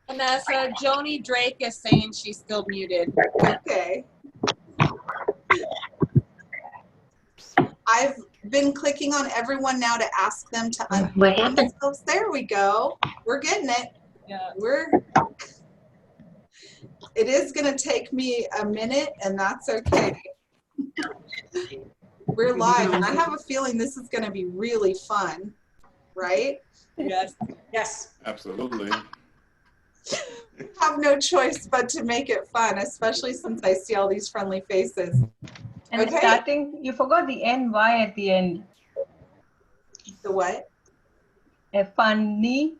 Vanessa, Joni Drake is saying she's still muted. Okay. I've been clicking on everyone now to ask them to unmute themselves. There we go. We're getting it. Yeah. It is going to take me a minute, and that's okay. We're live, and I have a feeling this is going to be really fun, right? Yes. Yes. Absolutely. Have no choice but to make it fun, especially since I see all these friendly faces. And Okay. starting, you forgot the NY at the end. The what? A funny.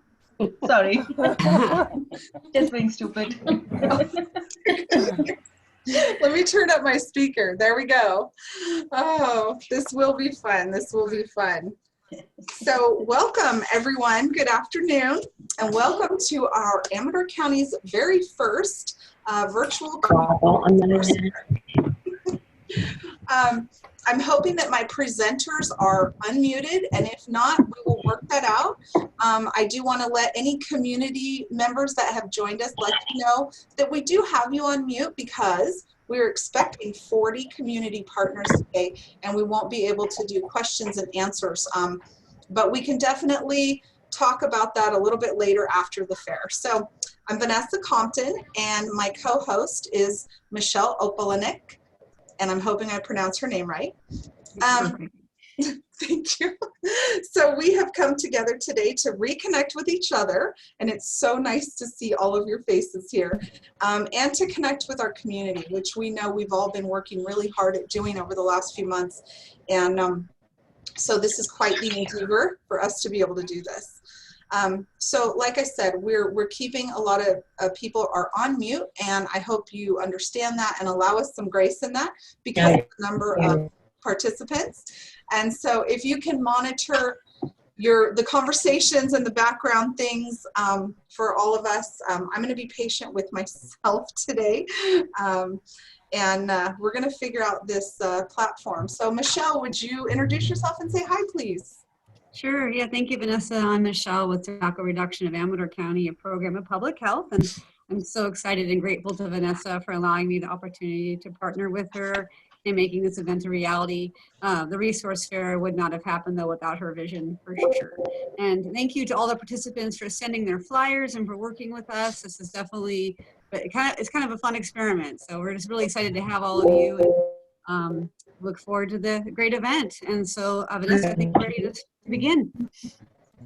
Sorry. Just being stupid. Let me turn up my speaker. There we go. Oh, this will be fun. This will be fun. So welcome, everyone. Good afternoon, and welcome to our Amador County's very first virtual I'm hoping that my presenters are unmuted, and if not, we will work that out. I do want to let any community members that have joined us let you know that we do have you on mute because we're expecting 40 community partners today, and we won't be able to do questions and answers. But we can definitely talk about that a little bit later after the fair. So I'm Vanessa Compton, and my co-host is Michelle Opalanik, and I'm hoping I pronounced her name right. Thank you. So we have come together today to reconnect with each other, and it's so nice to see all of your faces here, and to connect with our community, which we know we've all been working really hard at doing over the last few months. And so this is quite the endeavor for us to be able to do this. So like I said, we're keeping a lot of people are on mute, and I hope you understand that and allow us some grace in that because of the number of participants. And so if you can monitor the conversations and the background things for all of us, I'm going to be patient with myself today. And we're going to figure out this platform. So Michelle, would you introduce yourself and say hi, please? Sure. Yeah. Thank you, Vanessa. I'm Michelle with Tobacco Reduction of Amador County, a program of public health. And I'm so excited and grateful to Vanessa for allowing me the opportunity to partner with her in making this event a reality. The resource fair would not have happened though without her vision, for sure. And thank you to all the participants for sending their flyers and for working with us. This is definitely, it's kind of a fun experiment. So we're just really excited to have all of you, and look forward to the great event. And so Vanessa, I think we're ready to begin.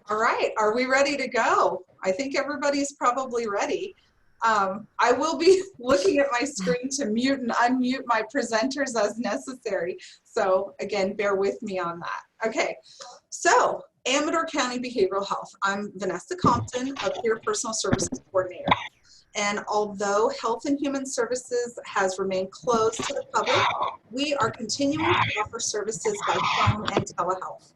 All right, are we ready to go? I think everybody's probably ready. I will be looking at my screen to mute and unmute my presenters as necessary. So again, bear with me on that. Okay, so Amador County Behavioral Health. I'm Vanessa Compton, a peer personal services coordinator. And although Health and Human Services has remained closed to the public, we are continuing to offer services by phone and telehealth.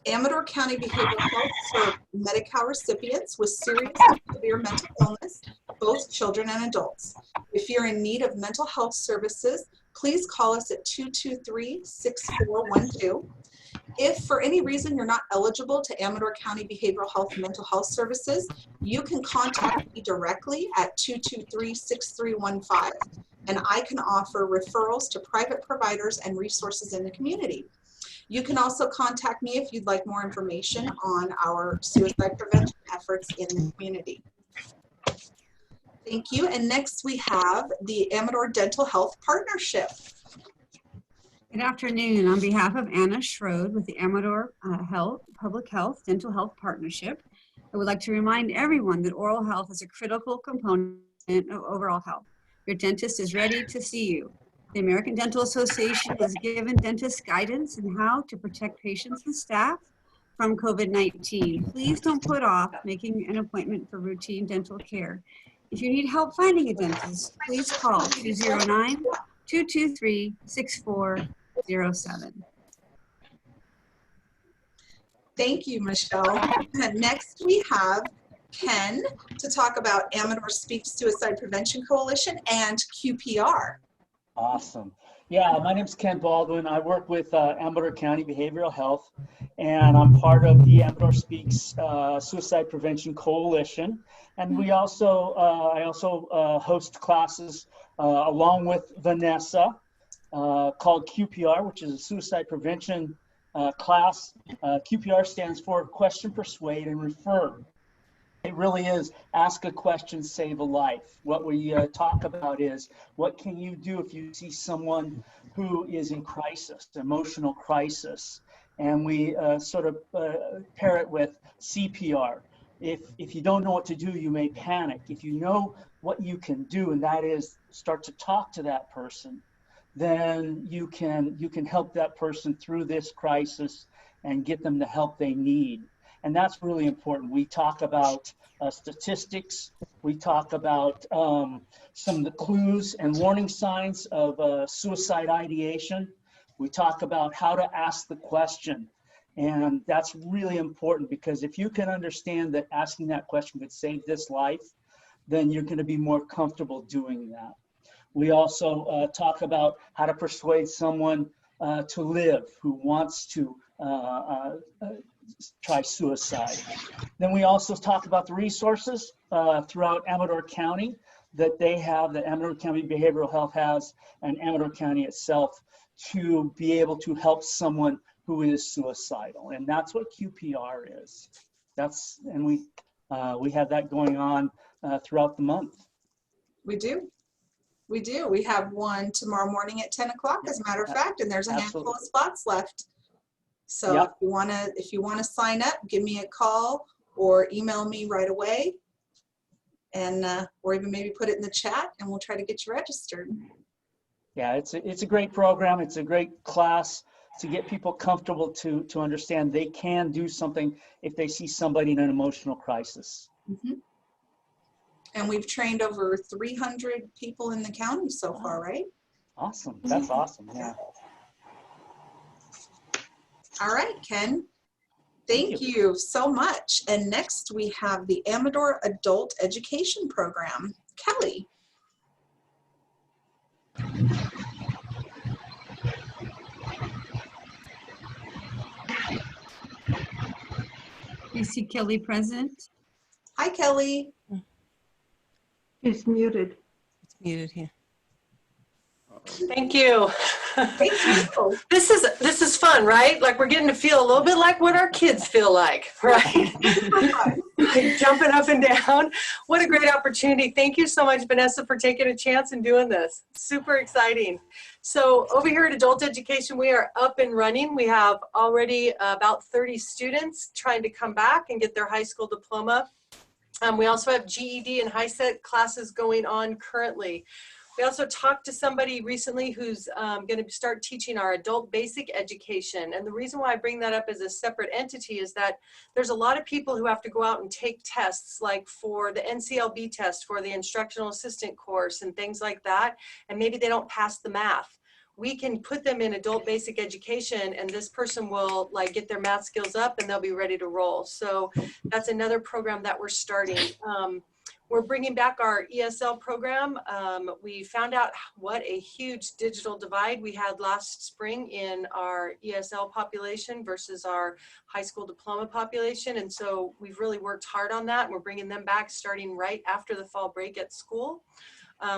Amador County Behavioral Health serves Medi-Cal recipients with serious and severe mental illness, both children and adults. If you're in need of mental health services, please call us at 223-6412. If for any reason you're not eligible to Amador County Behavioral Health mental health services, you can contact me directly at 223-6315, and I can offer referrals to private providers and resources in the community. You can also contact me if you'd like more information on our suicide prevention efforts in the community. Thank you. And next we have the Amador Dental Health Partnership. Good afternoon. On behalf of Anna Schroed with the Amador Public Health Dental Health Partnership, I would like to remind everyone that oral health is a critical component of overall health. Your dentist is ready to see you. The American Dental Association has given dentists guidance on how to protect patients and staff from COVID-19. Please don't put off making an appointment for routine dental care. If you need help finding a dentist, please call 209-223-6407. Thank you, Michelle. Next we have Ken to talk about Amador Speaks Suicide Prevention Coalition and QPR. Awesome. Yeah, my name's Ken Baldwin. I work with Amador County Behavioral Health, and I'm part of the Amador Speaks Suicide Prevention Coalition. And we also, I also host classes along with Vanessa called QPR, which is a suicide prevention class. QPR stands for Question, Persuade, and Refer. It really is ask a question, save a life. What we talk about is what can you do if you see someone who is in crisis, emotional crisis, and we sort of pair it with CPR. If you don't know what to do, you may panic. If you know what you can do, and that is start to talk to that person, then you can help that person through this crisis and get them the help they need. And that's really important. We talk about statistics. We talk about some of the clues and warning signs of suicide ideation. We talk about how to ask the question. And that's really important because if you can understand that asking that question could save this life, then you're going to be more comfortable doing that. We also talk about how to persuade someone to live who wants to try suicide. Then we also talk about the resources throughout Amador County that they have, that Amador County Behavioral Health has, and Amador County itself to be able to help someone who is suicidal. And that's what QPR is. And we have that going on throughout the month. We do. We do. We have one tomorrow morning at 10 o'clock, as a matter of fact, and there's a handful of spots left. So Yep. if you wanna sign up, give me a call or email me right away, and or even maybe put it in the chat, and we'll try to get you registered. Yeah, it's a great program. It's a great class to get people comfortable to understand they can do something if they see somebody in an emotional crisis. Mm-hmm. And we've trained over 300 people in the county so far, right? Awesome. That's awesome. Yeah. All right, Ken. Thank you so much. And next we have the Amador Adult Education Program. Kelly. You see Kelly present? Hi, Kelly. It's muted. It's muted here. Thank you. Thank you. This is fun, right? Like we're getting to feel a little bit like what our kids feel like, right? Like jumping up and down. What a great opportunity. Thank you so much, Vanessa, for taking a chance and doing this. Super exciting. So over here at Adult Education, we are up and running. We have already about 30 students trying to come back and get their high school diploma. We also have GED and HiSET classes going on currently. We also talked to somebody recently who's going to start teaching our adult basic education. And the reason why I bring that up as a separate entity is that there's a lot of people who have to go out and take tests, like for the NCLB test, for the instructional assistant course and things like that. And maybe they don't pass the math. We can put them in adult basic education and this person will like get their math skills up and they'll be ready to roll. So that's another program that we're starting. We're bringing back our ESL program. We found out what a huge digital divide we had last spring in our ESL population versus our high school diploma population. And so we've really worked hard on that. We're bringing them back starting right after the fall break at school.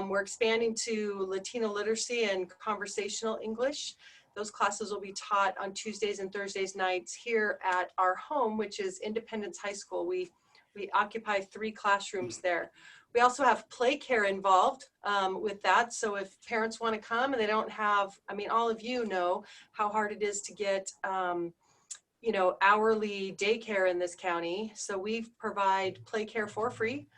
We're expanding to Latino literacy and conversational English. Those classes will be taught on Tuesdays and Thursdays nights here at our home, which is Independence High School. We occupy 3 classrooms there. We also have play care involved with that. So if parents want to come and they don't have, I mean, all of you know how hard it is to get, you know, hourly daycare in this county. So we provide play care for free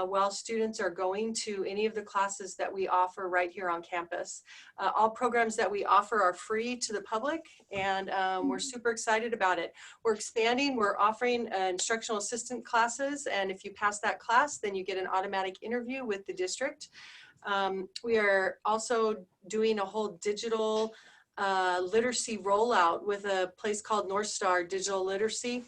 while students are going to any of the classes that we offer right here on campus. All programs that we offer are free to the public, and we're super excited about it. We're expanding, we're offering instructional assistant classes, and if you pass that class, then you get an automatic interview with the district. We are also doing a whole digital literacy rollout with a place called North Star Digital Literacy,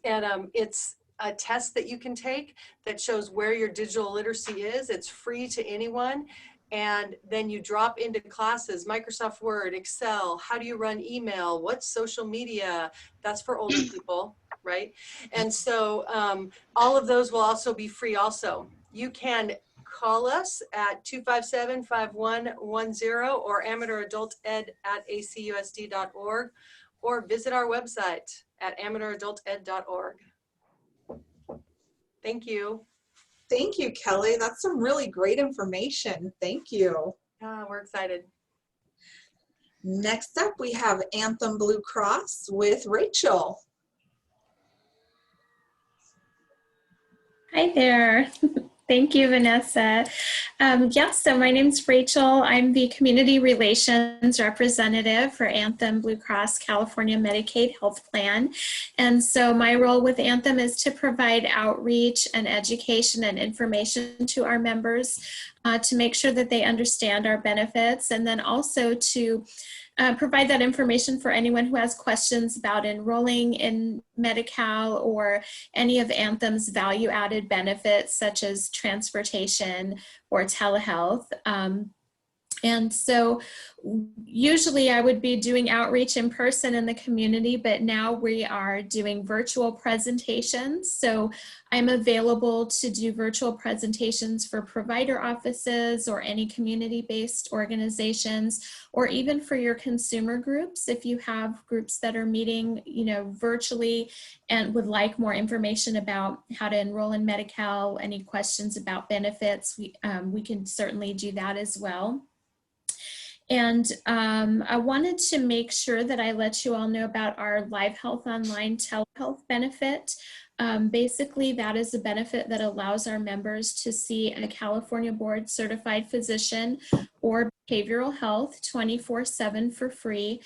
and it's a test that you can take that shows where your digital literacy is. It's free to anyone, and then you drop into classes, Microsoft Word, Excel, how do you run email, what's social media, that's for older people, right? And so all of those will also be free also. You can call us at 257-5110 or amateuradulted@acusd.org, or visit our website at amateuradulted.org. Thank you. Thank you, Kelly. That's some really great information. Thank you. We're excited. Next up, we have Anthem Blue Cross with Rachel. Hi there. Thank you, Vanessa. So my name's Rachel. I'm the Community Relations Representative for Anthem Blue Cross California Medicaid Health Plan. And so my role with Anthem is to provide outreach and education and information to our members to make sure that they understand our benefits, and then also to provide that information for anyone who has questions about enrolling in Medi-Cal or any of Anthem's value-added benefits such as transportation or telehealth. And so usually I would be doing outreach in person in the community, but now we are doing virtual presentations. So I'm available to do virtual presentations for provider offices or any community-based organizations, or even for your consumer groups. If you have groups that are meeting, virtually and would like more information about how to enroll in Medi-Cal, any questions about benefits, we can certainly do that as well. And I wanted to make sure that I let you all know about our Live Health Online telehealth benefit. Basically, that is a benefit that allows our members to see a California board certified physician or behavioral health 24/7 for free.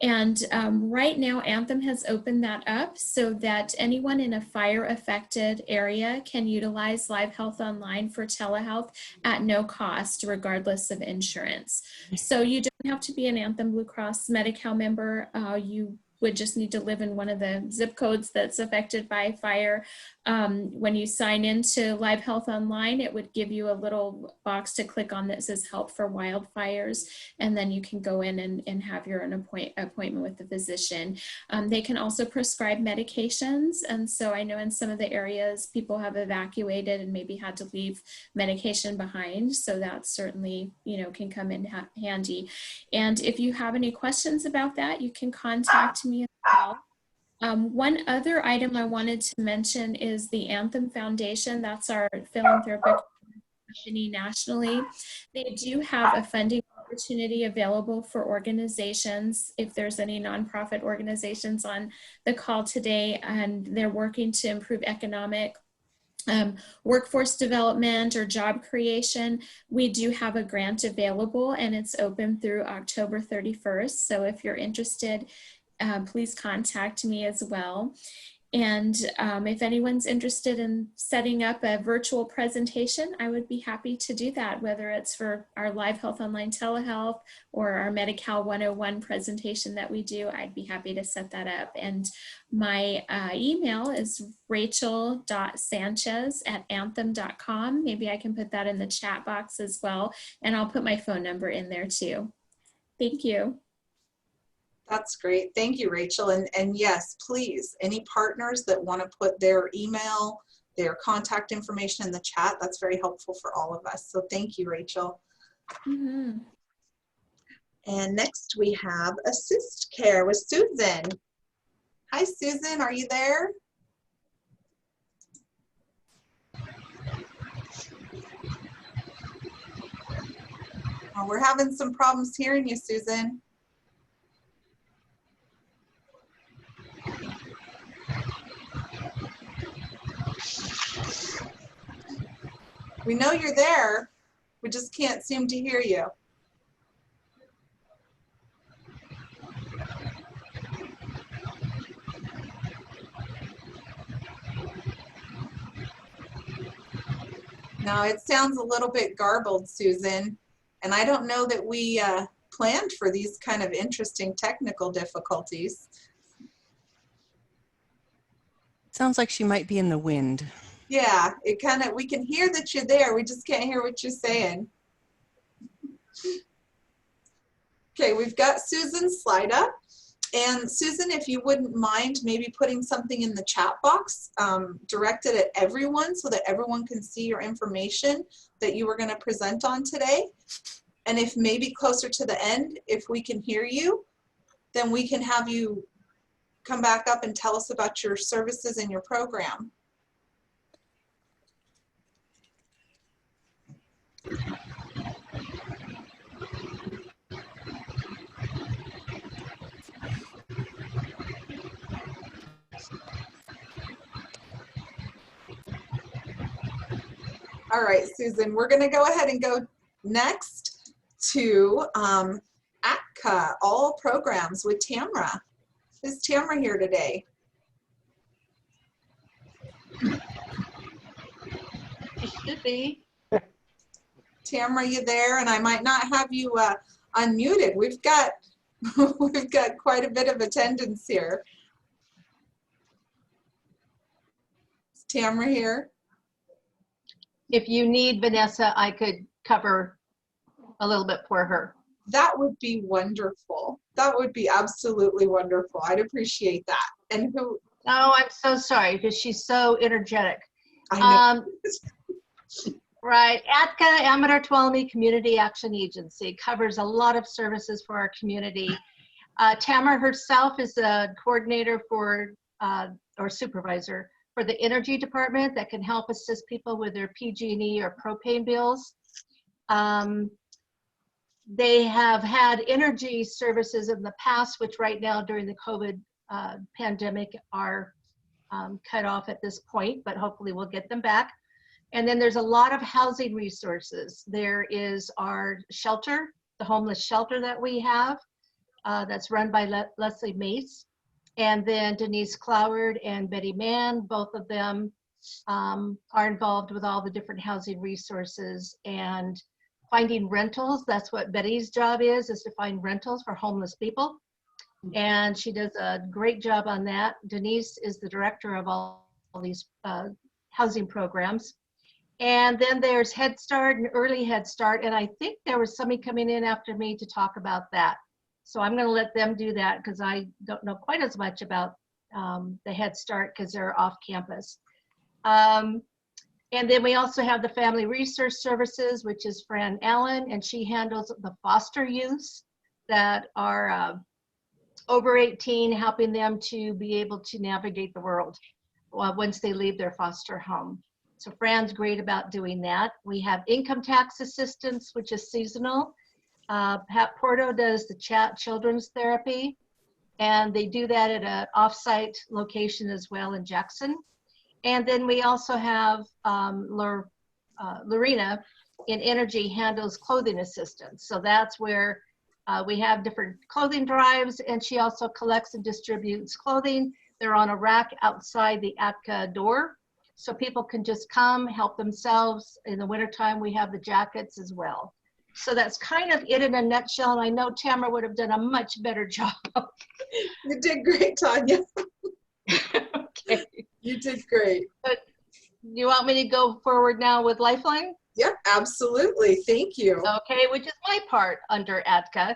And right now, Anthem has opened that up so that anyone in a fire-affected area can utilize Live Health Online for telehealth at no cost, regardless of insurance. So you don't have to be an Anthem Blue Cross Medi-Cal member. You would just need to live in one of the zip codes that's affected by fire. When you sign into Live Health Online, it would give you a little box to click on that says Help for Wildfires, and then you can go in and have your own appointment with the physician. They can also prescribe medications, and so I know in some of the areas people have evacuated and maybe had to leave medication behind, so that certainly can come in handy. And if you have any questions about that, you can contact me as well. One other item I wanted to mention is the Anthem Foundation. That's our philanthropic company nationally. They do have a funding opportunity available for organizations. If there's any nonprofit organizations on the call today and they're working to improve economic workforce development or job creation, we do have a grant available, and it's open through October 31st. So if you're interested, please contact me as well. And if anyone's interested in setting up a virtual presentation, I would be happy to do that, whether it's for our Live Health Online telehealth or our Medi-Cal 101 presentation that we do. I'd be happy to set that up. And my email is rachel.sanchez@anthem.com. Maybe I can put that in the chat box as well. And I'll put my phone number in there too. Thank you. That's great. Thank you, Rachel. And yes, please, any partners that want to put their email, their contact information in the chat, that's very helpful for all of us. So thank you, Rachel. Mm-hmm. And next we have Assist Care with Susan. Hi, Susan, are you there? Oh, we're having some problems hearing you, Susan. We know you're there. We just can't seem to hear you. No, it sounds a little bit garbled, Susan. And I don't know that we planned for these kind of interesting technical difficulties. Sounds like she might be in the wind. Yeah, we can hear that you're there. We just can't hear what you're saying. Okay, we've got Susan's slide up. And Susan, if you wouldn't mind maybe putting something in the chat box directed at everyone so that everyone can see your information that you were going to present on today. And if maybe closer to the end, if we can hear you, then we can have you come back up and tell us about your services and your program. All right, Susan, we're going to go ahead and go next to ATCA, all programs with Tamra. Is Tamra here today? It should be. Tamra, you there? And I might not have you unmuted. We've got we've got quite a bit of attendance here. Is Tamra here? If you need Vanessa, I could cover a little bit for her. That would be wonderful. That would be absolutely wonderful. I'd appreciate that. And who? Oh, I'm so sorry because she's so energetic. I know. Right, ATCA, Amador Tuolumne Community Action Agency, covers a lot of services for our community. Tamara herself is a coordinator for, or supervisor for the energy department that can help assist people with their PG&E or propane bills. They have had energy services in the past, which right now during the COVID pandemic are cut off at this point, but hopefully we'll get them back. And then there's a lot of housing resources. There is our shelter, the homeless shelter that we have, that's run by Leslie Mace. And then Denise Cloward and Betty Mann, both of them are involved with all the different housing resources and finding rentals. That's what Betty's job is to find rentals for homeless people. And she does a great job on that. Denise is the director of all these housing programs. And then there's Head Start and Early Head Start. And I think there was somebody coming in after me to talk about that. So I'm going to let them do that because I don't know quite as much about the Head Start because they're off campus. And then we also have the Family Resource Services, which is Fran Allen, and she handles the foster youths that are over 18, helping them to be able to navigate the world once they leave their foster home. So Fran's great about doing that. We have income tax assistance, which is seasonal. Pat Porto does the children's therapy, and they do that at an offsite location as well in Jackson. And then we also have Lorena in Energy handles clothing assistance. So that's where we have different clothing drives, and she also collects and distributes clothing. They're on a rack outside the ATCA door. So people can just come, help themselves. In the wintertime, we have the jackets as well. So that's kind of it in a nutshell. And I know Tamara would have done a much better job. You did great, Tanya. Okay. You did great. But you want me to go forward now with Lifeline? Yep, absolutely. Thank you. Okay, which is my part under ATCA.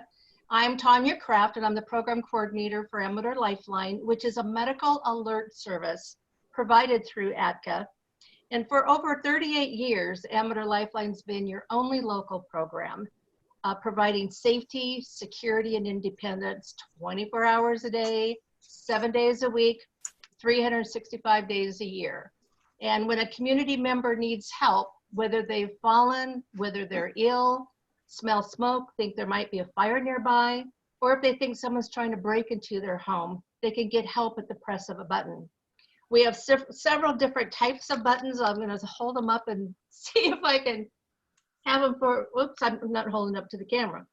I'm Tanya Kraft, and I'm the program coordinator for Amador Lifeline, which is a medical alert service provided through ATCA. And for over 38 years, Amador Lifeline's been your only local program, providing safety, security, and independence 24 hours a day, 7 days a week, 365 days a year. And when a community member needs help, whether they've fallen, whether they're ill, smell smoke, think there might be a fire nearby, or if they think someone's trying to break into their home, they can get help at the press of a button. We have several different types of buttons. I'm going to hold them up and see if I can have them for, whoops, I'm not holding up to the camera.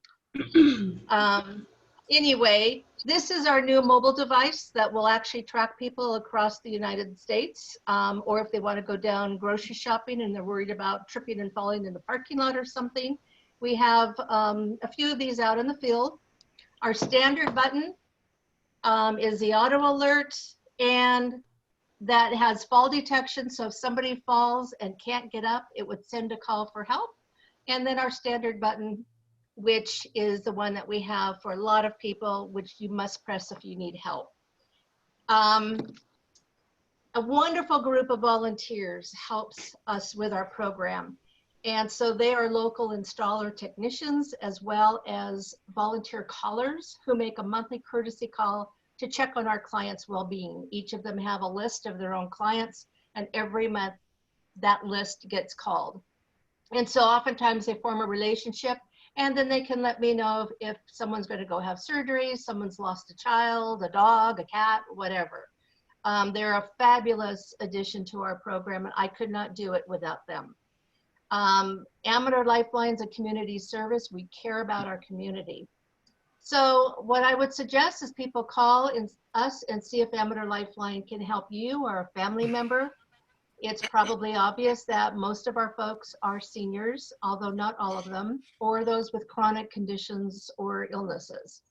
Anyway, this is our new mobile device that will actually track people across the United States, or if they want to go down grocery shopping and they're worried about tripping and falling in the parking lot or something. We have a few of these out in the field. Our standard button is the auto alert, and that has fall detection. So if somebody falls and can't get up, it would send a call for help. And then our standard button which is the one that we have for a lot of people, which you must press if you need help. A wonderful group of volunteers helps us with our program. And so they are local installer technicians as well as volunteer callers who make a monthly courtesy call to check on our clients' well-being. Each of them have a list of their own clients, and every month that list gets called. And so oftentimes they form a relationship, and then they can let me know if someone's going to go have surgery, someone's lost a child, a dog, a cat, whatever. They're a fabulous addition to our program, and I could not do it without them. Amador Lifeline's a community service. We care about our community. So what I would suggest is people call us and see if Amador Lifeline can help you or a family member. It's probably obvious that most of our folks are seniors, although not all of them, or those with chronic conditions or illnesses.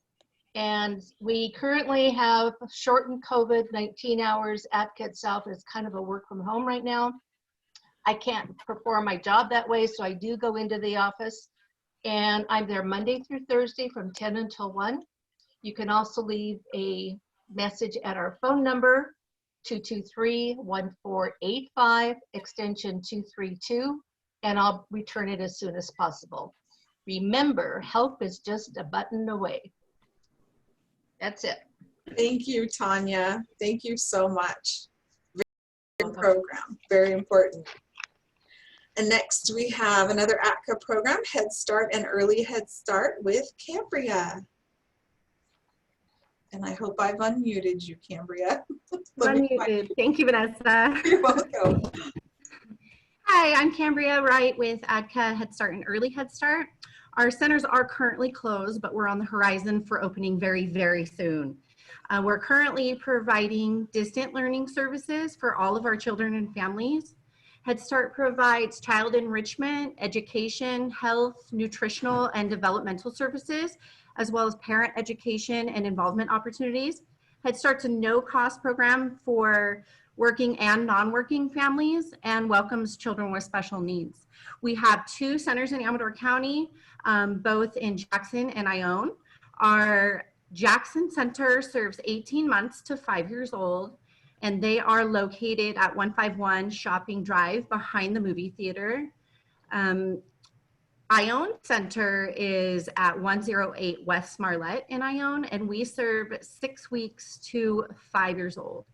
And we currently have shortened COVID-19 hours. ADCA itself is kind of a work from home right now. I can't perform my job that way, so I do go into the office, and I'm there Monday through Thursday from 10 until 1. You can also leave a message at our phone number, 223-1485, extension 232, and I'll return it as soon as possible. Remember, help is just a button away. That's it. Thank you, Tanya. Thank you so much. Very program, very important. And next we have another ATCA program, Head Start and Early Head Start with Cambria. And I hope I've unmuted you, Cambria. Unmuted. Thank you, Vanessa. You're welcome. Hi, I'm Cambria Wright with ADCA Head Start and Early Head Start. Our centers are currently closed, but we're on the horizon for opening very, very soon. We're currently providing distant learning services for all of our children and families. Head Start provides child enrichment, education, health, nutritional, and developmental services, as well as parent education and involvement opportunities. Head Start's a no-cost program for working and non-working families and welcomes children with special needs. We have 2 centers in Amador County, both in Jackson and Ione. Our Jackson Center serves 18 months to 5 years old, and they are located at 151 Shopping Drive behind the movie theater. Ione Center is at 108 West Marlette in Ione, and we serve 6 weeks to 5 years old.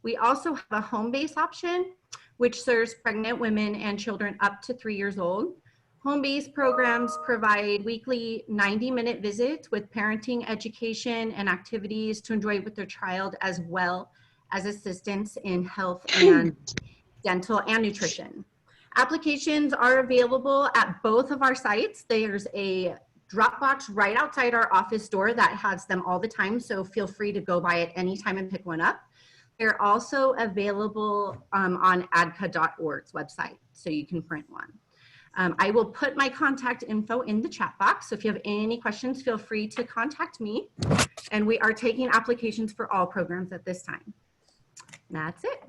We also have a home-based option, which serves pregnant women and children up to 3 years old. Home-based programs provide weekly 90-minute visits with parenting, education, and activities to enjoy with their child, as well as assistance in health and dental and nutrition. Applications are available at both of our sites. There's a drop box right outside our office door that has them all the time, so feel free to go by at any time and pick one up. They're also available on adca.org's website, so you can print one. I will put my contact info in the chat box, so if you have any questions, feel free to contact me. And we are taking applications for all programs at this time. That's it.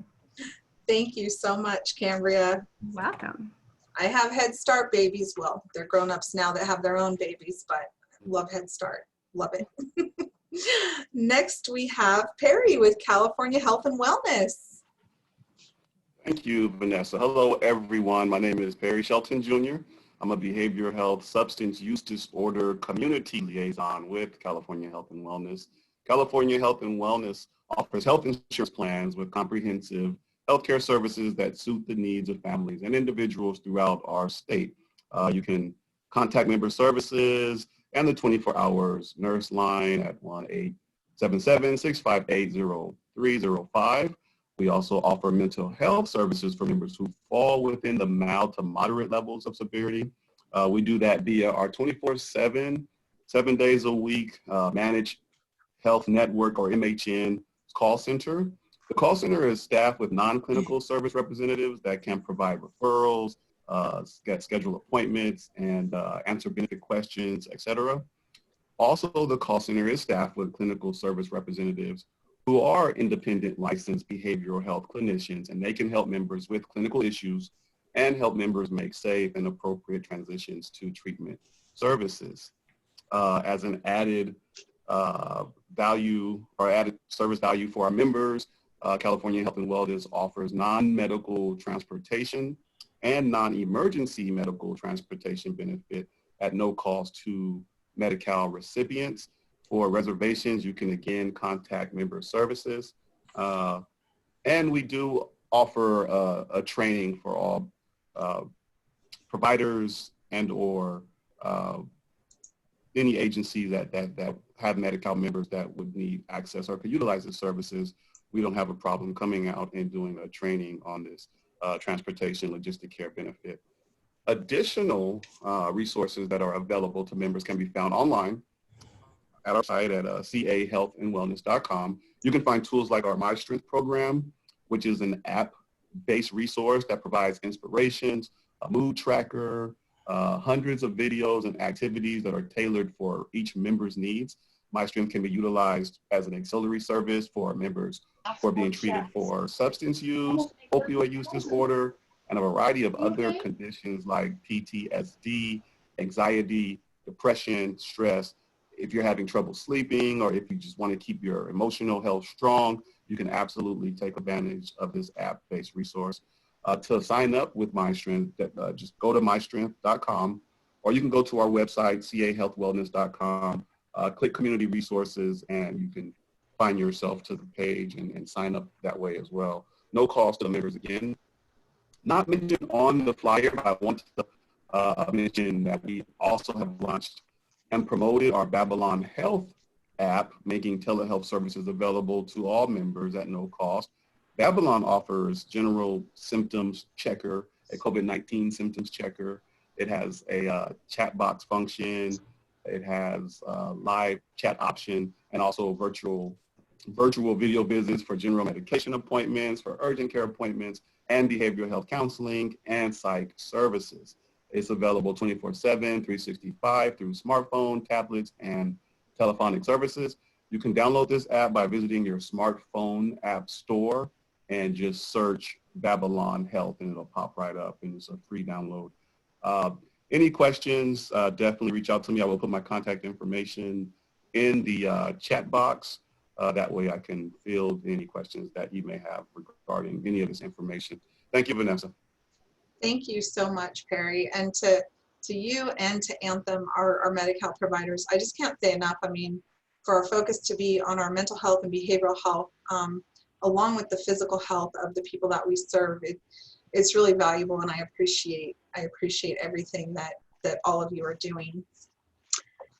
Thank you so much, Cambria. Welcome. I have Head Start babies. Well, they're grown-ups now that have their own babies, but love Head Start. Love it. Next, we have Perry with California Health and Wellness. Thank you, Vanessa. Hello, everyone. My name is Perry Shelton Jr. I'm a behavioral health substance use disorder community liaison with California Health and Wellness. California Health and Wellness offers health insurance plans with comprehensive healthcare services that suit the needs of families and individuals throughout our state. You can contact member services and the 24 hours nurse line at 1-877-658-0305. We also offer mental health services for members who fall within the mild to moderate levels of severity. We do that via our 24/7, 7 days a week, managed health network, or MHN call center. The call center is staffed with non-clinical service representatives that can provide referrals, schedule appointments, and answer benefit questions, etc. Also, the call center is staffed with clinical service representatives who are independent licensed behavioral health clinicians, and they can help members with clinical issues and help members make safe and appropriate transitions to treatment services. as an added value or added service value for our members. California Health and Wellness offers non-medical transportation and non-emergency medical transportation benefit at no cost to Medi-Cal recipients. For reservations, you can again contact member services. And we do offer a training for all providers and or any agency that have Medi-Cal members that would need access or could utilize the services. We don't have a problem coming out and doing a training on this transportation logistic care benefit. Additional resources that are available to members can be found online at our site at cahealthandwellness.com. You can find tools like our My Strength program, which is an app-based resource that provides inspirations, a mood tracker, hundreds of videos and activities that are tailored for each member's needs. My Strength can be utilized as an auxiliary service for members who are being treated for substance use, opioid use disorder, and a variety of other conditions like PTSD, anxiety, depression, stress. If you're having trouble sleeping or if you just want to keep your emotional health strong, you can absolutely take advantage of this app-based resource. To sign up with MyStrength, just go to mystrength.com, or you can go to our website, cahealthwellness.com, click community resources, and you can find yourself to the page and sign up that way as well. No cost to the members again. Not mentioned on the flyer, but I want to mention that we also have launched and promoted our Babylon Health app, making telehealth services available to all members at no cost. Babylon offers general symptoms checker, a COVID-19 symptoms checker. It has a chat box function. It has a live chat option and also virtual video visits for general medication appointments, for urgent care appointments, and behavioral health counseling and psych services. It's available 24/7, 365 through smartphone, tablets, and telephonic services. You can download this app by visiting your smartphone app store and just search Babylon Health and it'll pop right up, and it's a free download. Any questions, definitely reach out to me. I will put my contact information in the chat box. That way I can field any questions that you may have regarding any of this information. Thank you, Vanessa. Thank you so much, Perry. And to you and to Anthem, our Medi-Cal providers, I just can't say enough. I mean, for our focus to be on our mental health and behavioral health, along with the physical health of the people that we serve, it's really valuable, and I appreciate everything that all of you are doing.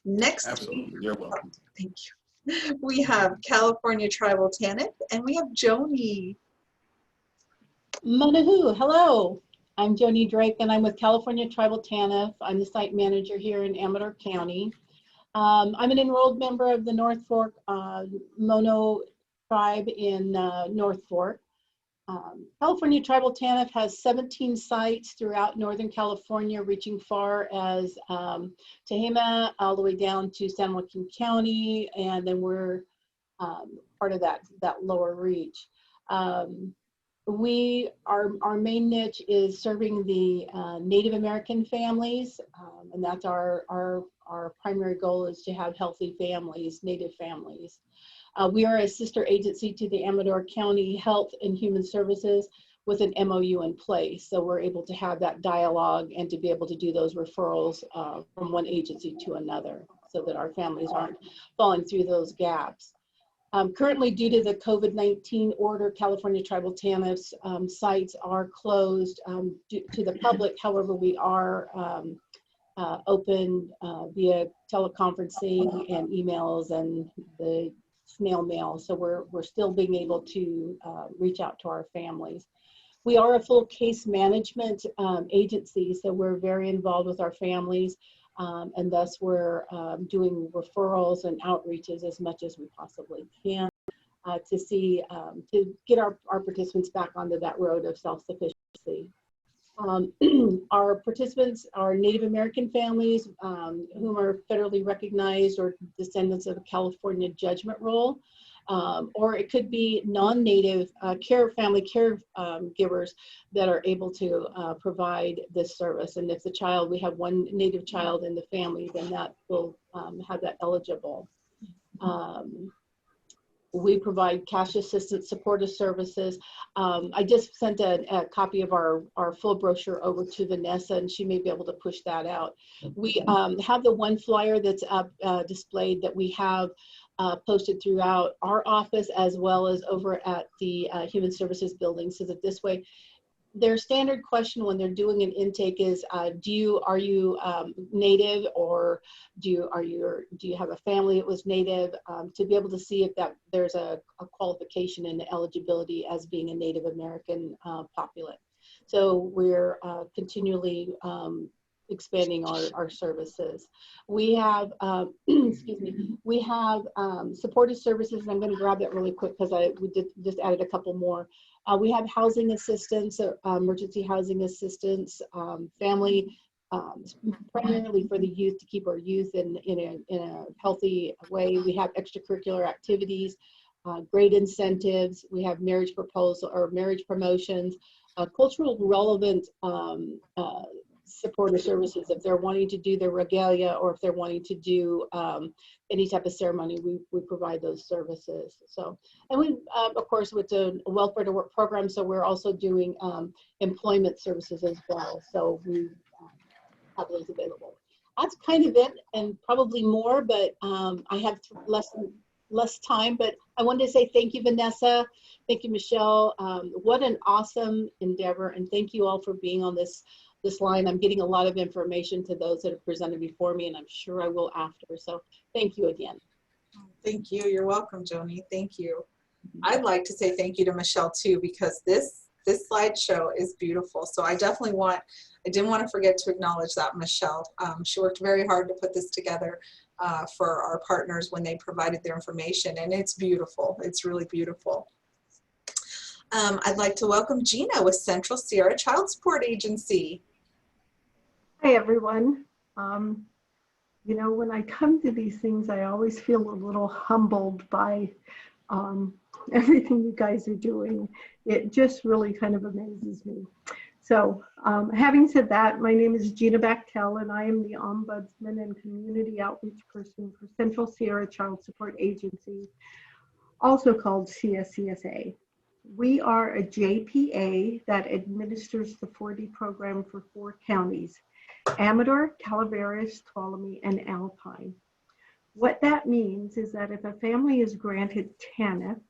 Next, absolutely, you're welcome. Thank you. We have California Tribal TANF, and we have Joni. Manahu, hello. I'm Joni Drake, and I'm with California Tribal TANF. I'm the site manager here in Amador County. I'm an enrolled member of the North Fork Mono tribe in North Fork. California Tribal TANF has 17 sites throughout Northern California, reaching far as Tehama, all the way down to San Joaquin County, and then we're part of that lower reach. Our main niche is serving the Native American families, and that's our primary goal, is to have healthy families, Native families. We are a sister agency to the Amador County Health and Human Services with an MOU in place. So we're able to have that dialogue and to be able to do those referrals from one agency to another so that our families aren't falling through those gaps. Currently, due to the COVID-19 order, California Tribal TANF's sites are closed to the public. However, we are open via teleconferencing and emails and the snail mail, so we're still being able to reach out to our families. We are a full case management agency, so we're very involved with our families, and thus we're doing referrals and outreaches as much as we possibly can to get our participants back onto that road of self-sufficiency. Our participants are Native American families whom are federally recognized or descendants of the California Judgment Roll, or it could be non-native family caregivers that are able to provide this service. And if we have one native child in the family, then that will have that eligible. We provide cash assistance, supportive services. I just sent a copy of our full brochure over to Vanessa, and she may be able to push that out. We have the one flyer that's up displayed that we have posted throughout our office as well as over at the Human Services building, so that this way, their standard question when they're doing an intake is, are you native, or do you have a family that was native, to be able to see if there's a qualification and eligibility as being a Native American populate. So we're continually expanding our services. We have, excuse me, we have supportive services, and I'm going to grab that really quick because we just added a couple more. We have housing assistance, emergency housing assistance, family, primarily for the youth, to keep our youth in a healthy way. We have extracurricular activities, grade incentives. We have marriage proposal or marriage promotions, cultural relevant supportive services. If they're wanting to do their regalia, or if they're wanting to do any type of ceremony, we provide those services. So, and we, of course, with the welfare to work program, so we're also doing employment services as well. So we have those available. That's kind of it, and probably more, but I have less time. But I wanted to say thank you, Vanessa. Thank you, Michelle. What an awesome endeavor, and thank you all for being on this line. I'm getting a lot of information to those that have presented before me, and I'm sure I will after. So thank you again. Thank you. You're welcome, Joni. Thank you. I'd like to say thank you to Michelle too, because this slideshow is beautiful. So I didn't want to forget to acknowledge that, Michelle. She worked very hard to put this together for our partners when they provided their information, and it's beautiful. It's really beautiful. I'd like to welcome Gina with Central Sierra Child Support Agency. Hi, everyone. You know, when I come to these things, I always feel a little humbled by everything you guys are doing. It just really kind of amazes me. So having said that, my name is Gina Bachtel, and I am the Ombudsman and Community Outreach Person for Central Sierra Child Support Agency, also called CSCSA. We are a JPA that administers the 4D program for 4 counties: Amador, Calaveras, Tuolumne, and Alpine. What that means is that if a family is granted TANF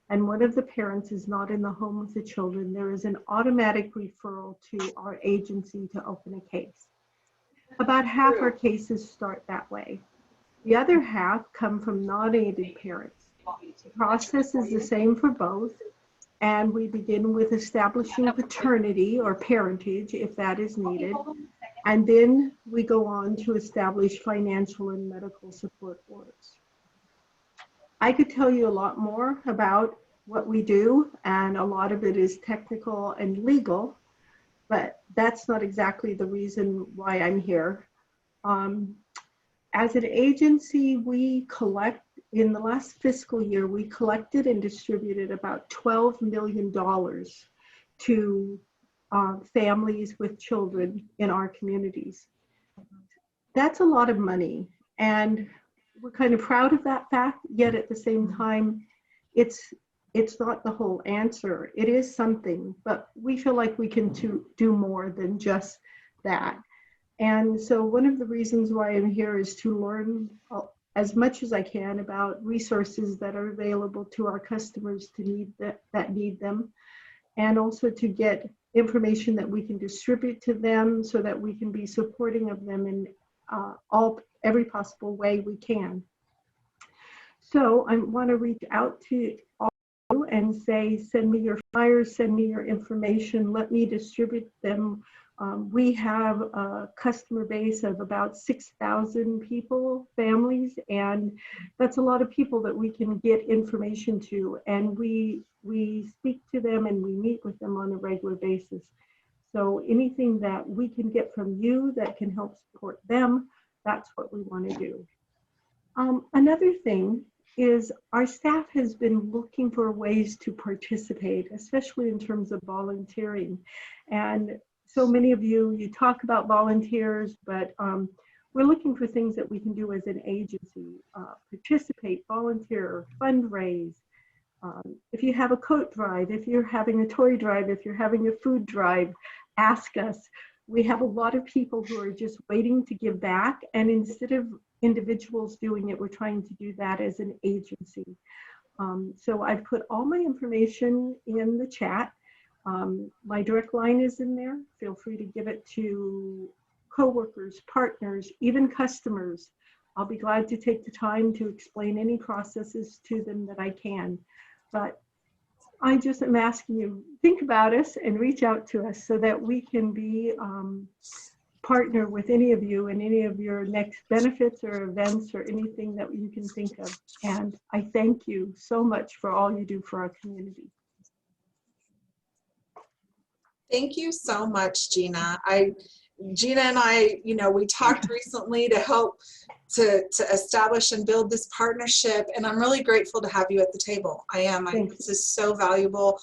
and one of the parents is not in the home with the children, there is an automatic referral to our agency to open a case. About half our cases start that way. The other half come from non-aided parents. The process is the same for both, and we begin with establishing paternity or parentage if that is needed. And then we go on to establish financial and medical support orders. I could tell you a lot more about what we do, and a lot of it is technical and legal, but that's not exactly the reason why I'm here. As an agency, we collect, in the last fiscal year, we collected and distributed about $12 million to families with children in our communities. That's a lot of money, and we're kind of proud of that fact, yet at the same time, it's not the whole answer. It is something, but we feel like we can do more than just that. And so one of the reasons why I'm here is to learn as much as I can about resources that are available to our customers that need them, and also to get information that we can distribute to them so that we can be supporting of them in every possible way we can. So I want to reach out to all of you and say, send me your flyers, send me your information, let me distribute them. We have a customer base of about 6,000 people, families, and that's a lot of people that we can get information to, and we speak to them and we meet with them on a regular basis. So anything that we can get from you that can help support them, that's what we want to do. Another thing is our staff has been looking for ways to participate, especially in terms of volunteering. And so many of you talk about volunteers, but we're looking for things that we can do as an agency. Participate, volunteer, fundraise. If you have a coat drive, if you're having a toy drive, if you're having a food drive, ask us. We have a lot of people who are just waiting to give back, and instead of individuals doing it, we're trying to do that as an agency. So I've put all my information in the chat. My direct line is in there. Feel free to give it to coworkers, partners, even customers. I'll be glad to take the time to explain any processes to them that I can. But I just am asking you, think about us and reach out to us so that we can be partner with any of you in any of your next benefits or events or anything that you can think of. And I thank you so much for all you do for our community. Thank you so much, Gina. Gina and I, we talked recently to help to establish and build this partnership, and I'm really grateful to have you at the table. I am. This is so valuable,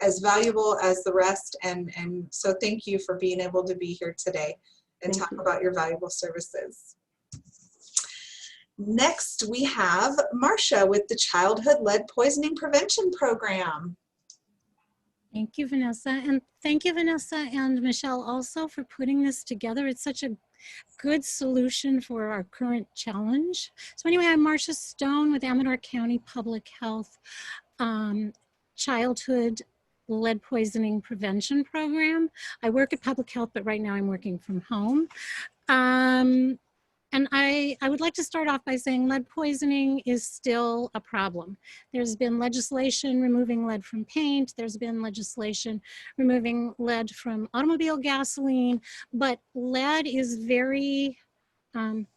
as valuable as the rest, and so thank you for being able to be here today and talk about your valuable services. Next, we have Marcia with the Childhood Lead Poisoning Prevention Program. Thank you, Vanessa. And thank you, Vanessa and Michelle, also for putting this together. It's such a good solution for our current challenge. So anyway, I'm Marcia Stone with Amador County Public Health Childhood Lead Poisoning Prevention Program. I work at Public Health, but right now I'm working from home. And I would like to start off by saying lead poisoning is still a problem. There's been legislation removing lead from paint. There's been legislation removing lead from automobile gasoline, but lead is very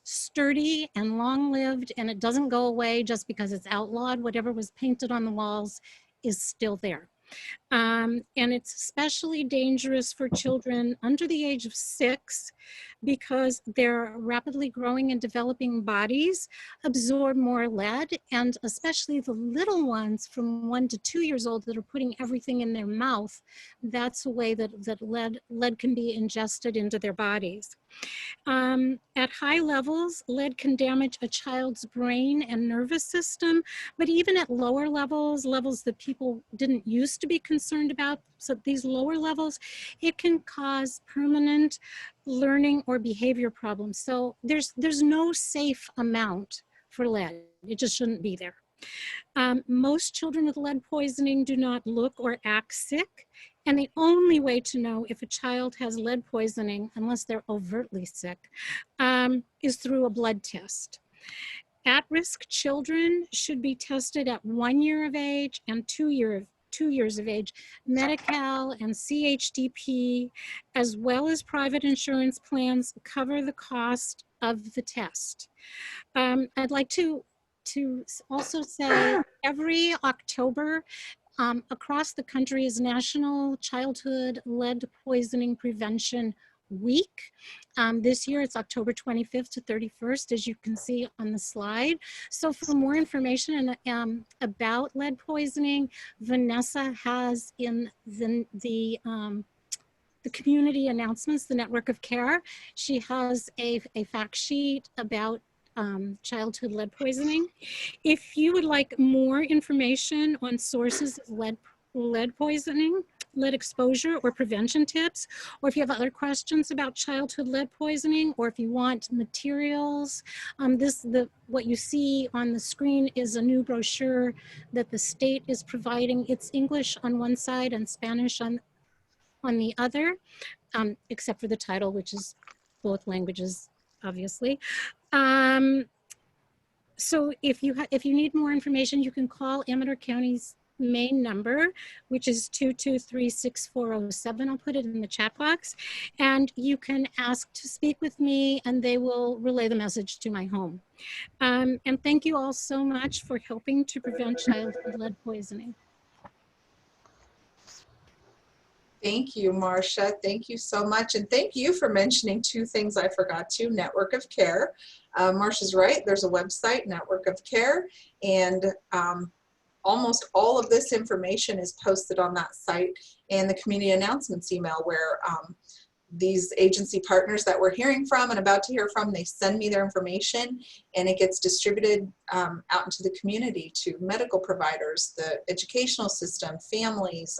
sturdy and long-lived, and it doesn't go away just because it's outlawed. Whatever was painted on the walls is still there. And it's especially dangerous for children under the age of 6 because their rapidly growing and developing bodies absorb more lead, and especially the little ones from 1 to 2 years old that are putting everything in their mouth. That's a way that lead can be ingested into their bodies. At high levels, lead can damage a child's brain and nervous system, but even at lower levels, levels that people didn't used to be concerned about, so these lower levels, it can cause permanent learning or behavior problems. So there's no safe amount for lead. It just shouldn't be there. Most children with lead poisoning do not look or act sick. And the only way to know if a child has lead poisoning, unless they're overtly sick, is through a blood test. At-risk children should be tested at 1 year of age and 2 years of age. Medi-Cal and CHDP, as well as private insurance plans, cover the cost of the test. I'd like to also say every October, across the country is National Childhood Lead Poisoning Prevention Week. This year it's October 25th to 31st, as you can see on the slide. So for more information about lead poisoning, Vanessa has in the community announcements, the Network of Care, she has a fact sheet about childhood lead poisoning. If you would like more information on sources of lead poisoning, lead exposure, or prevention tips, or if you have other questions about childhood lead poisoning, or if you want materials, what you see on the screen is a new brochure that the state is providing. It's English on one side and Spanish on the other, except for the title, which is both languages, obviously. So if you need more information, you can call Amador County's main number, which is 223-6407. I'll put it in the chat box, and you can ask to speak with me, and they will relay the message to my home. And thank you all so much for helping to prevent childhood lead poisoning. Thank you, Marcia. Thank you so much. And thank you for mentioning 2 things I forgot to, Network of Care. Marcia's right, there's a website, Network of Care, and almost all of this information is posted on that site and the community announcements email where these agency partners that we're hearing from and about to hear from, they send me their information and it gets distributed out into the community to medical providers, the educational system, families,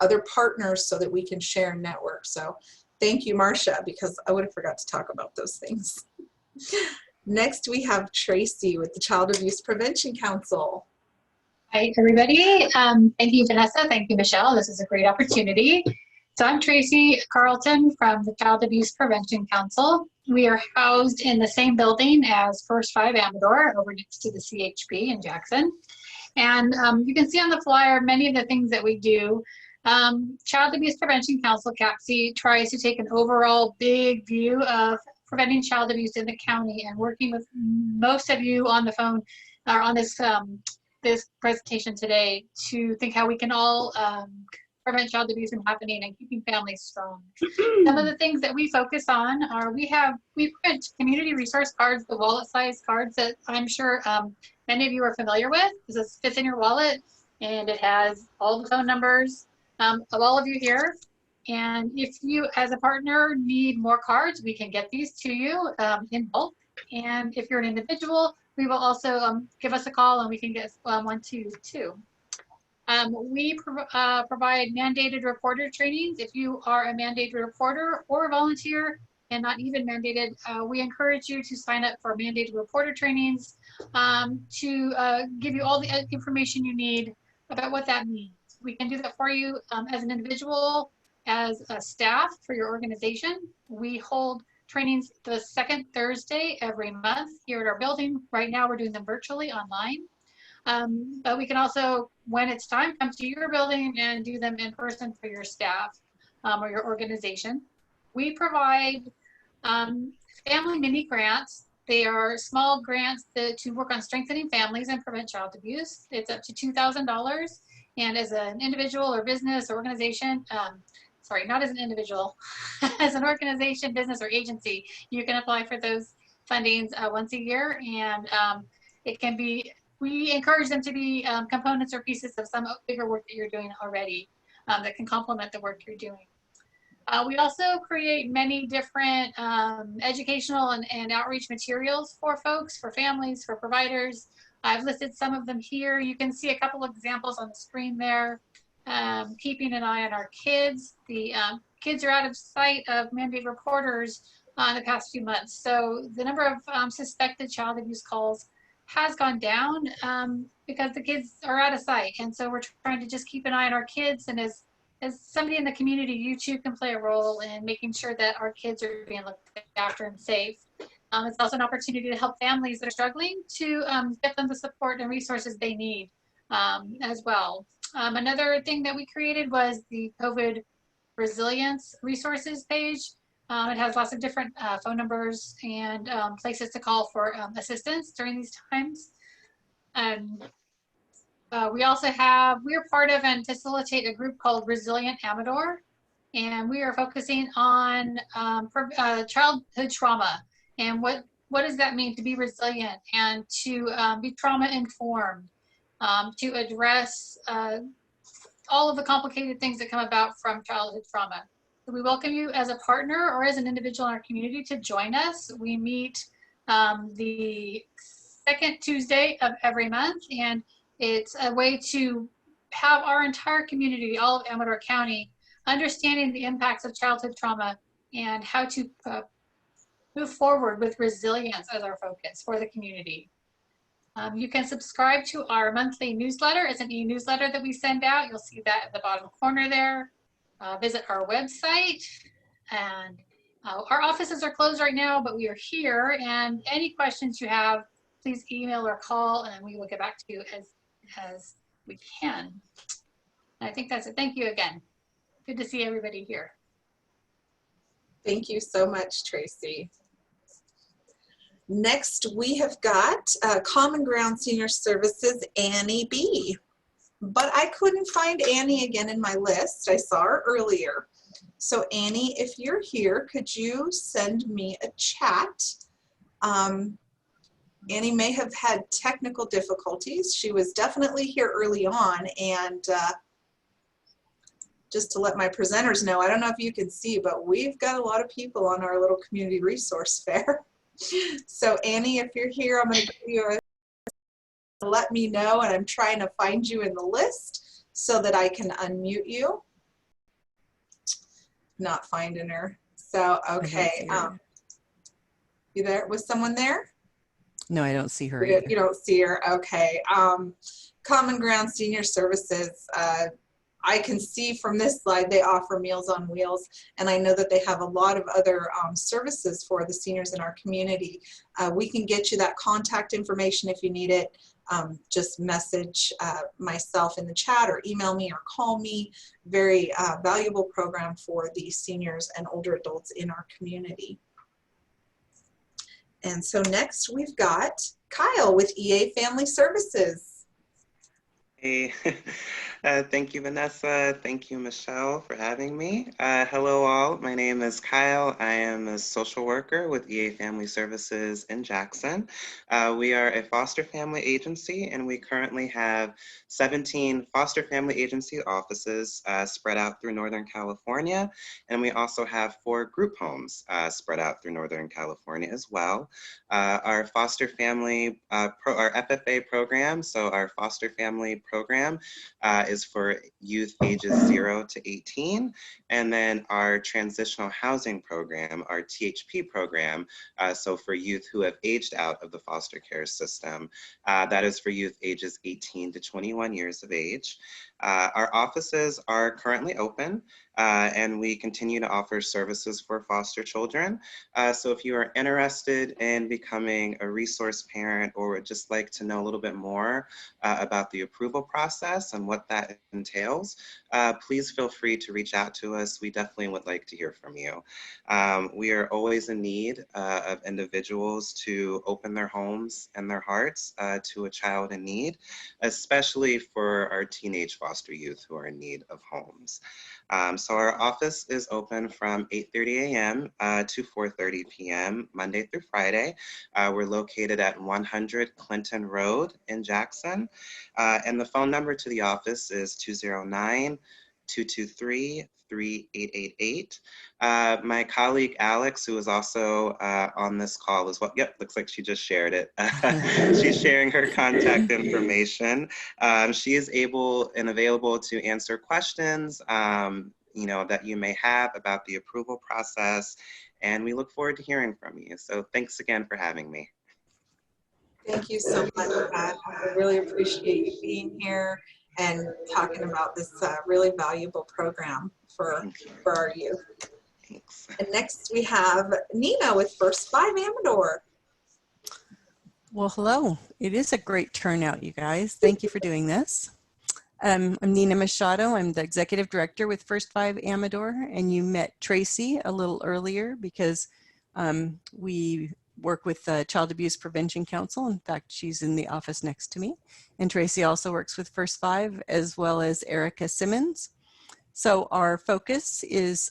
other partners so that we can share and network. So thank you, Marcia, because I would have forgot to talk about those things. Next, we have Tracy with the Child Abuse Prevention Council. Hi, everybody. Thank you, Vanessa. Thank you, Michelle. This is a great opportunity. So I'm Tracy Carlton from the Child Abuse Prevention Council. We are housed in the same building as First 5 Amador over next to the CHP in Jackson. And you can see on the flyer many of the things that we do. Child Abuse Prevention Council, CAPC, tries to take an overall big view of preventing child abuse in the county and working with most of you on the phone or on this this presentation today to think how we can all prevent child abuse from happening and keeping families strong. Some of the things that we focus on are we print community resource cards, the wallet size cards that I'm sure many of you are familiar with. This fits in your wallet and it has all the phone numbers of all of you here. And if you as a partner need more cards, we can get these to you in bulk. And if you're an individual, we will also give us a call and we can get one to you too. We provide mandated reporter trainings. If you are a mandated reporter or a volunteer and not even mandated, we encourage you to sign up for mandated reporter trainings to give you all the information you need about what that means. We can do that for you as an individual, as a staff for your organization. We hold trainings the second Thursday every month here at our building. Right now we're doing them virtually online. But we can also, when it's time, come to your building and do them in person for your staff or your organization. We provide family mini grants. They are small grants to work on strengthening families and prevent child abuse. It's up to $2,000. And as an individual or business or organization, sorry, not as an individual, as an organization, business, or agency, you can apply for those fundings once a year. And it can be, we encourage them to be components or pieces of some bigger work that you're doing already that can complement the work you're doing. We also create many different educational and outreach materials for folks, for families, for providers. I've listed some of them here. You can see a couple of examples on the screen there. Keeping an eye on our kids. The kids are out of sight of mandated reporters in the past few months. So the number of suspected child abuse calls has gone down because the kids are out of sight. And so we're trying to just keep an eye on our kids. And as somebody in the community, you too can play a role in making sure that our kids are being looked after and safe. It's also an opportunity to help families that are struggling to get them the support and resources they need as well. Another thing that we created was the COVID resilience resources page. It has lots of different phone numbers and places to call for assistance during these times. We also have, we are part of and facilitate a group called Resilient Amador, and we are focusing on childhood trauma and what does that mean to be resilient and to be trauma informed, to address all of the complicated things that come about from childhood trauma. So we welcome you as a partner or as an individual in our community to join us. We meet the second Tuesday of every month, and it's a way to have our entire community, all of Amador County, understanding the impacts of childhood trauma and how to move forward with resilience as our focus for the community. You can subscribe to our monthly newsletter. It's an e-newsletter that we send out. You'll see that at the bottom corner there. Visit our website. And our offices are closed right now, but we are here. And any questions you have, please email or call, and we will get back to you as we can. And I think that's it. Thank you again. Good to see everybody here. Thank you so much, Tracy. Next, we have got Common Ground Senior Services, Annie B. But I couldn't find Annie again in my list. I saw her earlier. So Annie, if you're here, could you send me a chat Annie may have had technical difficulties. She was definitely here early on, and just to let my presenters know, I don't know if you can see, but we've got a lot of people on our little community resource fair. So Annie, if you're here, I'm going to give you a let me know, and I'm trying to find you in the list so that I can unmute you. Not finding her. So, okay. You there? Was someone there? No, I don't see her either. You don't see her. Okay. Common Ground Senior Services. I can see from this slide they offer Meals on Wheels, and I know that they have a lot of other services for the seniors in our community. We can get you that contact information if you need it. Just message myself in the chat or email me or call me. Very valuable program for the seniors and older adults in our community. And so next we've got Kyle with EA Family Services. Hey, thank you, Vanessa. Thank you, Michelle, for having me. Hello, all. My name is Kyle. I am a social worker with EA Family Services in Jackson. We are a foster family agency, and we currently have 17 foster family agency offices spread out through Northern California. And we also have 4 group homes spread out through Northern California as well. Our foster family, our FFA program, so our foster family program is for youth ages 0 to 18. And then our transitional housing program, our THP program, so for youth who have aged out of the foster care system, that is for youth ages 18 to 21 years of age. Our offices are currently open, and we continue to offer services for foster children. So if you are interested in becoming a resource parent or would just like to know a little bit more about the approval process and what that entails, please feel free to reach out to us. We definitely would like to hear from you. We are always in need of individuals to open their homes and their hearts to a child in need, especially for our teenage foster youth who are in need of homes. So our office is open from 8:30 a.m. To 4:30 p.m. Monday through Friday. We're located at 100 Clinton Road in Jackson. And the phone number to the office is 209-223-3888. My colleague Alex, who is also on this call as well. Yep, looks like she just shared it. She's sharing her contact information. She is able and available to answer questions that you may have about the approval process. And we look forward to hearing from you. So thanks again for having me. Thank you so much, Pat. I really appreciate you being here and talking about this really valuable program for our youth. Thanks. And next we have Nina with First 5 Amador. Well, hello. It is a great turnout, you guys. Thank you for doing this. I'm Nina Machado. I'm the Executive Director with First 5 Amador, and you met Tracy a little earlier because we work with the Child Abuse Prevention Council. In fact, she's in the office next to me. And Tracy also works with First 5, as well as Erica Simmons. So our focus is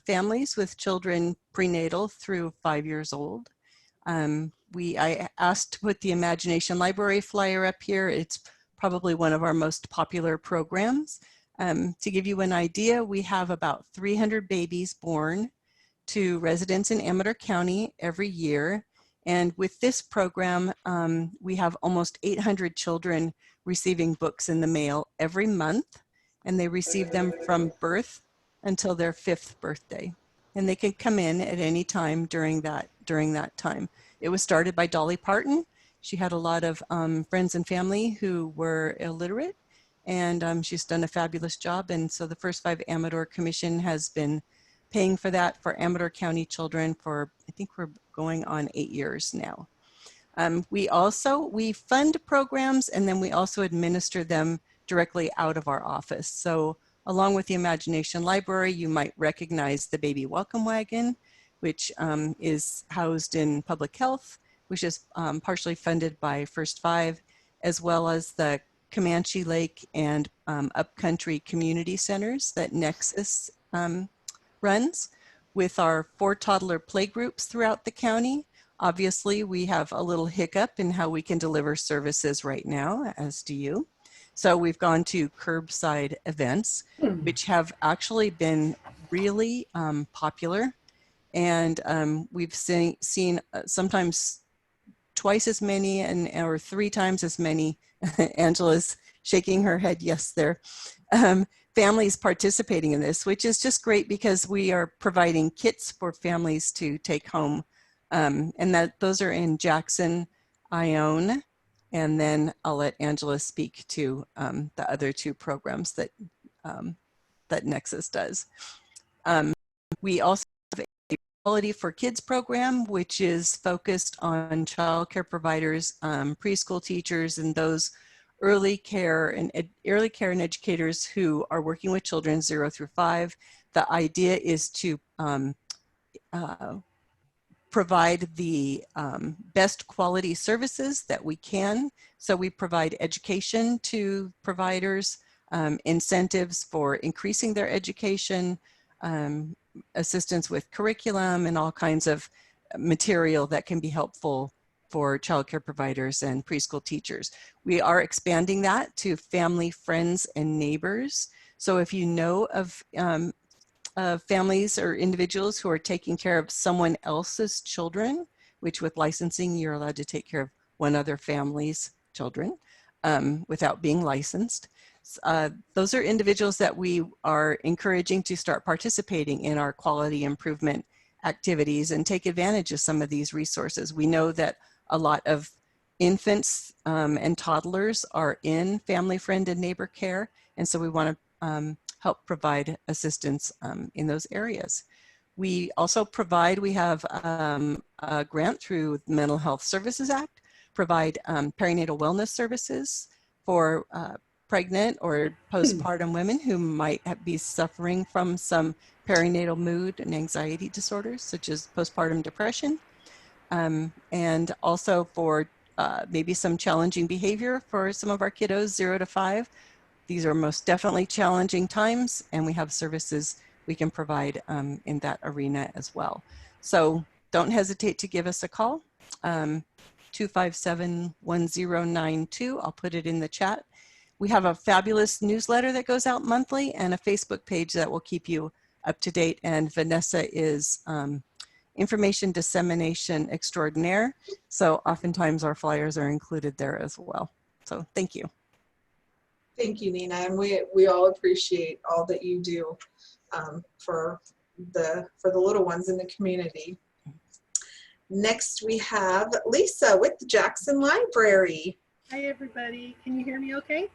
families with children prenatal through 5 years old. I asked to put the Imagination Library flyer up here. It's probably one of our most popular programs. To give you an idea, we have about 300 babies born to residents in Amador County every year. And with this program, we have almost 800 children receiving books in the mail every month, and they receive them from birth until their 5th birthday. And they can come in at any time during that time. It was started by Dolly Parton. She had a lot of friends and family who were illiterate, and she's done a fabulous job. And so the First 5 Amador Commission has been paying for that for Amador County children for, I think we're going on 8 years now. We fund programs, and then we also administer them directly out of our office. So along with the Imagination Library, you might recognize the Baby Welcome Wagon, which is housed in public health, which is partially funded by First 5, as well as the Comanche Lake and Upcountry Community Centers that Nexus runs, with our 4 toddler playgroups throughout the county. Obviously, we have a little hiccup in how we can deliver services right now, as do you. So we've gone to curbside events, which have actually been really popular. And we've seen sometimes twice as many or 3 times as many, Angela's shaking her head yes there, families participating in this, which is just great because we are providing kits for families to take home. And those are in Jackson, Ione, and then I'll let Angela speak to the other 2 programs that, that Nexus does. We also have a Quality for Kids program, which is focused on childcare providers, preschool teachers, and those early care and educators who are working with children 0 through 5. The idea is to provide the best quality services that we can. So we provide education to providers, incentives for increasing their education, assistance with curriculum, and all kinds of material that can be helpful for childcare providers and preschool teachers. We are expanding that to family, friends, and neighbors. So if you know of families or individuals who are taking care of someone else's children, which with licensing, you're allowed to take care of one other family's children without being licensed. Those are individuals that we are encouraging to start participating in our quality improvement activities and take advantage of some of these resources. We know that a lot of infants and toddlers are in family, friend, and neighbor care, and so we want to help provide assistance in those areas. We also provide, we have a grant through the Mental Health Services Act, provide perinatal wellness services for pregnant or postpartum women who might be suffering from some perinatal mood and anxiety disorders, such as postpartum depression, and also for maybe some challenging behavior for some of our kiddos 0 to 5. These are most definitely challenging times, and we have services we can provide in that arena as well. So don't hesitate to give us a call, 257-1092. I'll put it in the chat. We have a fabulous newsletter that goes out monthly and a Facebook page that will keep you up to date. And Vanessa is information dissemination extraordinaire. So oftentimes our flyers are included there as well. So thank you. Thank you, Nina, and we all appreciate all that you do for the little ones in the community. Next, we have Lisa with the Jackson Library. Hi, everybody. Can you hear me okay?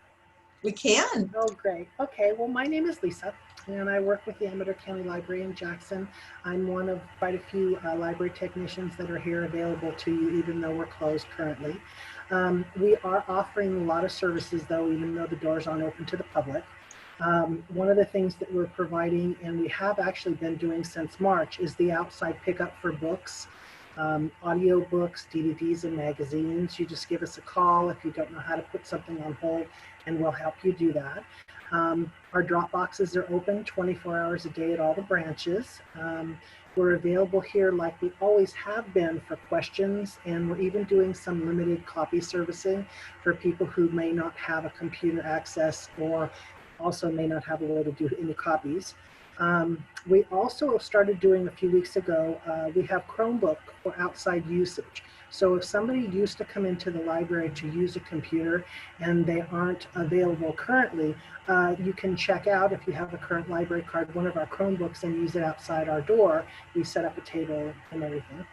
We can. Oh, great. Okay, well, my name is Lisa, and I work with the Amador County Library in Jackson. I'm one of quite a few library technicians that are here available to you, even though we're closed currently. We are offering a lot of services, though, even though the doors aren't open to the public. One of the things that we're providing, and we have actually been doing since March, is the outside pickup for books, audio books, DVDs, and magazines. You just give us a call if you don't know how to put something on hold, and we'll help you do that. Our drop boxes are open 24 hours a day at all the branches. We're available here like we always have been for questions, and we're even doing some limited copy servicing for people who may not have a computer access or also may not have a way to do any copies. We also started doing a few weeks ago, we have Chromebook for outside usage. So if somebody used to come into the library to use a computer and they aren't available currently, you can check out, if you have a current library card, one of our Chromebooks and use it outside our door. We set up a table and everything.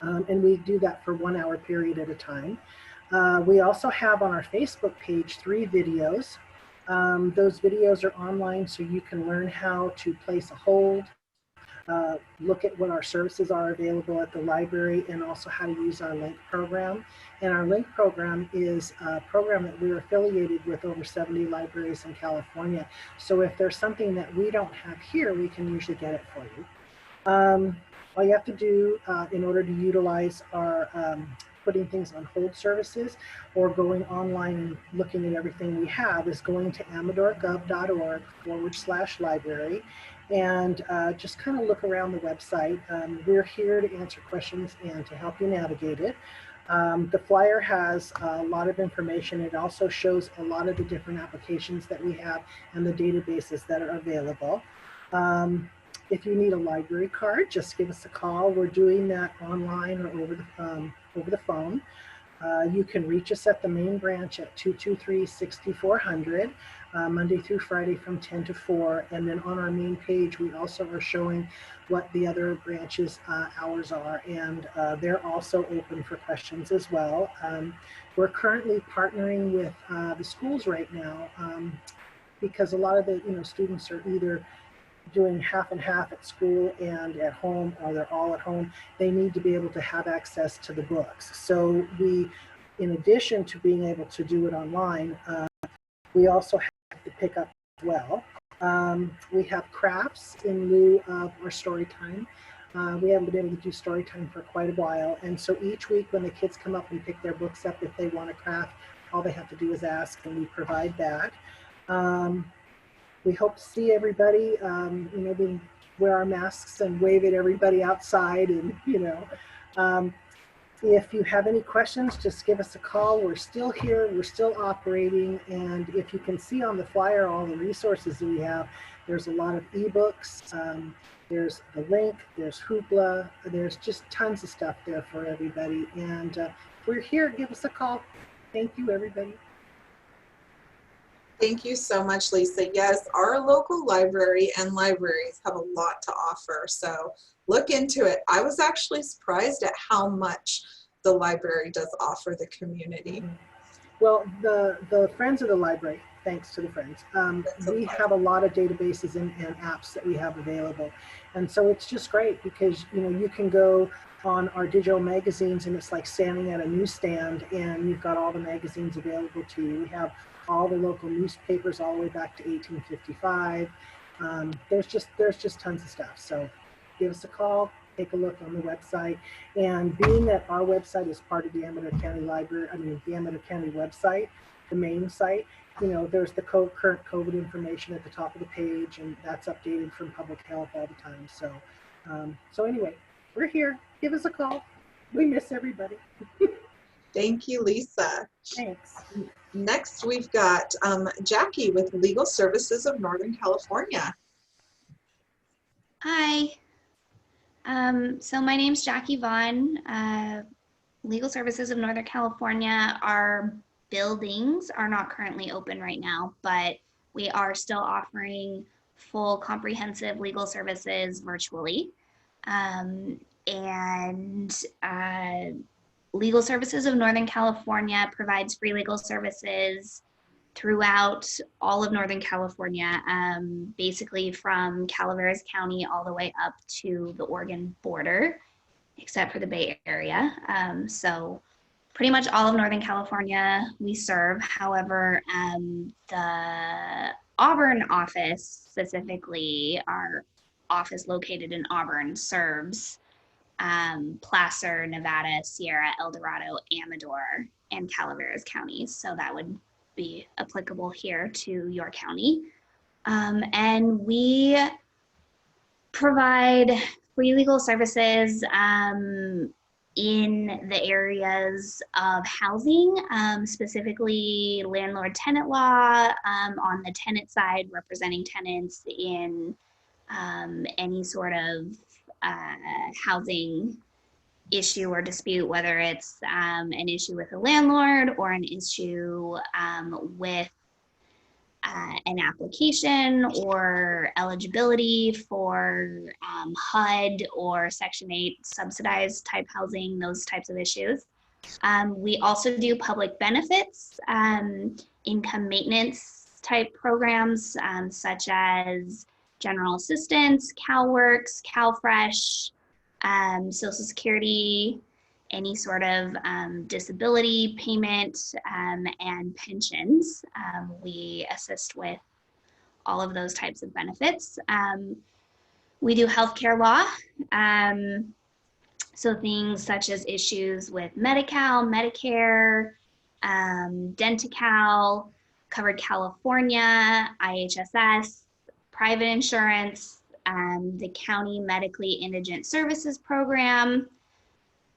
And we do that for 1 hour period at a time. We also have on our Facebook page 3 videos. Those videos are online, so you can learn how to place a hold, look at what our services are available at the library, and also how to use our link program. And our link program is a program that we're affiliated with over 70 libraries in California. So if there's something that we don't have here, we can usually get it for you. All you have to do in order to utilize our putting things on hold services or going online and looking at everything we have is going to amadorgov.org/library, and just kind of look around the website. We're here to answer questions and to help you navigate it. The flyer has a lot of information. It also shows a lot of the different applications that we have and the databases that are available. If you need a library card, just give us a call. We're doing that online or over the phone. You can reach us at the main branch at 223-6400, Monday through Friday from 10 to 4. And then on our main page, we also are showing what the other branches' hours are. And they're also open for questions as well. We're currently partnering with the schools right now because a lot of the students are either doing half and half at school and at home, or they're all at home. They need to be able to have access to the books. So we, in addition to being able to do it online, we also have to pick up as well. We have crafts in lieu of our story time. We haven't been able to do story time for quite a while. And so each week when the kids come up and pick their books up, if they want a craft, all they have to do is ask and we provide that. We hope to see everybody. We wear our masks and wave at everybody outside. And if you have any questions, just give us a call. We're still here. We're still operating. And if you can see on the flyer all the resources that we have, there's a lot of ebooks. There's the link. There's Hoopla. There's just tons of stuff there for everybody. And we're here. Give us a call. Thank you, everybody. Thank you so much, Lisa. Yes, our local library and libraries have a lot to offer, so look into it. I was actually surprised at how much the library does offer the community. Well, the Friends of the Library, thanks to the Friends, we have a lot of databases and apps that we have available. And so it's just great because, you can go on our digital magazines and it's like standing at a newsstand and you've got all the magazines available to you. We have all the local newspapers all the way back to 1855. There's just tons of stuff. So give us a call, take a look on the website. And being that our website is part of the Amador County Library, the Amador County website, the main site, there's the current COVID information at the top of the page, and that's updated from public health all the time. So anyway, we're here. Give us a call. We miss everybody. Thank you, Lisa. Thanks. Next, we've got Jackie with Legal Services of Northern California. Hi. So my name's Jackie Vaughn. Legal Services of Northern California. Our buildings are not currently open right now, but we are still offering full comprehensive legal services virtually. Legal Services of Northern California provides free legal services throughout all of Northern California, basically from Calaveras County all the way up to the Oregon border, except for the Bay Area. So pretty much all of Northern California we serve. However, the Auburn office, specifically our office located in Auburn, serves Placer, Nevada, Sierra, El Dorado, Amador, and Calaveras counties. So that would be applicable here to your county. And we provide free legal services in the areas of housing, specifically landlord-tenant law, on the tenant side, representing tenants in any sort of housing issue or dispute, whether it's an issue with a landlord or an issue with an application or eligibility for HUD or Section 8 subsidized type housing, those types of issues. We also do public benefits, income maintenance type programs, such as general assistance, CalWorks, CalFresh, Social Security, any sort of disability payment, and pensions. We assist with all of those types of benefits. We do healthcare law. So things such as issues with Medi-Cal, Medicare, Denti-Cal, Covered California, IHSS, private insurance, the County Medically Indigent Services Program,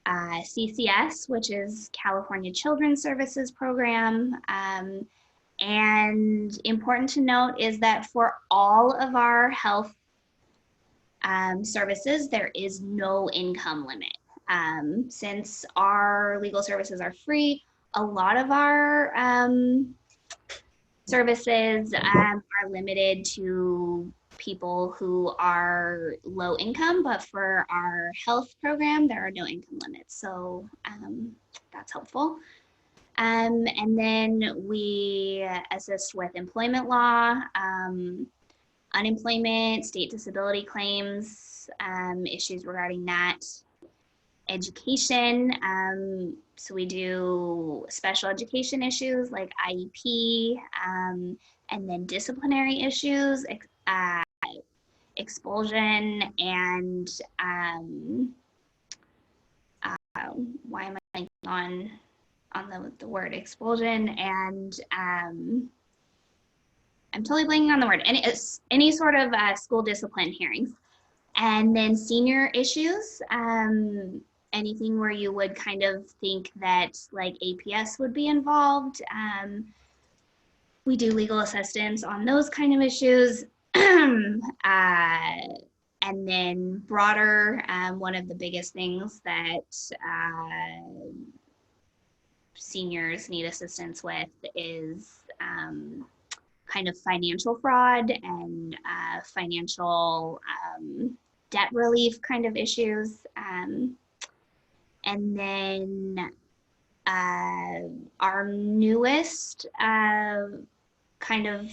CCS, which is California Children's Services Program. And important to note is that for all of our health services, there is no income limit. Since our legal services are free, a lot of our services are limited to people who are low income, but for our health program, there are no income limits. So that's helpful. And then we assist with employment law, unemployment, state disability claims, issues regarding that, education. So we do special education issues like IEP, and then disciplinary issues, expulsion, and why am I blanking on the word expulsion, and I'm totally blanking on the word, any sort of school discipline hearings. And then senior issues, anything where you would kind of think that like APS would be involved. We do legal assistance on those kind of issues. And then broader, one of the biggest things that seniors need assistance with is kind of financial fraud and financial debt relief kind of issues. And then our newest kind of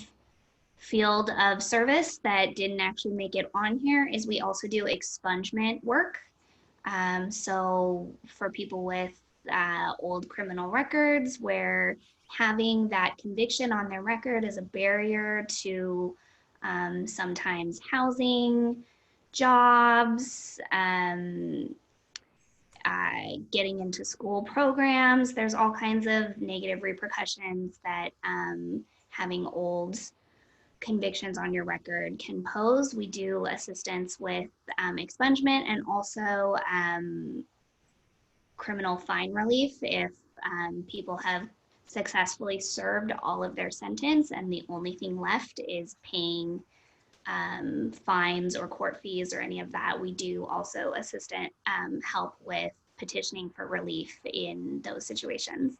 field of service that didn't actually make it on here is we also do expungement work. So for people with old criminal records where having that conviction on their record is a barrier to sometimes housing, jobs, getting into school programs. There's all kinds of negative repercussions that having old convictions on your record can pose. We do assistance with expungement and also criminal fine relief if people have successfully served all of their sentence and the only thing left is paying fines or court fees or any of that. We do also help with petitioning for relief in those situations.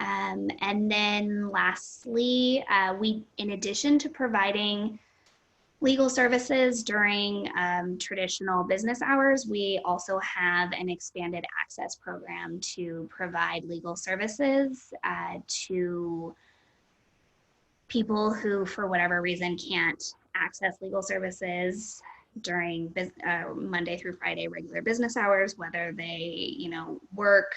And then lastly, we, in addition to providing legal services during traditional business hours, we also have an expanded access program to provide legal services to people who, for whatever reason, can't access legal services during Monday through Friday regular business hours, whether they, work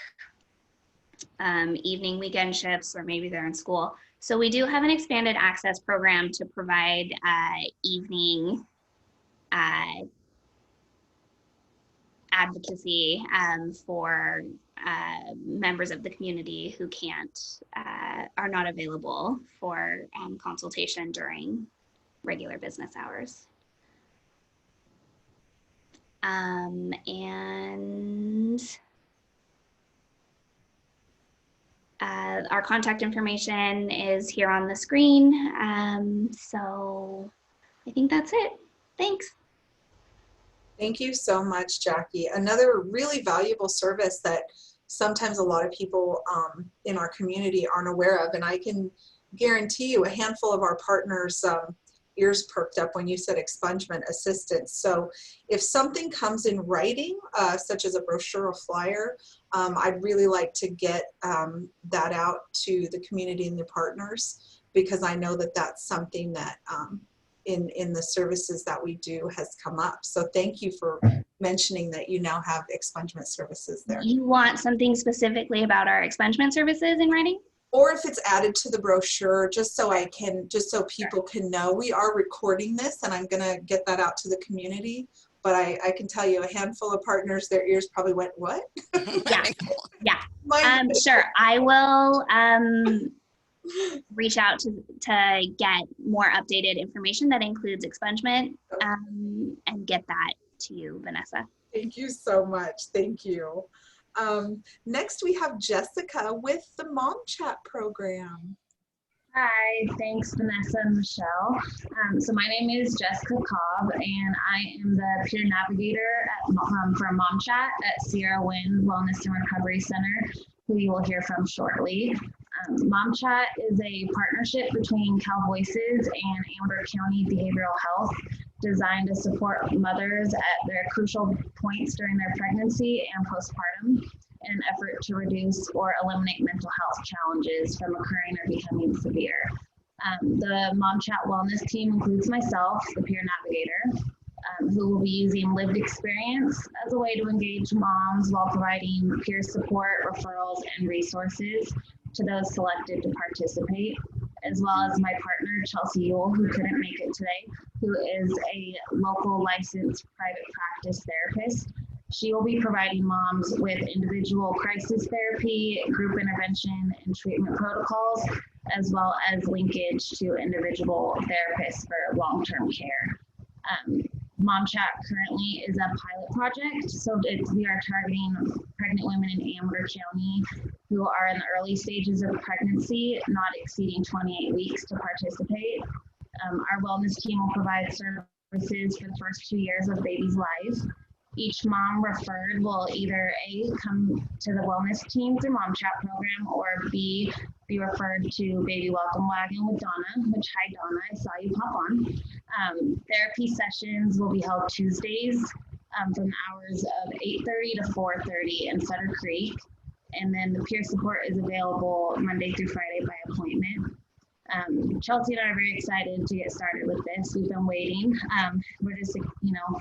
evening, weekend shifts, or maybe they're in school. So we do have an expanded access program to provide evening advocacy for members of the community who are not available for consultation during regular business hours. Our contact information is here on the screen. So I think that's it. Thanks. Thank you so much, Jackie. Another really valuable service that sometimes a lot of people in our community aren't aware of, and I can guarantee you a handful of our partners ears perked up when you said expungement assistance. So if something comes in writing, such as a brochure or flyer, I'd really like to get that out to the community and the partners, because I know that that's something that in the services that we do has come up. So thank you for mentioning that you now have expungement services there. You want something specifically about our expungement services in writing? Or if it's added to the brochure, just so people can know. We are recording this and I'm gonna get that out to the community, but I can tell you a handful of partners, their ears probably went, what? Yeah, sure. I will reach out to get more updated information that includes expungement and get that to you, Vanessa. Thank you so much. Thank you. Next, we have Jessica with the Mom Chat program. Hi, thanks Vanessa and Michelle. So my name is Jessica Cobb and I am the peer navigator for Mom Chat at Sierra Wind Wellness and Recovery Center, who you will hear from shortly. Mom Chat is a partnership between Cal Voices and Amador County Behavioral Health designed to support mothers at their crucial points during their pregnancy and postpartum in an effort to reduce or eliminate mental health challenges from occurring or becoming severe. The Mom Chat Wellness team includes myself, the peer navigator, who will be using lived experience as a way to engage moms while providing peer support, referrals, and resources to those selected to participate, as well as my partner, Chelsea Yule, who couldn't make it today, who is a local licensed private practice therapist. She will be providing moms with individual crisis therapy, group intervention, and treatment protocols, as well as linkage to individual therapists for long-term care. Mom Chat currently is a pilot project, so we are targeting pregnant women in Amador County who are in the early stages of pregnancy, not exceeding 28 weeks to participate. Our wellness team will provide services for the first 2 years of baby's life. Each mom referred will either A, come to the wellness team through Mom Chat program, or B, be referred to Baby Welcome Wagon with Donna, which, hi Donna, I saw you pop on. Therapy sessions will be held Tuesdays from hours of 8:30 to 4:30 in Sutter Creek. And then the peer support is available Monday through Friday by appointment. Chelsea and I are very excited to get started with this. We've been waiting. We're just,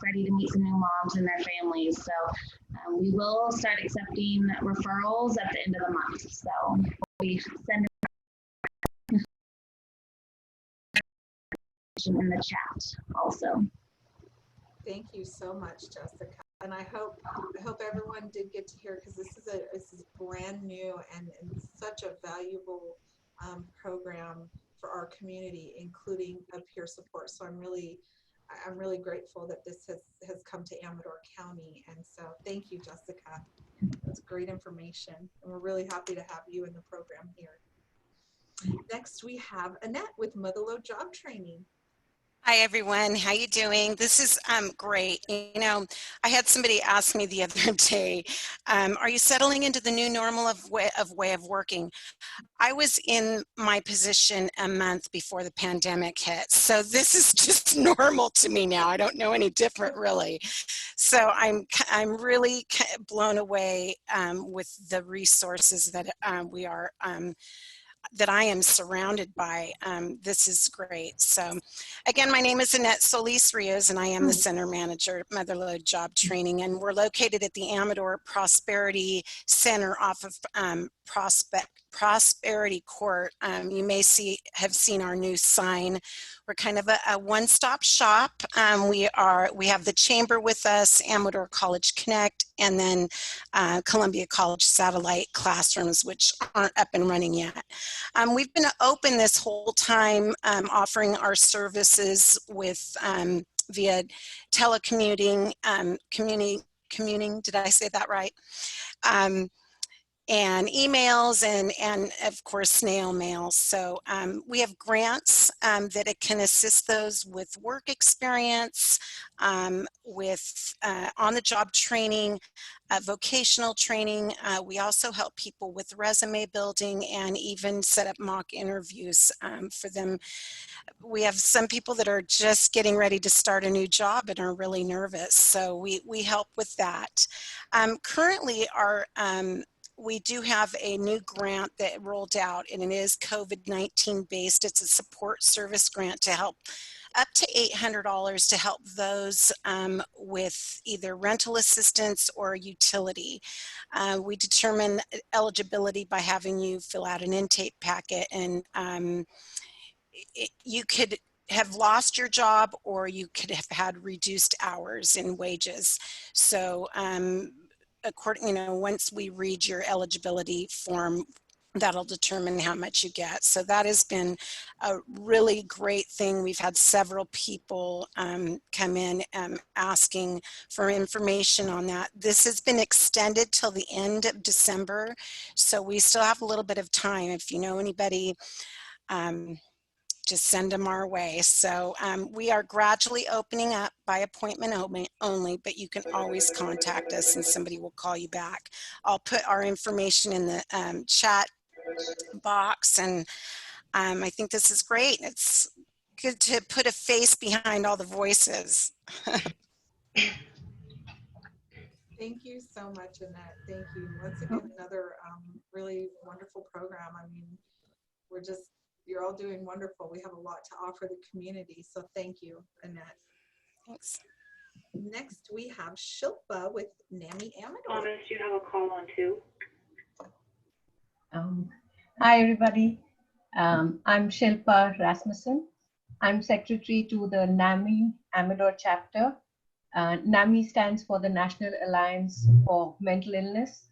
ready to meet some new moms and their families. So we will start accepting referrals at the end of the month. So we send in the chat also. Thank you so much, Jessica. And I hope everyone did get to hear, because this is brand new and such a valuable program for our community, including a peer support. So I'm really grateful that this has come to Amador County. And so thank you, Jessica. That's great information. And we're really happy to have you in the program here. Next, we have Annette with Motherload Job Training. Hi everyone, how you doing? This is great. I had somebody ask me the other day, are you settling into the new normal of way of working? I was in my position a month before the pandemic hit, so this is just normal to me now. I don't know any different really. So I'm really blown away with the resources that that I am surrounded by. This is great. So again, my name is Annette Solis-Rios and I am the Center Manager at Motherload Job Training, and we're located at the Amador Prosperity Center off of Prosperity Court. You may have seen our new sign. We're kind of a one-stop shop. We have the chamber with us, Amador College Connect, and then Columbia College satellite classrooms, which aren't up and running yet. We've been open this whole time, offering our services with via telecommuting, commuting, did I say that right? And emails and of course snail mail. So we have grants that it can assist those with work experience, with on-the-job training, vocational training. We also help people with resume building and even set up mock interviews for them. We have some people that are just getting ready to start a new job and are really nervous, so we help with that. Currently we do have a new grant that rolled out, and it is COVID-19 based. It's a support service grant to help up to $800 to help those with either rental assistance or utility. We determine eligibility by having you fill out an intake packet, and you could have lost your job or you could have had reduced hours in wages. So once we read your eligibility form, that'll determine how much you get. So that has been a really great thing. We've had several people come in asking for information on that. This has been extended till the end of December, so we still have a little bit of time. If you know anybody, just send them our way. So we are gradually opening up by appointment only, but you can always contact us and somebody will call you back. I'll put our information in the chat box, and I think this is great. It's good to put a face behind all the voices. Thank you so much, Annette. Thank you. Once again, another really wonderful program. I mean, you're all doing wonderful. We have a lot to offer the community. So thank you, Annette. Thanks. Next, we have Shilpa with NAMI Amador. Thomas, you have a call on too. Hi, everybody. I'm Shilpa Rasmussen. I'm secretary to the NAMI Amador chapter. NAMI stands for the National Alliance for Mental Illness.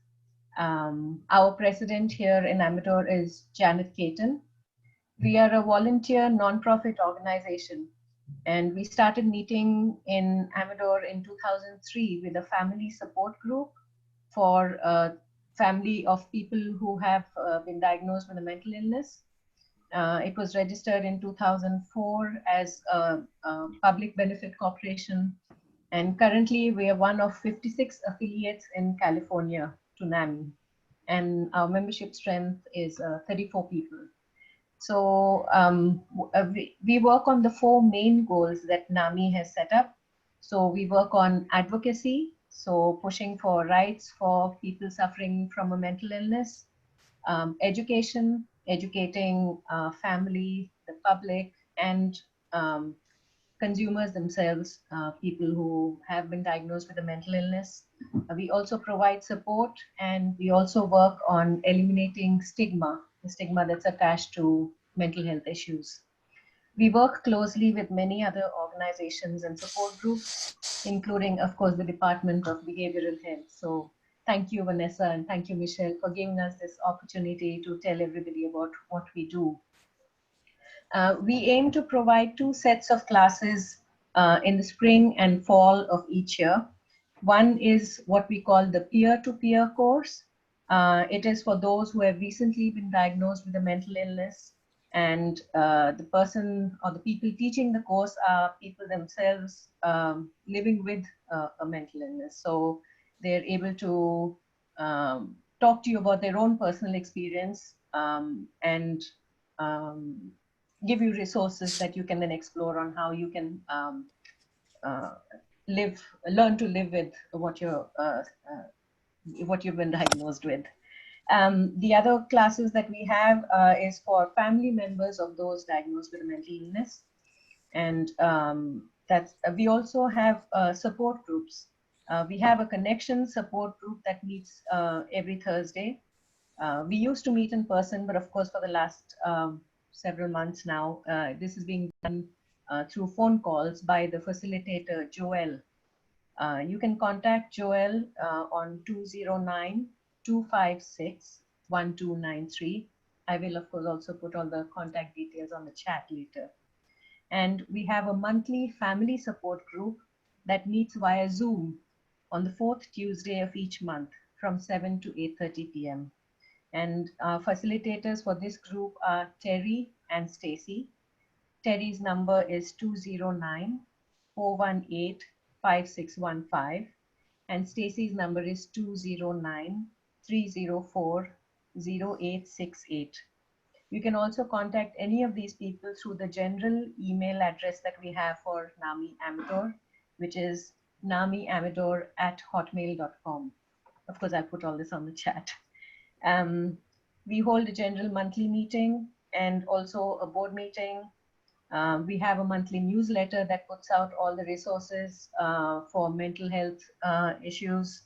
Our president here in Amador is Janet Caton. We are a volunteer nonprofit organization, and we started meeting in Amador in 2003 with a family support group for a family of people who have been diagnosed with a mental illness. It was registered in 2004 as a public benefit corporation, and currently we are one of 56 affiliates in California to NAMI, and our membership strength is 34 people. So we work on the 4 main goals that NAMI has set up. So we work on advocacy, so pushing for rights for people suffering from a mental illness, education, educating family, the public, and consumers themselves, people who have been diagnosed with a mental illness. We also provide support, and we also work on eliminating stigma, the stigma that's attached to mental health issues. We work closely with many other organizations and support groups, including, of course, the Department of Behavioral Health. So thank you, Vanessa, and thank you, Michelle, for giving us this opportunity to tell everybody about what we do. We aim to provide 2 sets of classes in the spring and fall of each year. One is what we call the peer-to-peer course. It is for those who have recently been diagnosed with a mental illness, and the person or the people teaching the course are people themselves living with a mental illness. So they're able to talk to you about their own personal experience and give you resources that you can then explore on how you can learn to live with what you've been diagnosed with. The other classes that we have is for family members of those diagnosed with a mental illness, and we also have support groups. We have a connection support group that meets every Thursday. We used to meet in person, but of course for the last several months now, this is being done through phone calls by the facilitator, Joel. You can contact Joel on 209-256-1293. I will, of course, also put all the contact details on the chat later. And we have a monthly family support group that meets via Zoom on the 4th Tuesday of each month from 7 to 8:30 p.m. And our facilitators for this group are Terry and Stacy. Terry's number is 209-418-5615, and Stacy's number is 209-304-0868. You can also contact any of these people through the general email address that we have for NAMI Amador, which is namiamador@hotmail.com. Of course, I put all this on the chat. We hold a general monthly meeting and also a board meeting. We have a monthly newsletter that puts out all the resources for mental health issues.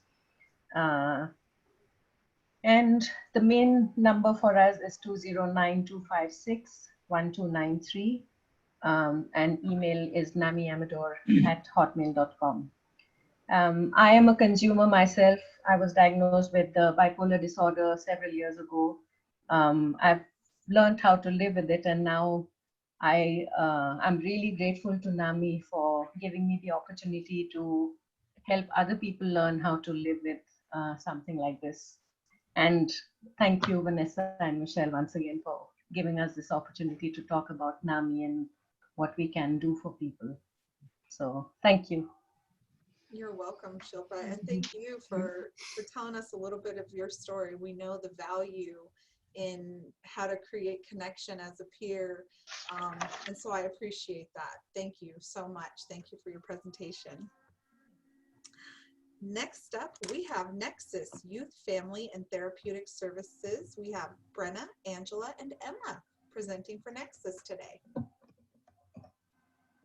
And the main number for us is 209-256-1293. And email is namiamador@hotmail.com. I am a consumer myself. I was diagnosed with bipolar disorder several years ago. I've learned how to live with it, and now I'm really grateful to NAMI for giving me the opportunity to help other people learn how to live with something like this. And thank you, Vanessa and Michelle, once again for giving us this opportunity to talk about NAMI and what we can do for people. So thank you. You're welcome, Shilpa, and thank you for telling us a little bit of your story. We know the value in how to create connection as a peer, and so I appreciate that. Thank you so much. Thank you for your presentation. Next up, we have Nexus Youth, Family, and Therapeutic Services. We have Brenna, Angela, and Emma presenting for Nexus today.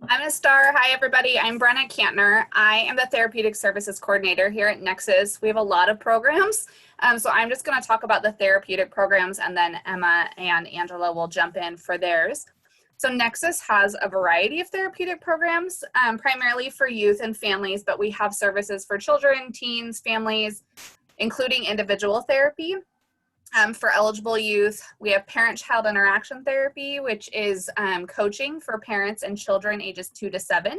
I'm a star. Hi, everybody. I'm Brenna Kantner. I am the Therapeutic Services Coordinator here at Nexus. We have a lot of programs, so I'm just going to talk about the therapeutic programs, and then Emma and Angela will jump in for theirs. So Nexus has a variety of therapeutic programs, primarily for youth and families, but we have services for children, teens, families, including individual therapy. For eligible youth, we have parent-child interaction therapy, which is coaching for parents and children ages 2 to 7.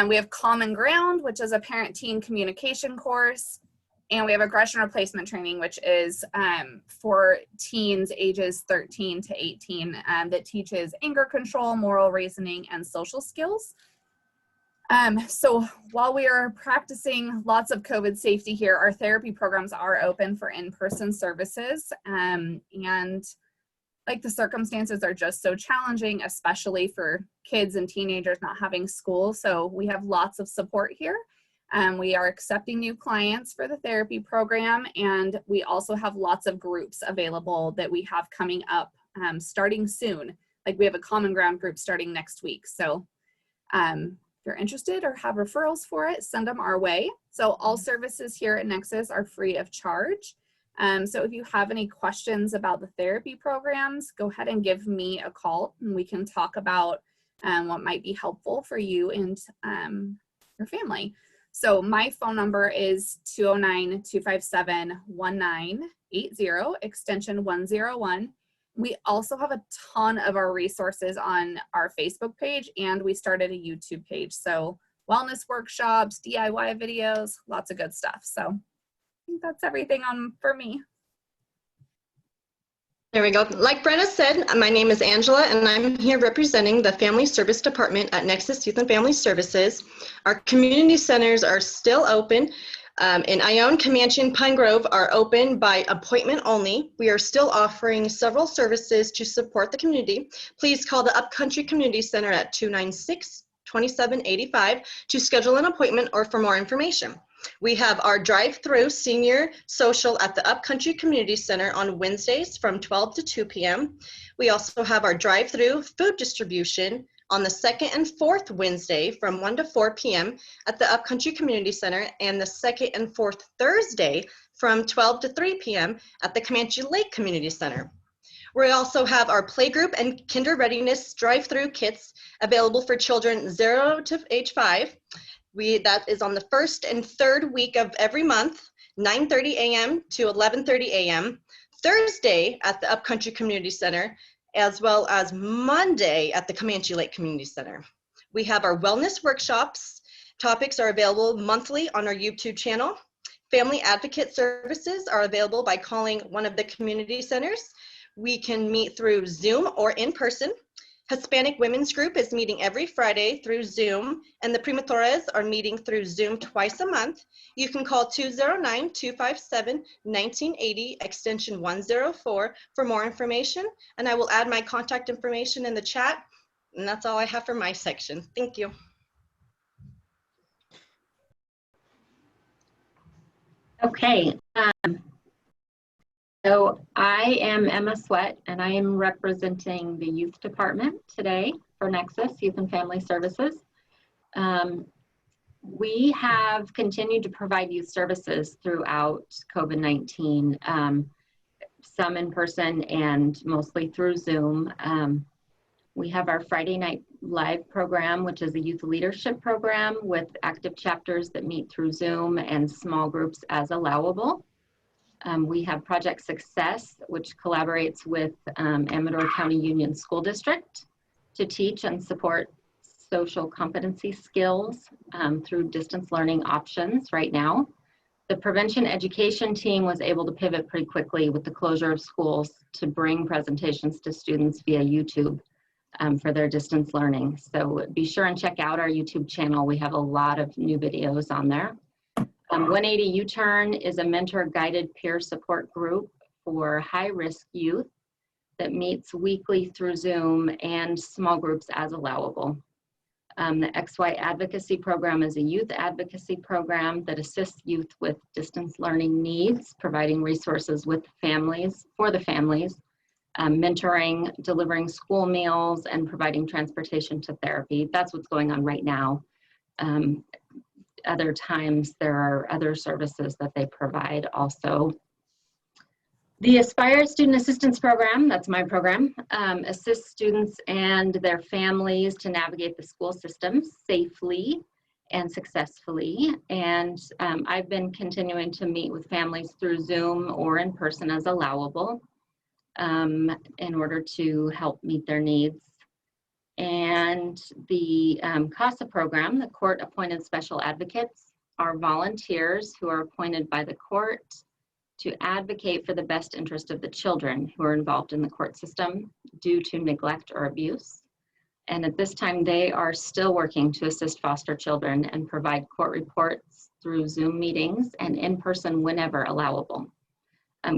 We have Common Ground, which is a parent-teen communication course. And we have aggression replacement training, which is for teens ages 13 to 18 that teaches anger control, moral reasoning, and social skills. So while we are practicing lots of COVID safety here, our therapy programs are open for in-person services. And like the circumstances are just so challenging, especially for kids and teenagers not having school. So we have lots of support here. We are accepting new clients for the therapy program, and we also have lots of groups available that we have coming up starting soon. Like we have a Common Ground group starting next week. So if you're interested or have referrals for it, send them our way. So all services here at Nexus are free of charge. So if you have any questions about the therapy programs, go ahead and give me a call and we can talk about what might be helpful for you and your family. So my phone number is 209-257-1980, extension 101. We also have a ton of our resources on our Facebook page, and we started a YouTube page. So wellness workshops, DIY videos, lots of good stuff. So I think that's everything for me. There we go. Like Brenna said, my name is Angela, and I'm here representing the Family Service Department at Nexus Youth and Family Services. Our community centers are still open. In Ione, Comanche, and Pine Grove are open by appointment only. We are still offering several services to support the community. Please call the Upcountry Community Center at 296-2785 to schedule an appointment or for more information. We have our drive-through senior social at the Upcountry Community Center on Wednesdays from 12 to 2 p.m. We also have our drive-through food distribution on the second and fourth Wednesday from 1 to 4 p.m. at the Upcountry Community Center, and the second and fourth Thursday from 12 to 3 p.m. at the Comanche Lake Community Center. We also have our playgroup and kinder readiness drive-through kits available for children 0 to age 5. That is on the first and third week of every month, 9:30 a.m. to 11:30 a.m. Thursday at the Upcountry Community Center, as well as Monday at the Comanche Lake Community Center. We have our wellness workshops. Topics are available monthly on our YouTube channel. Family advocate services are available by calling one of the community centers. We can meet through Zoom or in person. Hispanic Women's Group is meeting every Friday through Zoom, and the Primotores are meeting through Zoom twice a month. You can call 209-257-1980, extension 104 for more information, and I will add my contact information in the chat, and that's all I have for my section. Thank you. Okay. So I am Emma Sweat, and I am representing the youth department today for Nexus Youth and Family Services. We have continued to provide youth services throughout COVID-19, some in person and mostly through Zoom. We have our Friday Night Live program, which is a youth leadership program with active chapters that meet through Zoom and small groups as allowable. We have Project Success, which collaborates with Amador County Union School District to teach and support social competency skills through distance learning options right now. The prevention education team was able to pivot pretty quickly with the closure of schools to bring presentations to students via YouTube for their distance learning. So be sure and check out our YouTube channel. We have a lot of new videos on there. 180 U-Turn is a mentor-guided peer support group for high-risk youth that meets weekly through Zoom and small groups as allowable. The XY Advocacy Program is a youth advocacy program that assists youth with distance learning needs, providing resources with families, for the families, mentoring, delivering school meals, and providing transportation to therapy. That's what's going on right now. Other times there are other services that they provide also. The Aspire Student Assistance Program, that's my program, assists students and their families to navigate the school system safely and successfully. And I've been continuing to meet with families through Zoom or in person as allowable in order to help meet their needs. And the CASA program, the Court Appointed Special Advocates, are volunteers who are appointed by the court to advocate for the best interest of the children who are involved in the court system due to neglect or abuse. And at this time, they are still working to assist foster children and provide court reports through Zoom meetings and in person whenever allowable.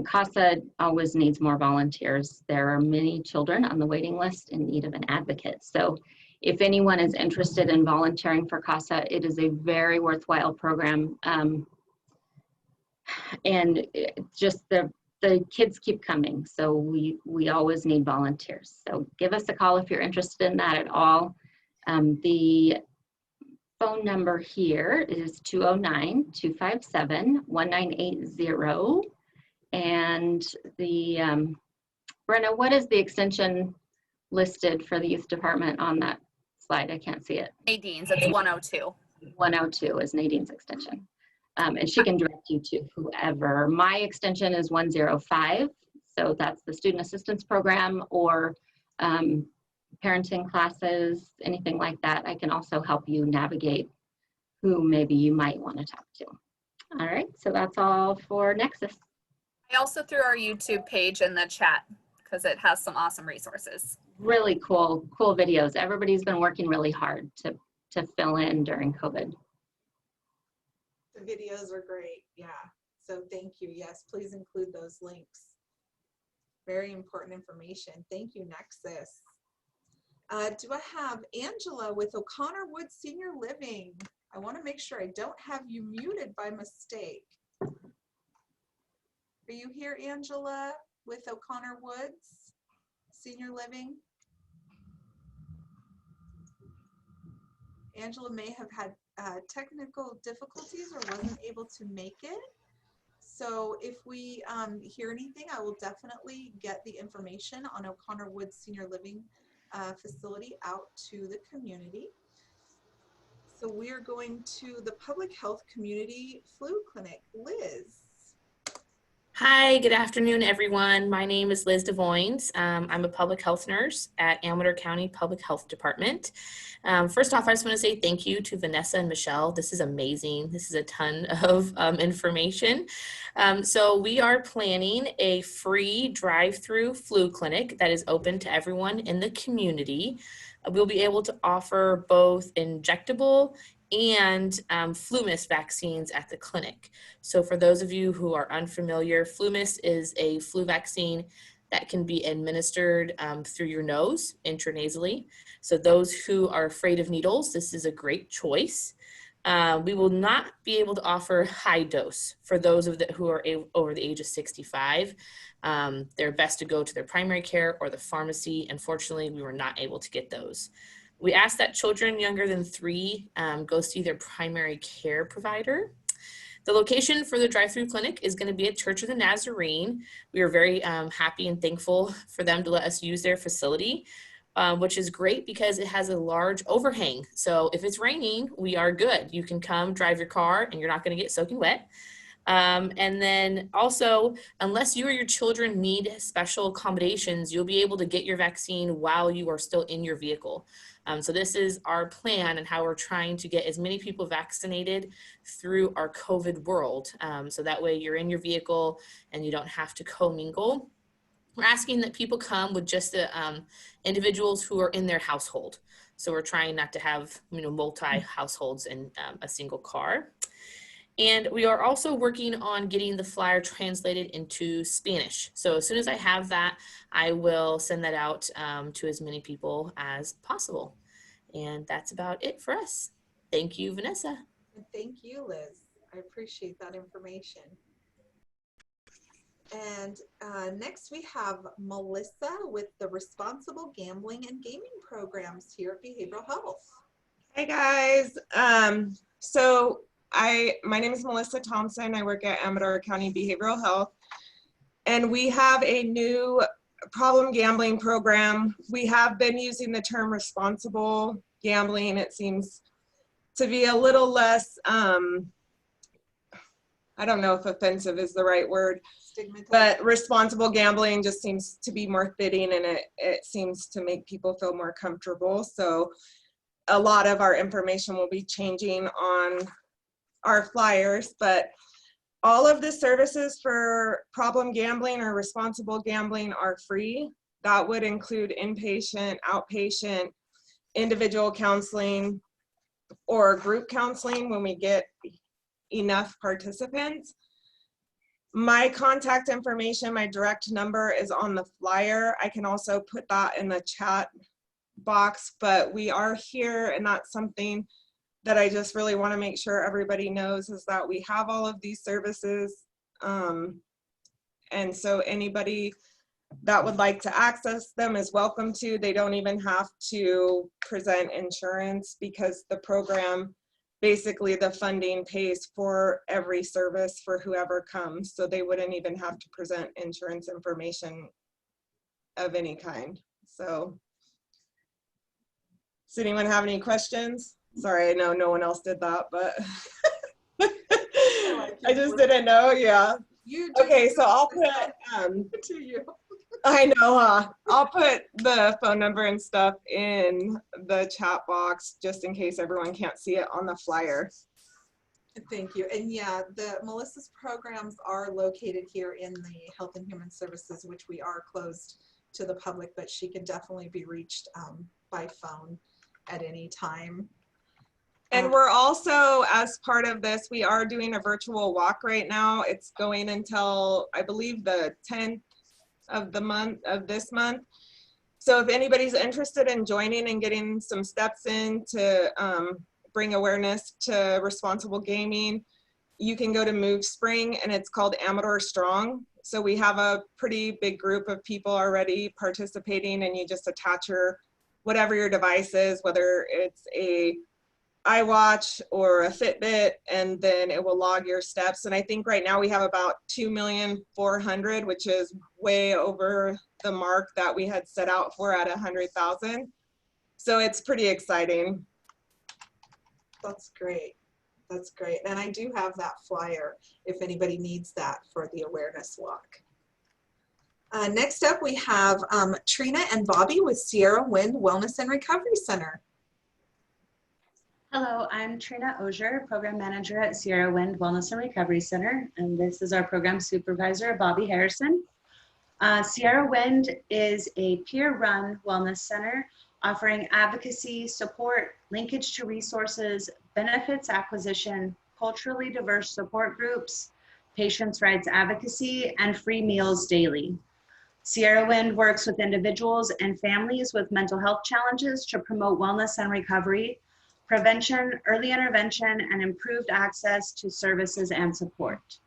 CASA always needs more volunteers. There are many children on the waiting list in need of an advocate. So if anyone is interested in volunteering for CASA, it is a very worthwhile program. And just the kids keep coming, so we always need volunteers. So give us a call if you're interested in that at all. The phone number here is 209-257-1980. And the, Brenna, what is the extension listed for the youth department on that slide? I can't see it. Nadine's, it's 102. 102 is Nadine's extension. And she can direct you to whoever. My extension is 105. So that's the student assistance program or parenting classes, anything like that. I can also help you navigate who maybe you might want to talk to. All right, so that's all for Nexus. I also threw our YouTube page in the chat because it has some awesome resources. Really cool videos. Everybody's been working really hard to fill in during COVID. The videos are great, yeah. So thank you. Yes, please include those links. Very important information. Thank you, Nexus. Do I have Angela with O'Connor Woods Senior Living? I want to make sure I don't have you muted by mistake. Are you here, Angela, with O'Connor Woods Senior Living? Angela may have had technical difficulties or wasn't able to make it. So if we hear anything, I will definitely get the information on O'Connor Woods Senior Living facility out to the community. So we are going to the Public Health Community Flu Clinic. Liz. Hi, good afternoon, everyone. My name is Liz DeVoynes. I'm a public health nurse at Amador County Public Health Department. First off, I just want to say thank you to Vanessa and Michelle. This is amazing. This is a ton of information. So we are planning a free drive-through flu clinic that is open to everyone in the community. We'll be able to offer both injectable and FluMist vaccines at the clinic. So for those of you who are unfamiliar, FluMist is a flu vaccine that can be administered through your nose intranasally. So those who are afraid of needles, this is a great choice. We will not be able to offer high dose for those of who are over the age of 65. They're best to go to their primary care or the pharmacy. Unfortunately, we were not able to get those. We ask that children younger than 3 go see their primary care provider. The location for the drive-through clinic is going to be at Church of the Nazarene. We are very happy and thankful for them to let us use their facility, which is great because it has a large overhang. So if it's raining, we are good. You can come drive your car and you're not going to get soaking wet. And then also, unless you or your children need special accommodations, you'll be able to get your vaccine while you are still in your vehicle. So this is our plan and how we're trying to get as many people vaccinated through our COVID world. So that way you're in your vehicle and you don't have to commingle. We're asking that people come with just the individuals who are in their household. So we're trying not to have, multi-households in a single car. And we are also working on getting the flyer translated into Spanish. So as soon as I have that, I will send that out to as many people as possible. And that's about it for us. Thank you, Vanessa. And thank you, Liz. I appreciate that information. And next we have Melissa with the Responsible Gambling and Gaming Programs here at Behavioral Health. Hey guys, my name is Melissa Thompson. I work at Amador County Behavioral Health, and we have a new problem gambling program. We have been using the term responsible gambling. It seems to be a little less, I don't know if offensive is the right word, but responsible gambling just seems to be more fitting, and it seems to make people feel more comfortable. So a lot of our information will be changing on our flyers, but all of the services for problem gambling or responsible gambling are free. That would include inpatient, outpatient, individual counseling, or group counseling when we get enough participants. My contact information, my direct number is on the flyer. I can also put that in the chat box, but we are here, and that's something that I just really want to make sure everybody knows, is that we have all of these services. And so anybody that would like to access them is welcome to. They don't even have to present insurance, because the program, basically the funding pays for every service for whoever comes. So they wouldn't even have to present insurance information of any kind. So does anyone have any questions? Sorry, I know no one else did that, but I just didn't know. Yeah. Okay, so I'll put to you. I know, huh? I'll put the phone number and stuff in the chat box just in case everyone can't see it on the flyer. Thank you. And yeah, Melissa's programs are located here in the Health and Human Services, which we are closed to the public, but she can definitely be reached by phone at any time. And we're also, as part of this, we are doing a virtual walk right now. It's going until, I believe, the 10th of this month. So if anybody's interested in joining and getting some steps in to bring awareness to responsible gaming, you can go to Move Spring, and it's called Amador Strong. So we have a pretty big group of people already participating, and you just attach whatever your device is, whether it's a iWatch or a Fitbit, and then it will log your steps. And I think right now we have about 2,400,000, which is way over the mark that we had set out for at 100,000. So it's pretty exciting. That's great. That's great. And I do have that flyer if anybody needs that for the awareness walk. Next up, we have Trina and Bobby with Sierra Wind Wellness and Recovery Center. Hello, I'm Trina Osier, Program Manager at Sierra Wind Wellness and Recovery Center, and this is our Program Supervisor, Bobby Harrison. Sierra Wind is a peer-run wellness center offering advocacy, support, linkage to resources, benefits acquisition, culturally diverse support groups, patients' rights advocacy, and free meals daily. Sierra Wind works with individuals and families with mental health challenges to promote wellness and recovery, prevention, early intervention, and improved access to services and support.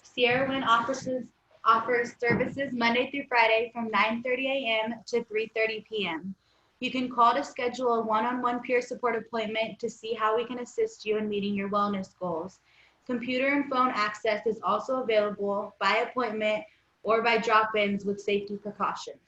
Sierra Wind offers services Monday through Friday from 9:30 a.m. to 3:30 p.m. You can call to schedule a one-on-one peer support appointment to see how we can assist you in meeting your wellness goals. Computer and phone access is also available by appointment or by drop-ins with safety precautions.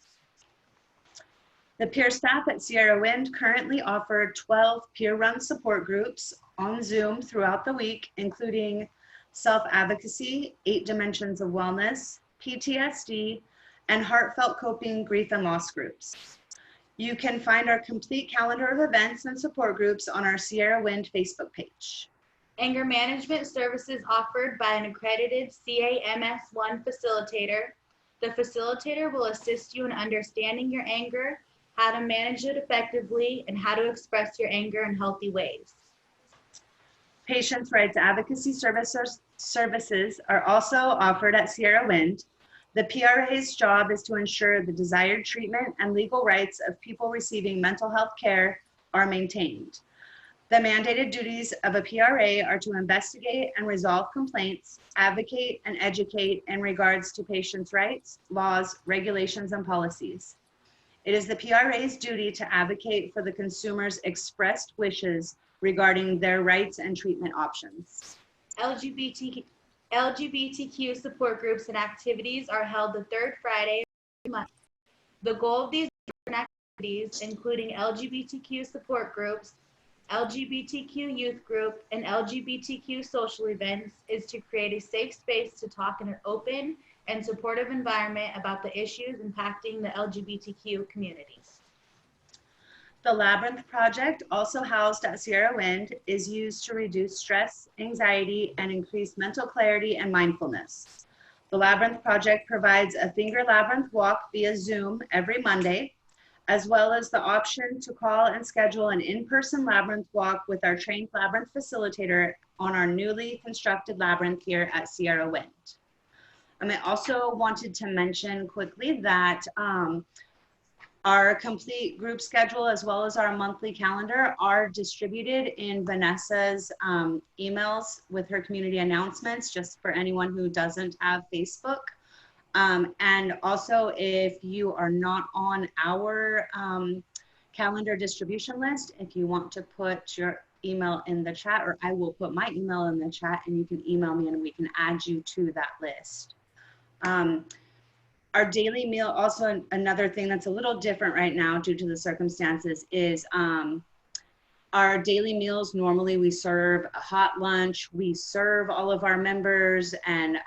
The peer staff at Sierra Wind currently offer 12 peer-run support groups on Zoom throughout the week, including self-advocacy, 8 dimensions of wellness, PTSD, and heartfelt coping, grief, and loss groups. You can find our complete calendar of events and support groups on our Sierra Wind Facebook page. Anger management services offered by an accredited CAMS1 facilitator. The facilitator will assist you in understanding your anger, how to manage it effectively, and how to express your anger in healthy ways. Patients' rights advocacy services are also offered at Sierra Wind. The PRA's job is to ensure the desired treatment and legal rights of people receiving mental health care are maintained. The mandated duties of a PRA are to investigate and resolve complaints, advocate and educate in regards to patients' rights, laws, regulations, and policies. It is the PRA's duty to advocate for the consumer's expressed wishes regarding their rights and treatment options. LGBTQ support groups and activities are held the third Friday of the month. The goal of these activities, including LGBTQ support groups, LGBTQ youth group, and LGBTQ social events, is to create a safe space to talk in an open and supportive environment about the issues impacting the LGBTQ communities. The Labyrinth Project, also housed at Sierra Wind, is used to reduce stress, anxiety, and increase mental clarity and mindfulness. The Labyrinth Project provides a finger labyrinth walk via Zoom every Monday, as well as the option to call and schedule an in-person labyrinth walk with our trained labyrinth facilitator on our newly constructed labyrinth here at Sierra Wind. I also wanted to mention quickly that our complete group schedule, as well as our monthly calendar, are distributed in Vanessa's emails with her community announcements, just for anyone who doesn't have Facebook. And also, if you are not on our calendar distribution list, if you want to put your email in the chat, or I will put my email in the chat and you can email me and we can add you to that list. Our daily meal, also another thing that's a little different right now due to the circumstances, is our daily meals. Normally we serve a hot lunch, we serve all of our members, and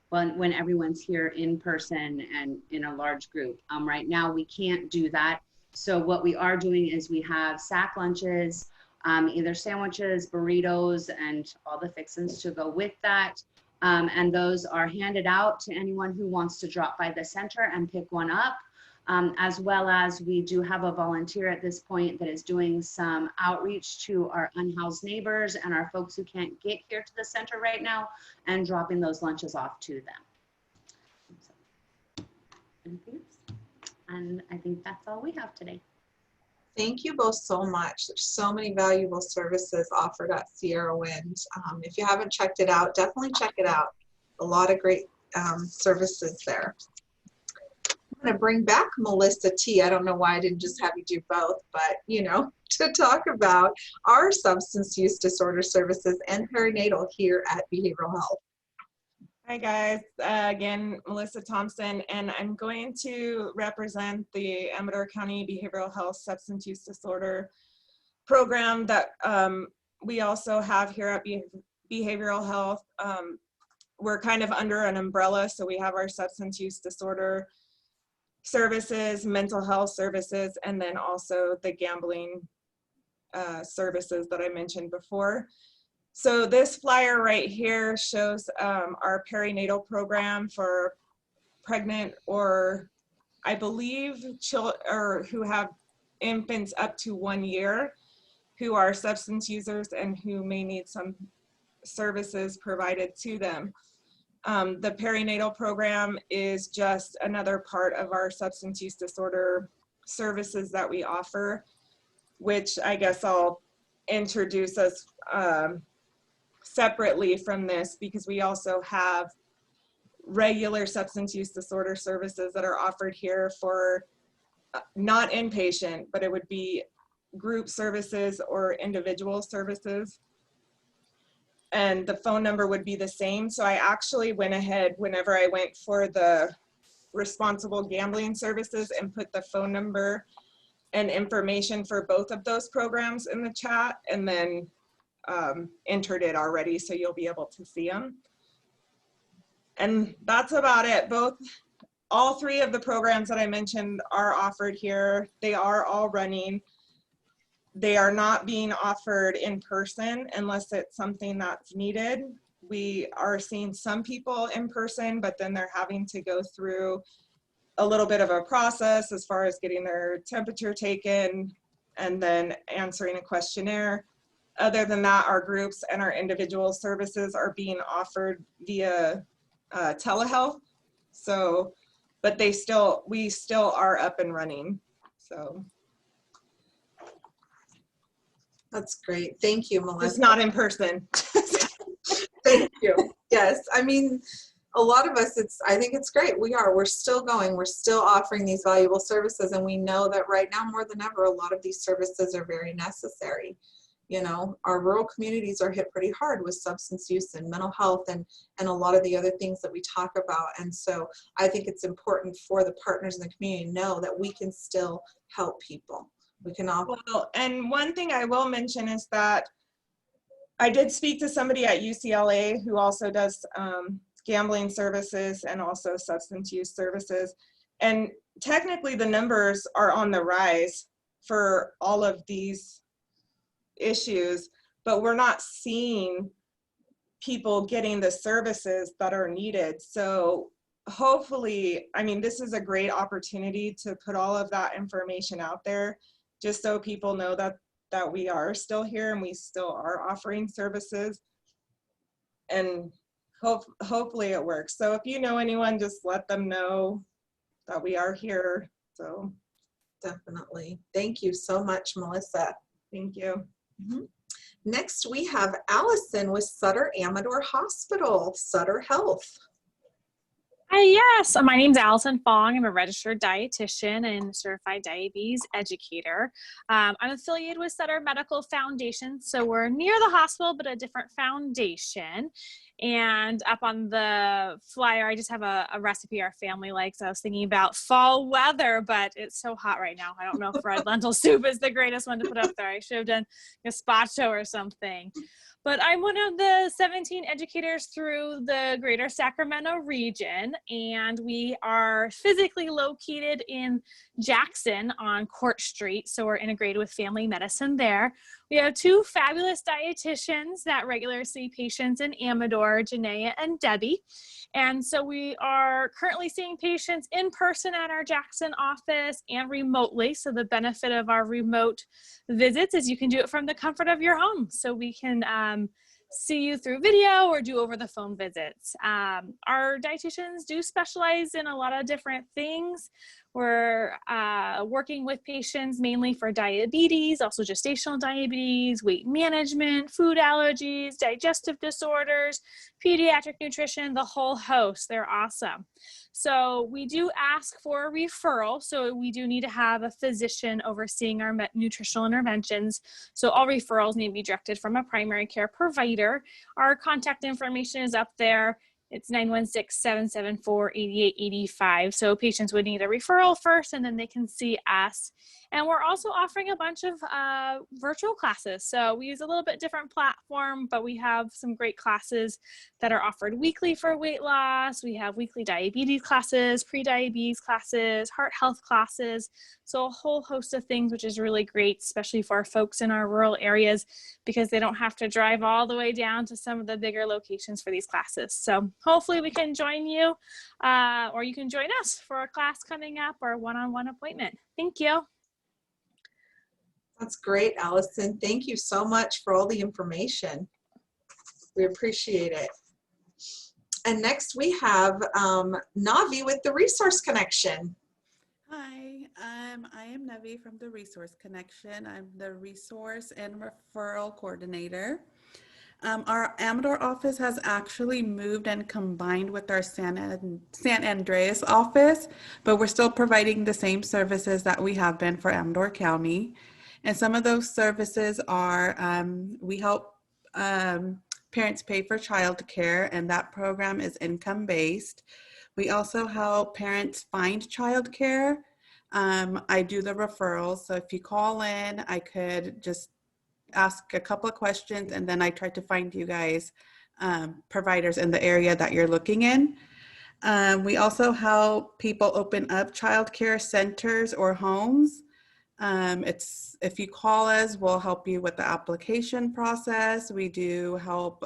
when everyone's here in person and in a large group. Right now we can't do that. So what we are doing is we have sack lunches, either sandwiches, burritos, and all the fixins to go with that. And those are handed out to anyone who wants to drop by the center and pick one up, as well as we do have a volunteer at this point that is doing some outreach to our unhoused neighbors and our folks who can't get here to the center right now, and dropping those lunches off to them. So, anything else? And I think that's all we have today. Thank you both so much. There's so many valuable services offered at Sierra Wind. If you haven't checked it out, definitely check it out. A lot of great services there. I'm going to bring back Melissa T. I don't know why I didn't just have you do both, but you know, to talk about our substance use disorder services and perinatal here at Behavioral Health. Hi guys, again, Melissa Thompson, and I'm going to represent the Amador County Behavioral Health Substance Use Disorder program that we also have here at Behavioral Health. We're kind of under an umbrella, so we have our substance use disorder services, mental health services, and then also the gambling services that I mentioned before. So this flyer right here shows our perinatal program for pregnant, or I believe children or who have infants up to 1 year who are substance users and who may need some services provided to them. The perinatal program is just another part of our substance use disorder services that we offer, which I guess I'll introduce us separately from this, because we also have regular substance use disorder services that are offered here for not inpatient, but it would be group services or individual services. And the phone number would be the same. So I actually went ahead whenever I went for the responsible gambling services and put the phone number and information for both of those programs in the chat. And then entered it already, so you'll be able to see them. And that's about it. All three of the programs that I mentioned are offered here. They are all running. They are not being offered in person unless it's something that's needed. We are seeing some people in person, but then they're having to go through a little bit of a process as far as getting their temperature taken and then answering a questionnaire. Other than that, our groups and our individual services are being offered via telehealth. So, but we still are up and running. So that's great. Thank you, Melissa. Just not in person. Thank you. Yes, I mean, a lot of us, I think it's great. We're still going. We're still offering these valuable services, and we know that right now more than ever, a lot of these services are very necessary. You know, our rural communities are hit pretty hard with substance use and mental health and a lot of the other things that we talk about. And so I think it's important for the partners in the community to know that we can still help people. We can all. Well, and one thing I will mention is that I did speak to somebody at UCLA who also does gambling services and also substance use services. And technically the numbers are on the rise for all of these issues, but we're not seeing people getting the services that are needed. So hopefully, I mean, this is a great opportunity to put all of that information out there just so people know that we are still here and we still are offering services, and hopefully it works. So if you know anyone, just let them know that we are here. So definitely. Thank you so much, Melissa. Thank you. Mm-hmm. Next, we have Allison with Sutter Amador Hospital, Sutter Health. Hi, yes, my name's Allison Fong. I'm a registered dietitian and certified diabetes educator. I'm affiliated with Sutter Medical Foundation, so we're near the hospital, but a different foundation. And up on the flyer, I just have a recipe our family likes. I was thinking about fall weather, but it's so hot right now. I don't know if red lentil soup is the greatest one to put up there. I should have done gazpacho or something. But I'm one of the 17 educators through the greater Sacramento region, and we are physically located in Jackson on Court Street, so we're integrated with family medicine there. We have two fabulous dietitians that regularly see patients in Amador, Janaea and Debbie. And so we are currently seeing patients in person at our Jackson office and remotely. So the benefit of our remote visits is you can do it from the comfort of your home. So we can see you through video or do over the phone visits. Our dietitians do specialize in a lot of different things. We're working with patients mainly for diabetes, also gestational diabetes, weight management, food allergies, digestive disorders, pediatric nutrition, the whole host. They're awesome. So we do ask for a referral. So we do need to have a physician overseeing our nutritional interventions. So all referrals need to be directed from a primary care provider. Our contact information is up there. It's 916-774-8885. So patients would need a referral first, and then they can see us. And we're also offering a bunch of virtual classes. So we use a little bit different platform, but we have some great classes that are offered weekly for weight loss. We have weekly diabetes classes, pre-diabetes classes, heart health classes. So a whole host of things, which is really great, especially for our folks in our rural areas, because they don't have to drive all the way down to some of the bigger locations for these classes. So hopefully we can join you or you can join us for a class coming up or a one-on-one appointment. Thank you. That's great, Allison. Thank you so much for all the information. We appreciate it. And next we have Navi with the Resource Connection. Hi, I am Navi from the Resource Connection. I'm the Resource and Referral Coordinator. Our Amador office has actually moved and combined with our San Andreas office, but we're still providing the same services that we have been for Amador County. And some of those services are, we help parents pay for childcare, and that program is income-based. We also help parents find childcare. I do the referrals, so if you call in, I could just ask a couple of questions, and then I try to find you guys providers in the area that you're looking in. We also help people open up childcare centers or homes. If you call us, we'll help you with the application process. We do help,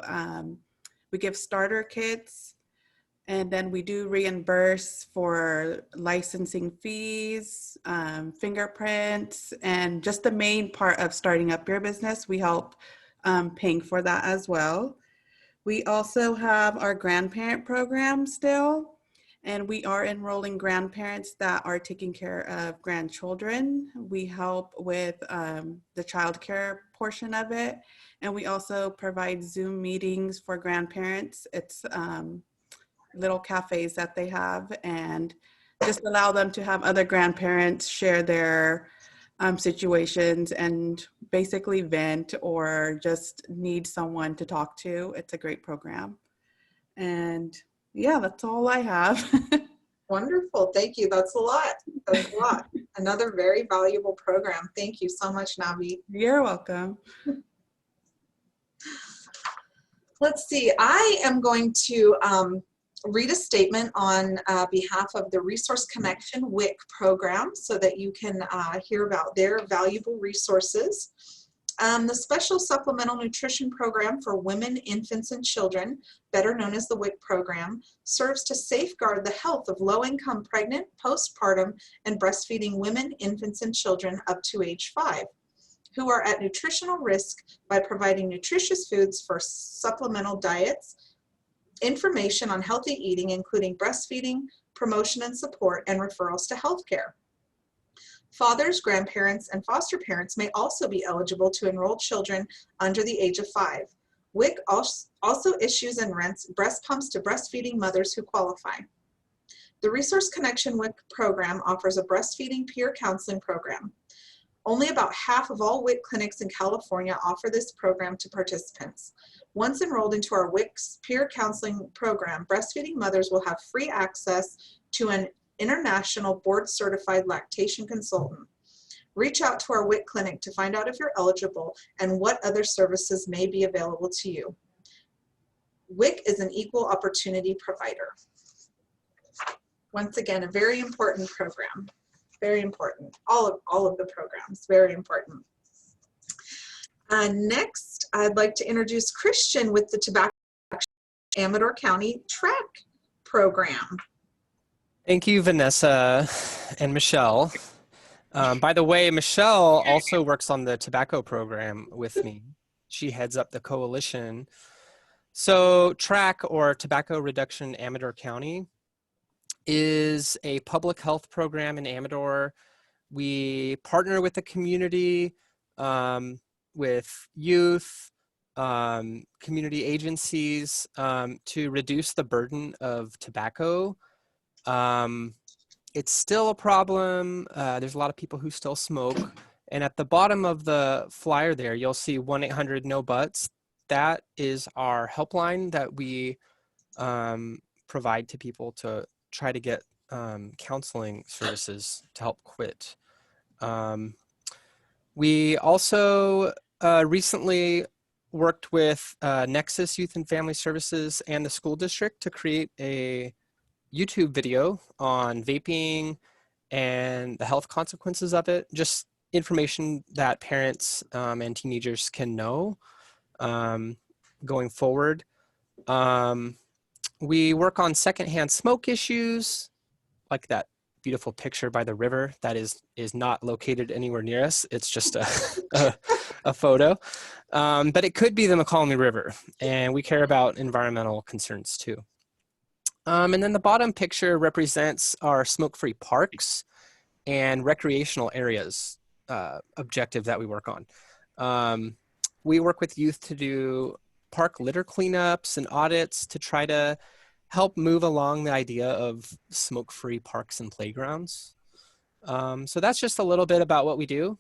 we give starter kits, and then we do reimburse for licensing fees, fingerprints, and just the main part of starting up your business. We help paying for that as well. We also have our grandparent program still, and we are enrolling grandparents that are taking care of grandchildren. We help with the childcare portion of it, and we also provide Zoom meetings for grandparents. It's little cafes that they have, and just allow them to have other grandparents share their situations and basically vent or just need someone to talk to. It's a great program. And yeah, that's all I have. Wonderful. Thank you. That's a lot. That's a lot. Another very valuable program. Thank you so much, Navi. You're welcome. Let's see. I am going to read a statement on behalf of the Resource Connection WIC program so that you can hear about their valuable resources. The Special Supplemental Nutrition Program for Women, Infants, and Children, better known as the WIC program, serves to safeguard the health of low-income pregnant, postpartum, and breastfeeding women, infants, and children up to age 5, who are at nutritional risk by providing nutritious foods for supplemental diets, information on healthy eating, including breastfeeding, promotion and support, and referrals to healthcare. Fathers, grandparents, and foster parents may also be eligible to enroll children under the age of 5. WIC also issues and rents breast pumps to breastfeeding mothers who qualify. The Resource Connection WIC program offers a breastfeeding peer counseling program. Only about half of all WIC clinics in California offer this program to participants. Once enrolled into our WIC's peer counseling program, breastfeeding mothers will have free access to an international board-certified lactation consultant. Reach out to our WIC clinic to find out if you're eligible and what other services may be available to you. WIC is an equal opportunity provider. Once again, a very important program. Very important. All of the programs, very important. Next, I'd like to introduce Christian with the Tobacco Amador County Track Program. Thank you, Vanessa and Michelle. By the way, Michelle also works on the tobacco program with me. She heads up the coalition. So TRAC, or Tobacco Reduction Amador County, is a public health program in Amador. We partner with the community, with youth, community agencies to reduce the burden of tobacco. It's still a problem. There's a lot of people who still smoke. And at the bottom of the flyer there, you'll see 1-800-NO-BUTTS. That is our helpline that we provide to people to try to get counseling services to help quit. We also recently worked with Nexus Youth and Family Services and the school district to create a YouTube video on vaping and the health consequences of it, just information that parents and teenagers can know going forward. We work on secondhand smoke issues, like that beautiful picture by the river that is not located anywhere near us. It's just a photo, but it could be the McCallum River, and we care about environmental concerns too. And then the bottom picture represents our smoke-free parks and recreational areas objective that we work on. We work with youth to do park litter cleanups and audits to try to help move along the idea of smoke-free parks and playgrounds. So that's just a little bit about what we do.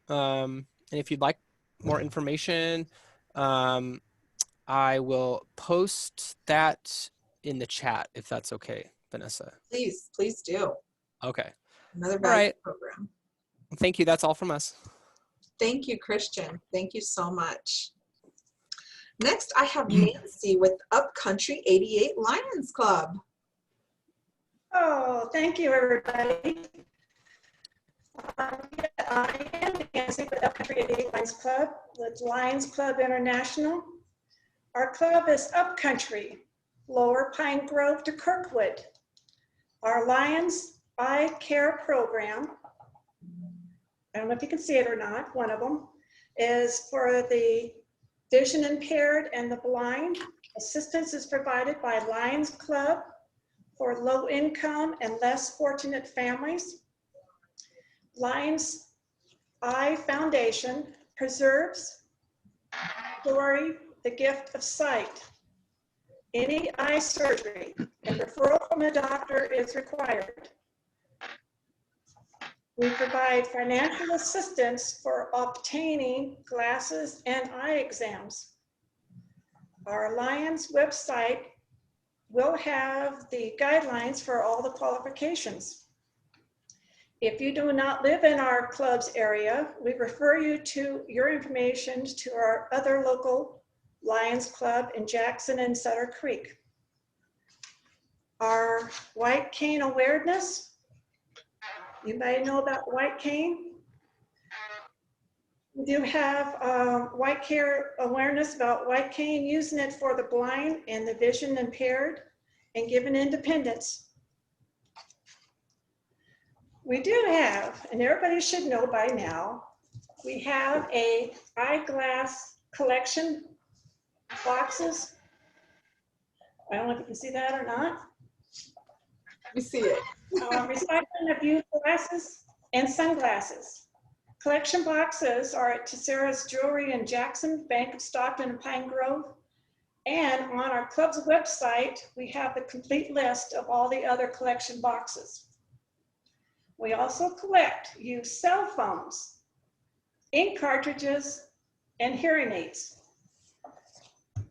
And if you'd like more information, I will post that in the chat, if that's okay, Vanessa. Please, please do. Okay. Another All right. program. Thank you. That's all from us. Thank you, Christian. Thank you so much. Next, I have Nancy with Upcountry 88 Lions Club. Oh, thank you, everybody. I am Nancy with Upcountry 88 Lions Club, with Lions Club International. Our club is Upcountry, Lower Pine Grove to Kirkwood. Our Lions Eye Care program, I don't know if you can see it or not, one of them, is for the vision impaired and the blind. Assistance is provided by Lions Club for low income and less fortunate families. Lions Eye Foundation preserves, story, the gift of sight. Any eye surgery and referral from a doctor is required. We provide financial assistance for obtaining glasses and eye exams. Our Lions website will have the guidelines for all the qualifications. If you do not live in our club's area, we refer you to your information to our other local Lions Club in Jackson and Sutter Creek. Our white cane awareness. Anybody know about white cane? We do have white care awareness about white cane, using it for the blind and the vision impaired and giving independence. We do have, and everybody should know by now, we have a eyeglass collection boxes. I don't know if you can see that or not. We see it. Recycling of used glasses and sunglasses. Collection boxes are at Tessera's Jewelry in Jackson, Bank of Stockton and Pine Grove. And on our club's website, we have the complete list of all the other collection boxes. We also collect used cell phones, ink cartridges, and hearing aids.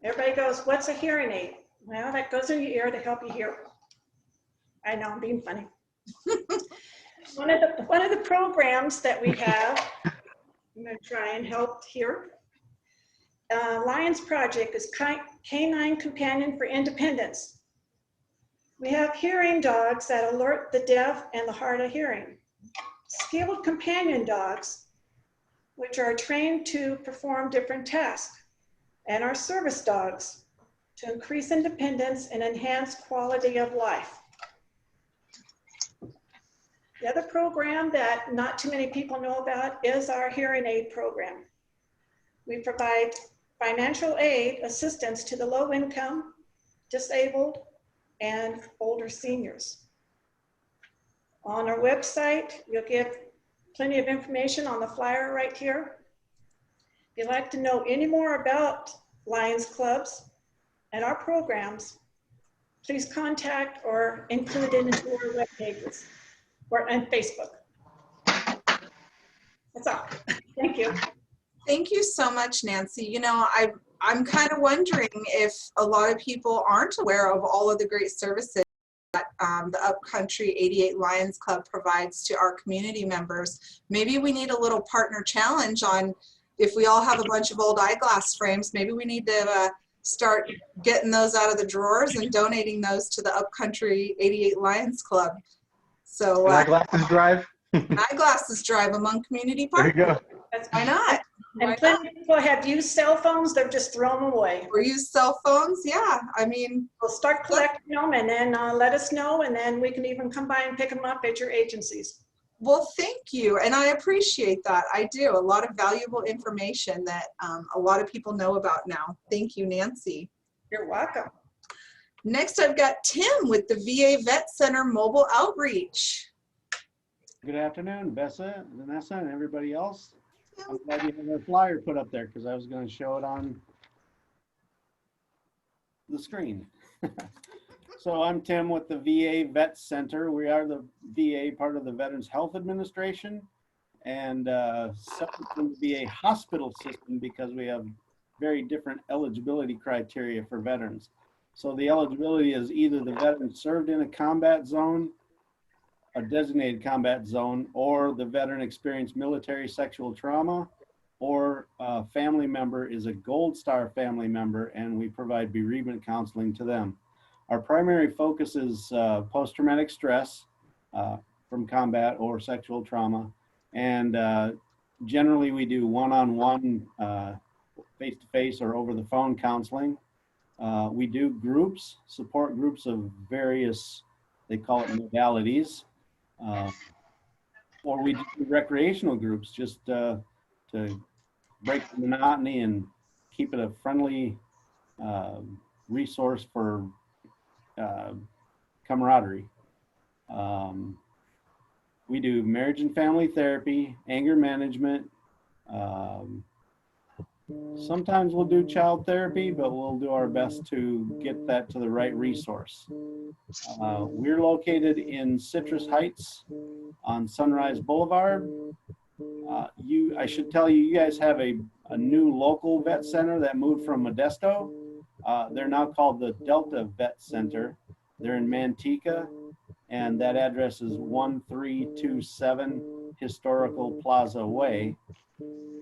Everybody goes, what's a hearing aid? Well, that goes in your ear to help you hear. I know, I'm being funny. One of the programs that we have, I'm going to try and help here. Lions Project is Canine Companion for Independence. We have hearing dogs that alert the deaf and the hard of hearing. Skilled companion dogs, which are trained to perform different tasks, and our service dogs to increase independence and enhance quality of life. The other program that not too many people know about is our hearing aid program. We provide financial aid assistance to the low income, disabled, and older seniors. On our website, you'll get plenty of information on the flyer right here. If you'd like to know any more about Lions clubs and our programs, please contact or include it into our web pages or on Facebook. That's all. Thank you. Thank you so much, Nancy. You know, I'm kind of wondering if a lot of people aren't aware of all of the great services that the Upcountry 88 Lions Club provides to our community members. Maybe we need a little partner challenge on, if we all have a bunch of old eyeglass frames, maybe we need to start getting those out of the drawers and donating those to the Upcountry 88 Lions Club. So eyeglasses drive. Eyeglasses drive among community There you partners. go. Why not? And plenty of people have used cell phones, they've just thrown them away. Or use cell phones, yeah. I mean, we'll start collecting them and then let us know, and then we can even come by and pick them up at your agencies. Well, thank you, and I appreciate that. I do. A lot of valuable information that a lot of people know about now. Thank you, Nancy. You're welcome. Next, I've got Tim with the VA Vet Center Mobile Outreach. Good afternoon, Vanessa, and everybody else. I'm glad you have a flyer put up there because I was going to show it on the screen. So I'm Tim with the VA Vet Center. We are the VA, part of the Veterans Health Administration, and separate from the VA hospital system because we have very different eligibility criteria for veterans. So the eligibility is either the veteran served in a combat zone, a designated combat zone, or the veteran experienced military sexual trauma, or a family member is a Gold Star family member, and we provide bereavement counseling to them. Our primary focus is post-traumatic stress from combat or sexual trauma, and generally we do one-on-one, face-to-face or over-the-phone counseling. We do groups, support groups of various, they call it modalities, or we do recreational groups just to break the monotony and keep it a friendly resource for camaraderie. We do marriage and family therapy, anger management. Sometimes we'll do child therapy, but we'll do our best to get that to the right resource. We're located in Citrus Heights on Sunrise Boulevard. I should tell you, you guys have a new local vet center that moved from Modesto. They're now called the Delta Vet Center. They're in Manteca, and that address is 1327 Historical Plaza Way.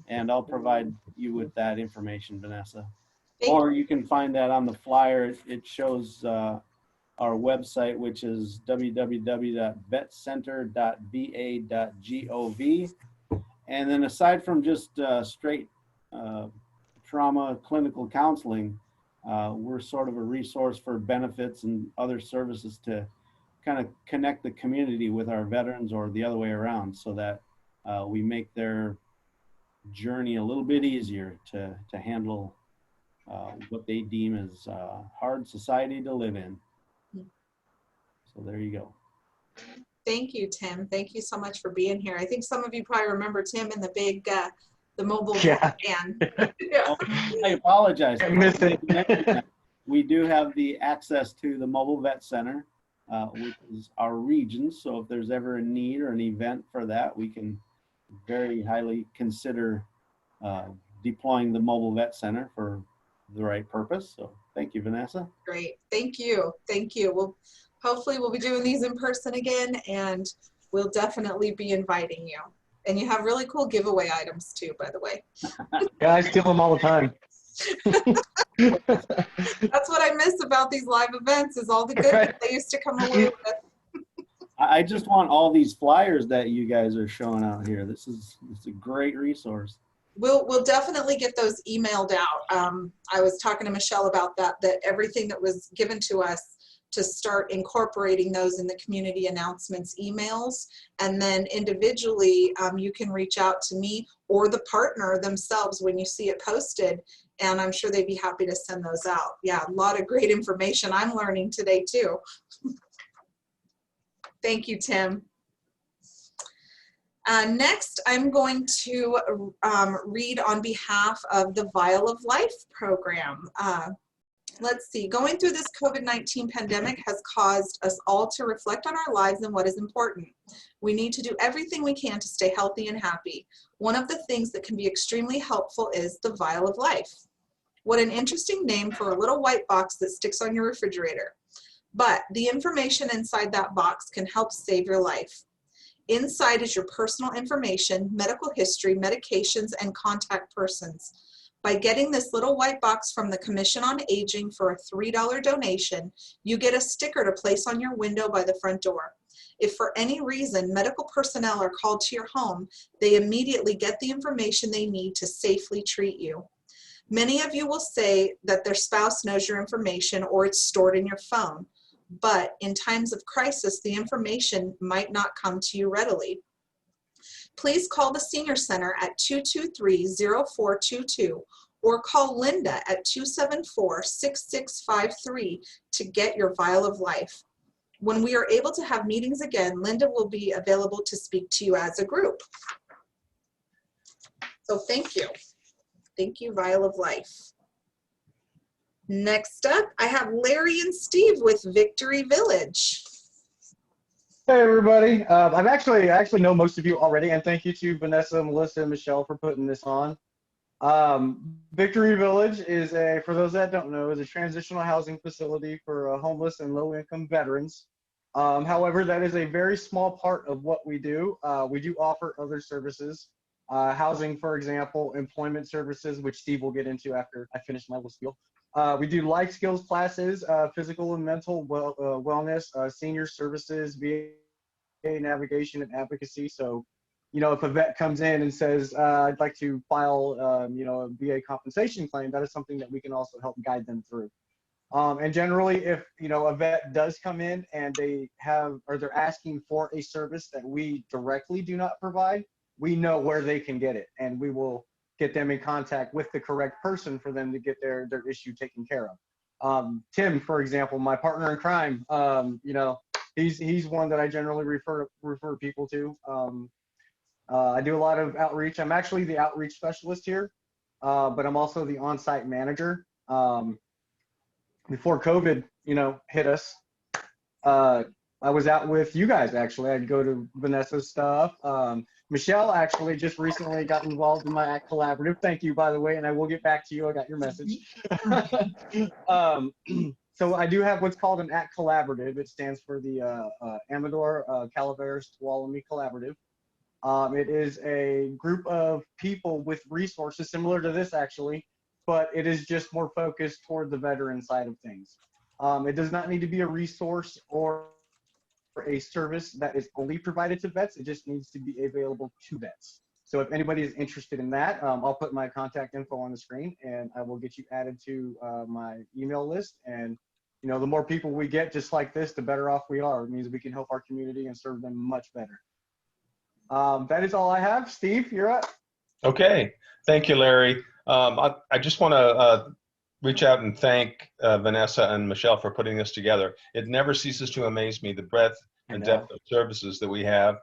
And I'll provide you with that information, Vanessa. Or you can find that on the flyer. It shows our website, which is www.vetcenter.va.gov. And then aside from just straight trauma clinical counseling, we're sort of a resource for benefits and other services to kind of connect the community with our veterans, or the other way around, so that we make their journey a little bit easier to handle what they deem as hard society to live in. So there you go. Thank you, Tim. Thank you so much for being here. I think some of you probably remember Tim in the big, the mobile van. Yeah. I apologize. We do have the access to the Mobile Vet Center, which is our region. So if there's ever a need or an event for that, we can very highly consider deploying the Mobile Vet Center for the right purpose. So thank you, Vanessa. Great. Thank you. Thank you. Well, hopefully we'll be doing these in person again, and we'll definitely be inviting you. And you have really cool giveaway items too, by the way. Yeah, I steal them all the time. That's what I miss about these live events, is all the good that they used to come away with. I just want all these flyers that you guys are showing out here. It's a great resource. We'll definitely get those emailed out. I was talking to Michelle about that everything that was given to us, to start incorporating those in the community announcements emails. And then individually, you can reach out to me or the partner themselves when you see it posted, and I'm sure they'd be happy to send those out. Yeah, a lot of great information I'm learning today too. Thank you, Tim. Next, I'm going to read on behalf of the Vial of Life program. Let's see, going through this COVID-19 pandemic has caused us all to reflect on our lives and what is important. We need to do everything we can to stay healthy and happy. One of the things that can be extremely helpful is the Vial of Life. What an interesting name for a little white box that sticks on your refrigerator. But the information inside that box can help save your life. Inside is your personal information, medical history, medications, and contact persons. By getting this little white box from the Commission on Aging for a $3 donation, you get a sticker to place on your window by the front door. If for any reason medical personnel are called to your home, they immediately get the information they need to safely treat you. Many of you will say that their spouse knows your information or it's stored in your phone. But in times of crisis, the information might not come to you readily. Please call the Senior Center at 223-0422 or call Linda at 274-6653 to get your Vial of Life. When we are able to have meetings again, Linda will be available to speak to you as a group. So thank you. Thank you, Vial of Life. Next up, I have Larry and Steve with Victory Village. Hey everybody, I actually know most of you already, and thank you to Vanessa, Melissa, and Michelle for putting this on. Victory Village is for those that don't know, is a transitional housing facility for homeless and low-income veterans. However, that is a very small part of what we do. We do offer other services. housing, for example, employment services, which Steve will get into after I finish my little spiel. We do life skills classes, physical and mental wellness, senior services, VA navigation and advocacy. So, you know, if a vet comes in and says, I'd like to file, you know, a VA compensation claim, that is something that we can also help guide them through. And generally, if, you know, a vet does come in and they have, or they're asking for a service that we directly do not provide, we know where they can get it, and we will get them in contact with the correct person for them to get their issue taken care of. Tim, for example, my partner in crime, you know, he's one that I generally refer people to. I do a lot of outreach. I'm actually the outreach specialist here, but I'm also the on-site manager. Before COVID, you know, hit us, I was out with you guys, actually. I'd go to Vanessa's stuff. Michelle actually just recently got involved in my ACT Collaborative. Thank you, by the way, and I will get back to you. I got your message. So I do have what's called an ACT Collaborative. It stands for the Amador Calaveras Tuolumne Collaborative. It is a group of people with resources similar to this, actually, but it is just more focused toward the veteran side of things. It does not need to be a resource or a service that is only provided to vets. It just needs to be available to vets. So if anybody is interested in that, I'll put my contact info on the screen and I will get you added to my email list. And, you know, the more people we get just like this, the better off we are. It means we can help our community and serve them much better. That is all I have. Steve, you're up. Okay, thank you, Larry. I just want to reach out and thank Vanessa and Michelle for putting this together. It never ceases to amaze me, the breadth and depth of services that we have.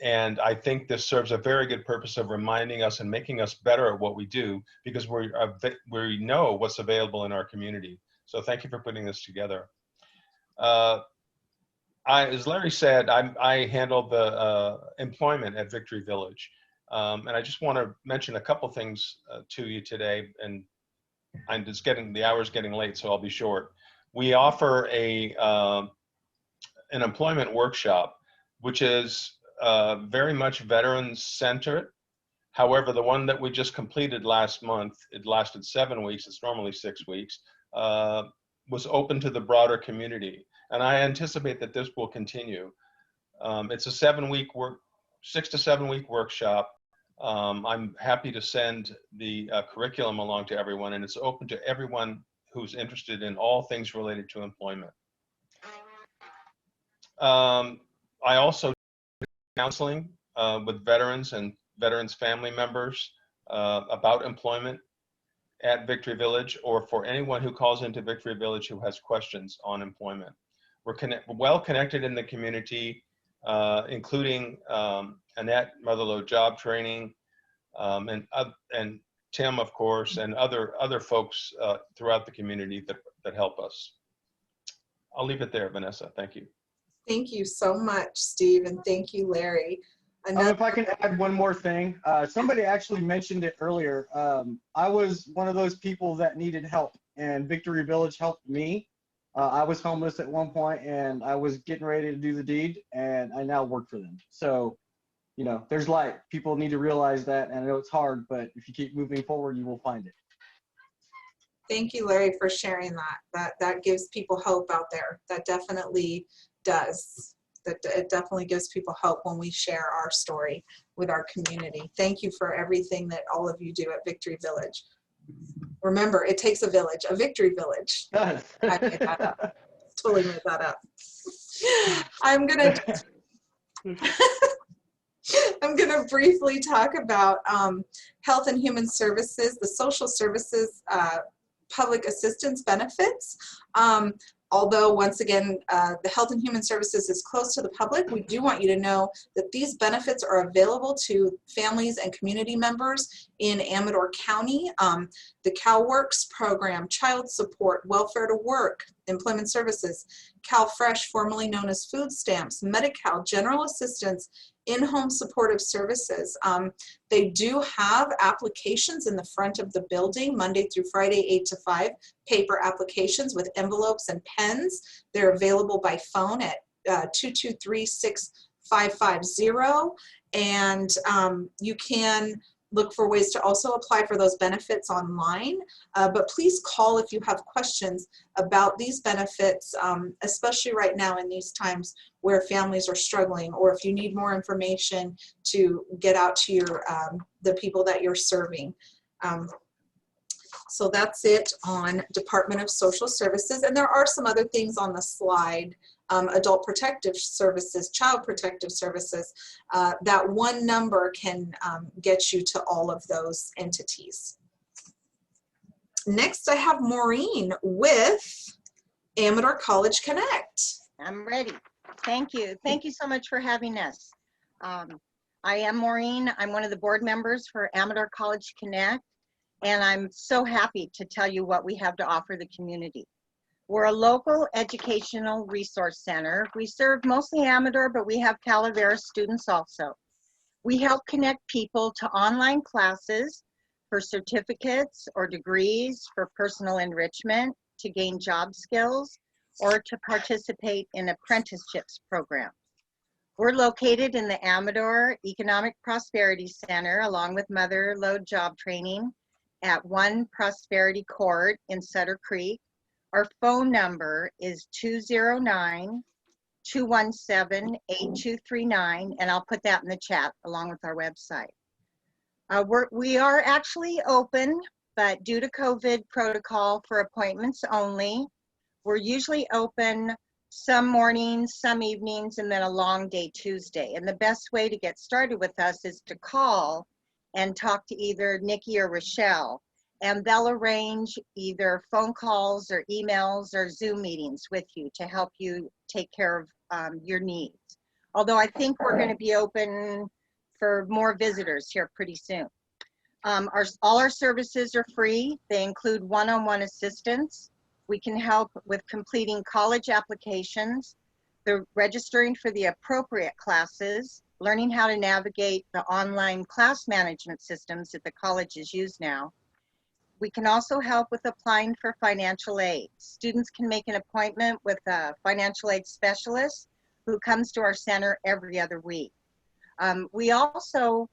And I think this serves a very good purpose of reminding us and making us better at what we do, because we know what's available in our community. So thank you for putting this together. As Larry said, I handle the employment at Victory Village. And I just want to mention a couple things to you today, and I'm just the hour's getting late, so I'll be short. We offer an employment workshop, which is very much veterans centered. However, the one that we just completed last month, it lasted 7 weeks, it's normally 6 weeks, was open to the broader community. And I anticipate that this will continue. It's a 6 to 7 week workshop. I'm happy to send the curriculum along to everyone, and it's open to everyone who's interested in all things related to employment. I also do counseling with veterans and veterans family members about employment at Victory Village, or for anyone who calls into Victory Village who has questions on employment. We're well connected in the community, including Annette, Motherlode Job Training, and Tim, of course, and other folks throughout the community that help us. I'll leave it there, Vanessa. Thank you. Thank you so much, Steve, and thank you, Larry. If I can add one more thing, somebody actually mentioned it earlier. I was one of those people that needed help, and Victory Village helped me. I was homeless at one point, and I was getting ready to do the deed, and I now work for them. So, you know, there's light. People need to realize that, and I know it's hard, but if you keep moving forward, you will find it. Thank you, Larry, for sharing that. That gives people hope out there. That definitely does. It definitely gives people hope when we share our story with our community. Thank you for everything that all of you do at Victory Village. Remember, it takes a village, a Victory Village. I made that up. Totally made that up. I'm gonna briefly talk about Health and Human Services, the social services public assistance benefits. Although, once again, the Health and Human Services is closed to the public, we do want you to know that these benefits are available to families and community members in Amador County. The CalWorks program, child support, welfare to work, employment services, CalFresh, formerly known as food stamps, Medi-Cal, general assistance, in-home supportive services. They do have applications in the front of the building, Monday through Friday, 8 to 5, paper applications with envelopes and pens. They're available by phone at 223-6550. And you can look for ways to also apply for those benefits online, but please call if you have questions about these benefits, especially right now in these times where families are struggling, or if you need more information to get out to your the people that you're serving. So that's it on Department of Social Services, and there are some other things on the slide. Adult Protective Services, Child Protective Services, that one number can get you to all of those entities. Next, I have Maureen with Amador College Connect. I'm ready. Thank you. Thank you so much for having us. I am Maureen. I'm one of the board members for Amador College Connect, and I'm so happy to tell you what we have to offer the community. We're a local educational resource center. We serve mostly Amador, but we have Calavera students also. We help connect people to online classes for certificates or degrees, for personal enrichment, to gain job skills, or to participate in apprenticeships programs. We're located in the Amador Economic Prosperity Center, along with Mother Lode Job Training at 1 Prosperity Court in Sutter Creek. Our phone number is 209-217-8239, and I'll put that in the chat along with our website. We are actually open, but due to COVID protocol for appointments only, we're usually open some mornings, some evenings, and then a long day Tuesday. And the best way to get started with us is to call and talk to either Nikki or Rochelle, and they'll arrange either phone calls or emails or Zoom meetings with you to help you take care of your needs. Although I think we're going to be open for more visitors here pretty soon. All our services are free. They include one-on-one assistance. We can help with completing college applications, the registering for the appropriate classes, learning how to navigate the online class management systems that the colleges use now. We can also help with applying for financial aid. Students can make an appointment with a financial aid specialist who comes to our center every other week. We also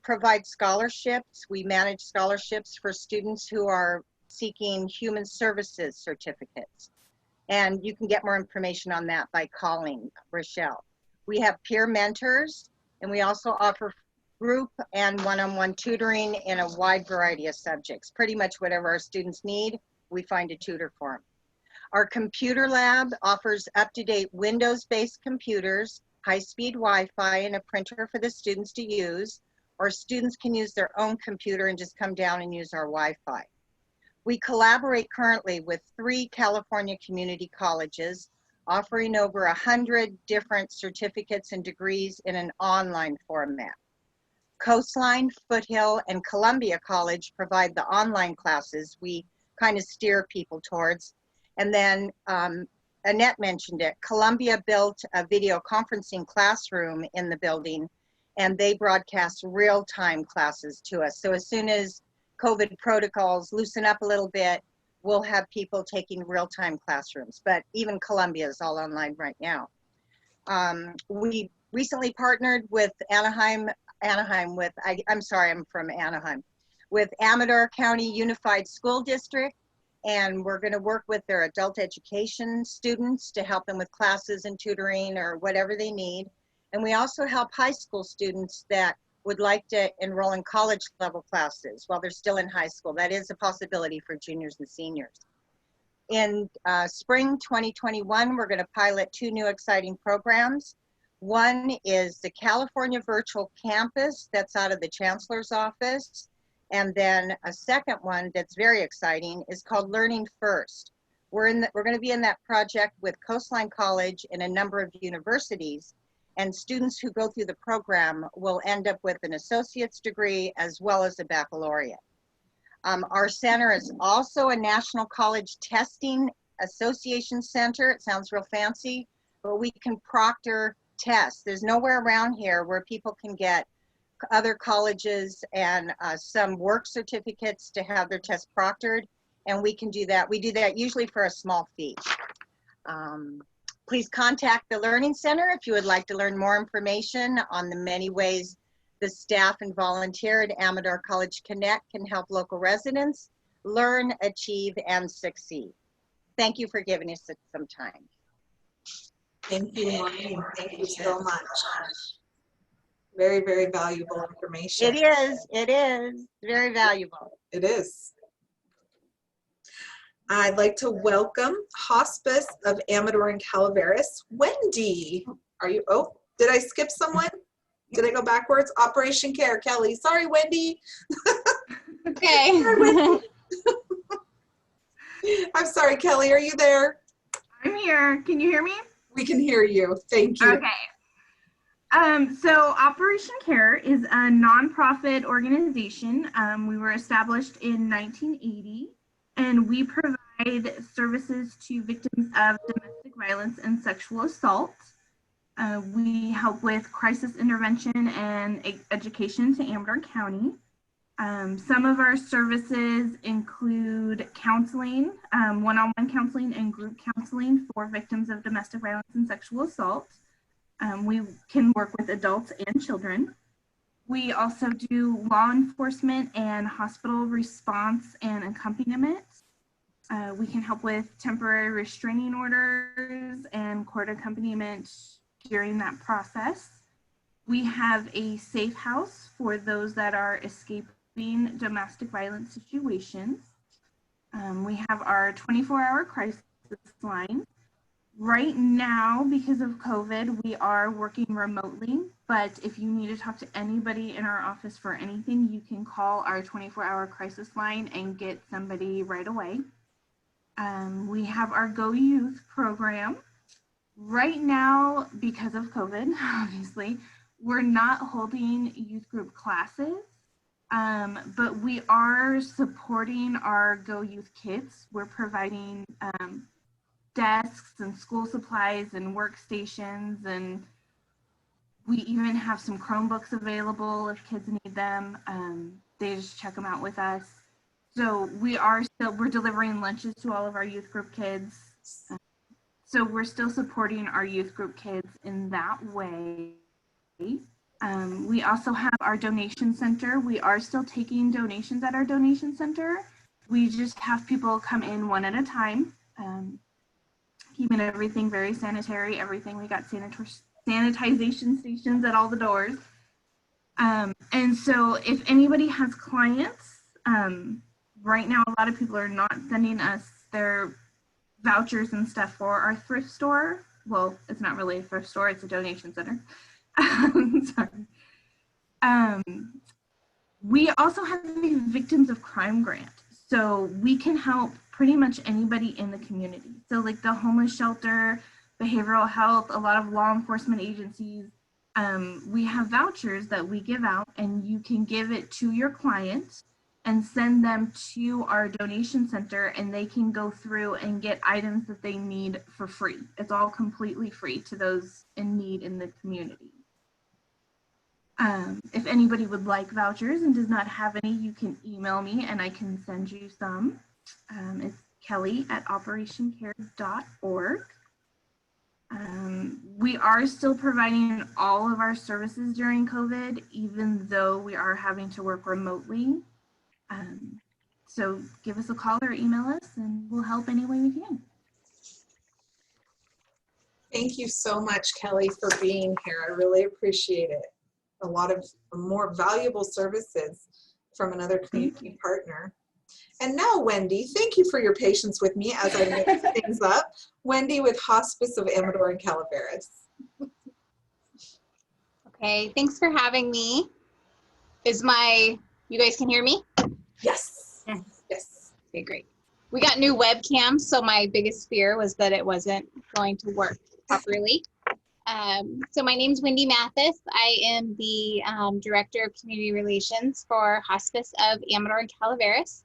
provide scholarships. We manage scholarships for students who are seeking human services certificates. And you can get more information on that by calling Rochelle. We have peer mentors, and we also offer group and one-on-one tutoring in a wide variety of subjects. Pretty much whatever our students need, we find a tutor for them. Our computer lab offers up-to-date Windows-based computers, high-speed Wi-Fi, and a printer for the students to use, or students can use their own computer and just come down and use our Wi-Fi. We collaborate currently with 3 California community colleges, offering over 100 different certificates and degrees in an online format. Coastline, Foothill, and Columbia College provide the online classes we kind of steer people towards. And then Annette mentioned it, Columbia built a video conferencing classroom in the building, and they broadcast real-time classes to us. So as soon as COVID protocols loosen up a little bit, we'll have people taking real-time classrooms, but even Columbia is all online right now. We recently partnered with I'm from Anaheim, with Amador County Unified School District, and we're going to work with their adult education students to help them with classes and tutoring or whatever they need. And we also help high school students that would like to enroll in college level classes while they're still in high school. That is a possibility for juniors and seniors. In spring 2021, we're going to pilot 2 new exciting programs. One is the California Virtual Campus that's out of the Chancellor's office. And then a second one that's very exciting is called Learning First. We're going to be in that project with Coastline College and a number of universities. And students who go through the program will end up with an associate's degree as well as a baccalaureate. Our center is also a National College Testing Association Center. It sounds real fancy, but we can proctor tests. There's nowhere around here where people can get other colleges and some work certificates to have their tests proctored, and we can do that. We do that usually for a small fee. Please contact the Learning Center if you would like to learn more information on the many ways the staff and volunteer at Amador College Connect can help local residents learn, achieve, and succeed. Thank you for giving us some time. Thank you, Maureen. Thank you so much. Very, very valuable information. It is very valuable. It is. I'd like to welcome Hospice of Amador and Calaveras, Wendy. Are you, oh, did I skip someone? Did I go backwards? Operation Care, Kelly. Sorry, Wendy. Okay. Sorry, Wendy. I'm sorry, Kelly, are you there? I'm here. Can you hear me? We can hear you. Thank you. Okay. So Operation Care is a nonprofit organization. We were established in 1980, and we provide services to victims of domestic violence and sexual assault. We help with crisis intervention and education to Amador County. Some of our services include counseling, one-on-one counseling and group counseling for victims of domestic violence and sexual assault. We can work with adults and children. We also do law enforcement and hospital response and accompaniment. We can help with temporary restraining orders and court accompaniment during that process. We have a safe house for those that are escaping domestic violence situations. We have our 24-hour crisis line. Right now, because of COVID, we are working remotely, but if you need to talk to anybody in our office for anything, you can call our 24-hour crisis line and get somebody right away. We have our Go Youth program. Right now, because of COVID, obviously, we're not holding youth group classes, but we are supporting our Go Youth kids. We're providing desks and school supplies and workstations, and we even have some Chromebooks available if kids need them. They just check them out with us. So we're delivering lunches to all of our youth group kids. So we're still supporting our youth group kids in that way. We also have our donation center. We are still taking donations at our donation center. We just have people come in one at a time, keeping everything very sanitary, everything. We got sanitization stations at all the doors. And so if anybody has clients, right now a lot of people are not sending us their vouchers and stuff for our thrift store. Well, it's not really a thrift store, it's a donation center. Sorry. We also have the Victims of Crime grant. So we can help pretty much anybody in the community. So like the homeless shelter, behavioral health, a lot of law enforcement agencies, we have vouchers that we give out, and you can give it to your client and send them to our donation center, and they can go through and get items that they need for free. It's all completely free to those in need in the community. If anybody would like vouchers and does not have any, you can email me and I can send you some. It's kelly@operationcare.org. We are still providing all of our services during COVID, even though we are having to work remotely. So give us a call or email us and we'll help any way we can. Thank you so much, Kelly, for being here. I really appreciate it. A lot of more valuable services from another community partner. And now, Wendy, thank you for your patience with me as I mix things up. Wendy with Hospice of Amador and Calaveras. Okay, thanks for having me. You guys can hear me? Yes. Yes. Okay, great. We got new webcams, so my biggest fear was that it wasn't going to work properly. So my name's Wendy Mathis. I am the Director of Community Relations for Hospice of Amador and Calaveras.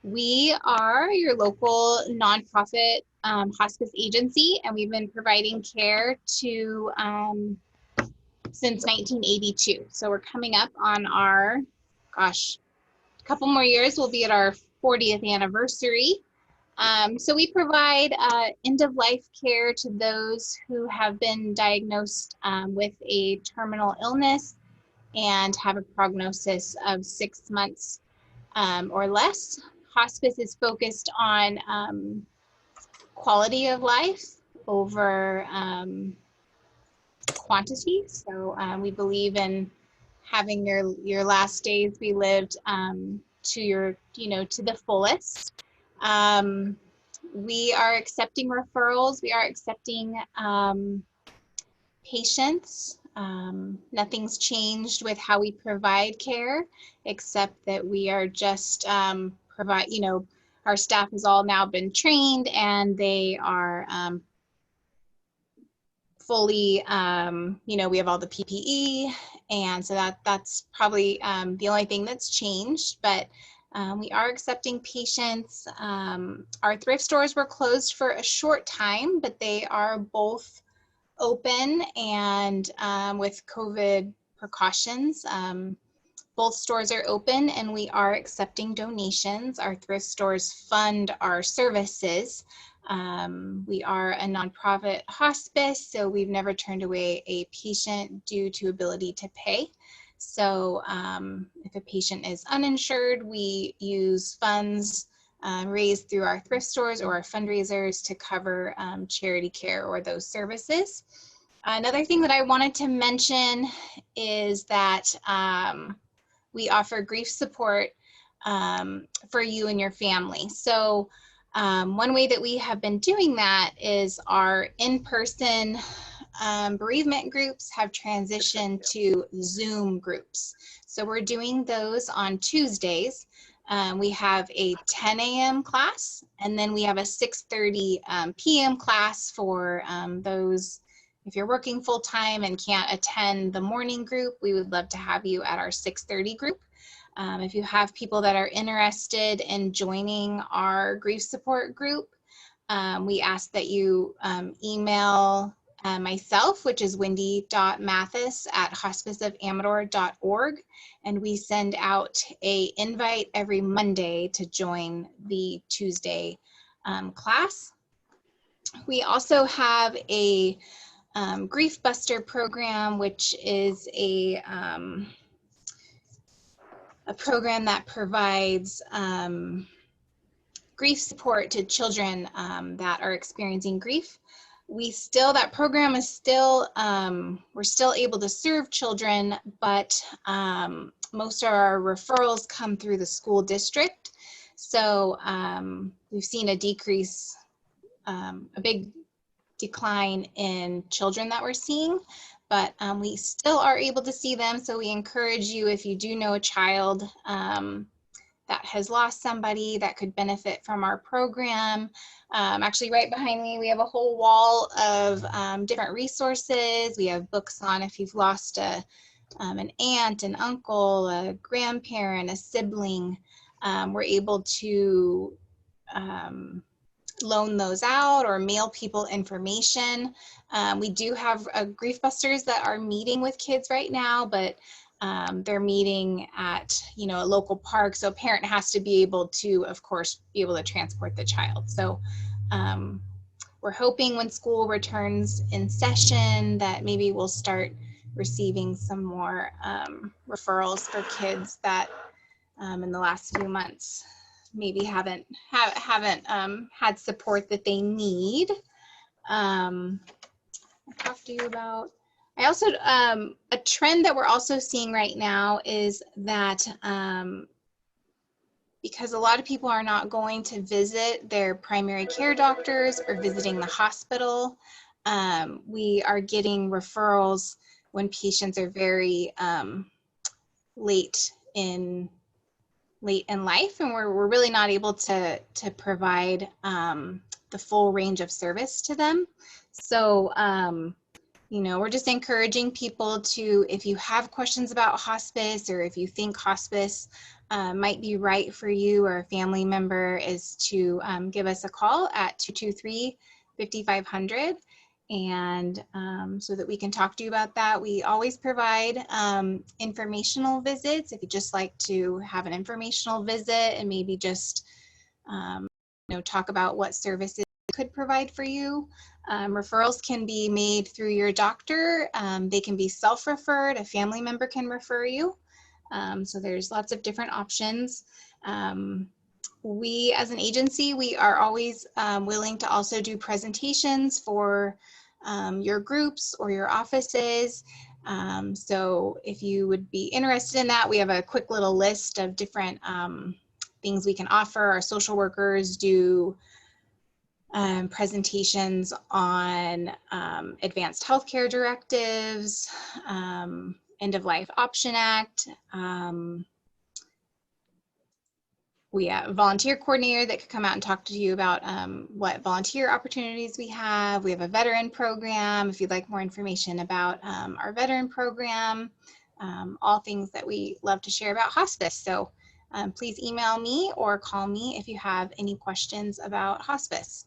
We are your local nonprofit hospice agency, and we've been providing care to since 1982. So we're coming up on our, a couple more years, we'll be at our 40th anniversary. So we provide end-of-life care to those who have been diagnosed with a terminal illness and have a prognosis of 6 months or less. Hospice is focused on quality of life over quantity. So we believe in having your last days be lived to your, to the fullest. We are accepting referrals. We are accepting patients. Nothing's changed with how we provide care, except that we are just our staff has all now been trained and they are fully, we have all the PPE, and so that's probably the only thing that's changed, but we are accepting patients. Our thrift stores were closed for a short time, but they are both open and with COVID precautions. Both stores are open and we are accepting donations. Our thrift stores fund our services. We are a nonprofit hospice, so we've never turned away a patient due to ability to pay. So if a patient is uninsured, we use funds raised through our thrift stores or our fundraisers to cover charity care or those services. Another thing that I wanted to mention is that we offer grief support for you and your family. So one way that we have been doing that is our in-person bereavement groups have transitioned to Zoom groups. So we're doing those on Tuesdays. We have a 10 a.m. class, and then we have a 6:30 p.m. class for those. If you're working full-time and can't attend the morning group, we would love to have you at our 6:30 group. If you have people that are interested in joining our grief support group, we ask that you email myself, which is wendy.mathis@hospiceofamador.org, and we send out an invite every Monday to join the Tuesday class. We also have a Grief Buster program, which is a program that provides grief support to children that are experiencing grief. That program is still, we're still able to serve children, but most of our referrals come through the school district. So we've seen a decrease, a big decline in children that we're seeing, but we still are able to see them. So we encourage you, if you do know a child that has lost somebody that could benefit from our program. Actually, right behind me, we have a whole wall of different resources. We have books on if you've lost an aunt, an uncle, a grandparent, a sibling. We're able to loan those out or mail people information. We do have grief busters that are meeting with kids right now, but they're meeting at a local park, so a parent has to be able to, of course, be able to transport the child. So we're hoping when school returns in session that maybe we'll start receiving some more referrals for kids that in the last few months maybe haven't had support that they need. I talked to you about. I also, a trend that we're also seeing right now is that because a lot of people are not going to visit their primary care doctors or visiting the hospital, we are getting referrals when patients are very late in life, and we're really not able to provide the full range of service to them. So we're just encouraging people to, if you have questions about hospice, or if you think hospice might be right for you or a family member, is to give us a call at 223-5500, and so that we can talk to you about that. We always provide informational visits if you just like to have an informational visit and maybe just talk about what services could provide for you. Referrals can be made through your doctor. They can be self-referred. A family member can refer you. So there's lots of different options. We, as an agency, we are always willing to also do presentations for your groups or your offices. So if you would be interested in that, we have a quick little list of different things we can offer. Our social workers do presentations on advanced healthcare directives, End of Life Option Act. We have a volunteer coordinator that could come out and talk to you about what volunteer opportunities we have. We have a veteran program if you'd like more information about our veteran program, all things that we love to share about hospice. So please email me or call me if you have any questions about hospice.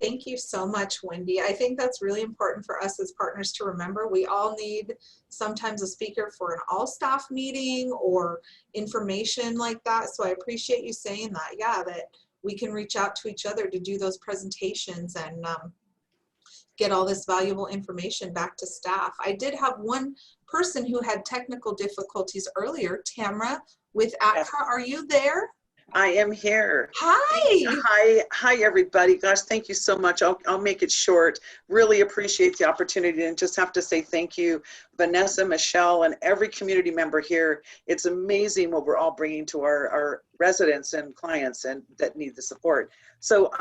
Thank you so much, Wendy. I think that's really important for us as partners to remember. We all need sometimes a speaker for an all-staff meeting or information like that. So I appreciate you saying that. Yeah, that we can reach out to each other to do those presentations and get all this valuable information back to staff. I did have one person who had technical difficulties earlier. Tamara with ATCA, are you there? I am here. Hi. Hi, everybody. Gosh, thank you so much. I'll make it short. Really appreciate the opportunity and just have to say thank you, Vanessa, Michelle, and every community member here. It's amazing what we're all bringing to our residents and clients and that need the support. So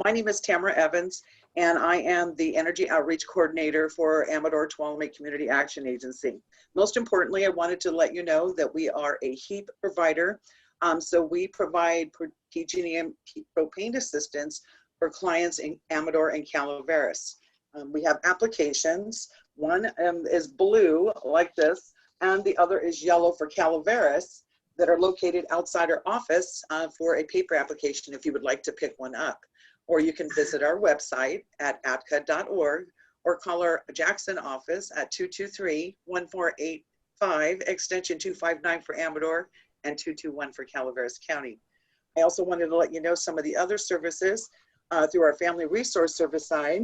my name is Tamara Evans, and I am the Energy Outreach Coordinator for Amador Tuolumne Community Action Agency. Most importantly, I wanted to let you know that we are a HEAP provider. So we provide PG&E and propane assistance for clients in Amador and Calaveras. We have applications. One is blue like this, and the other is yellow for Calaveras that are located outside our office for a paper application if you would like to pick one up. Or you can visit our website at atca.org or call our Jackson office at 223-1485, extension 259 for Amador and 221 for Calaveras County. I also wanted to let you know some of the other services through our Family Resource Service side.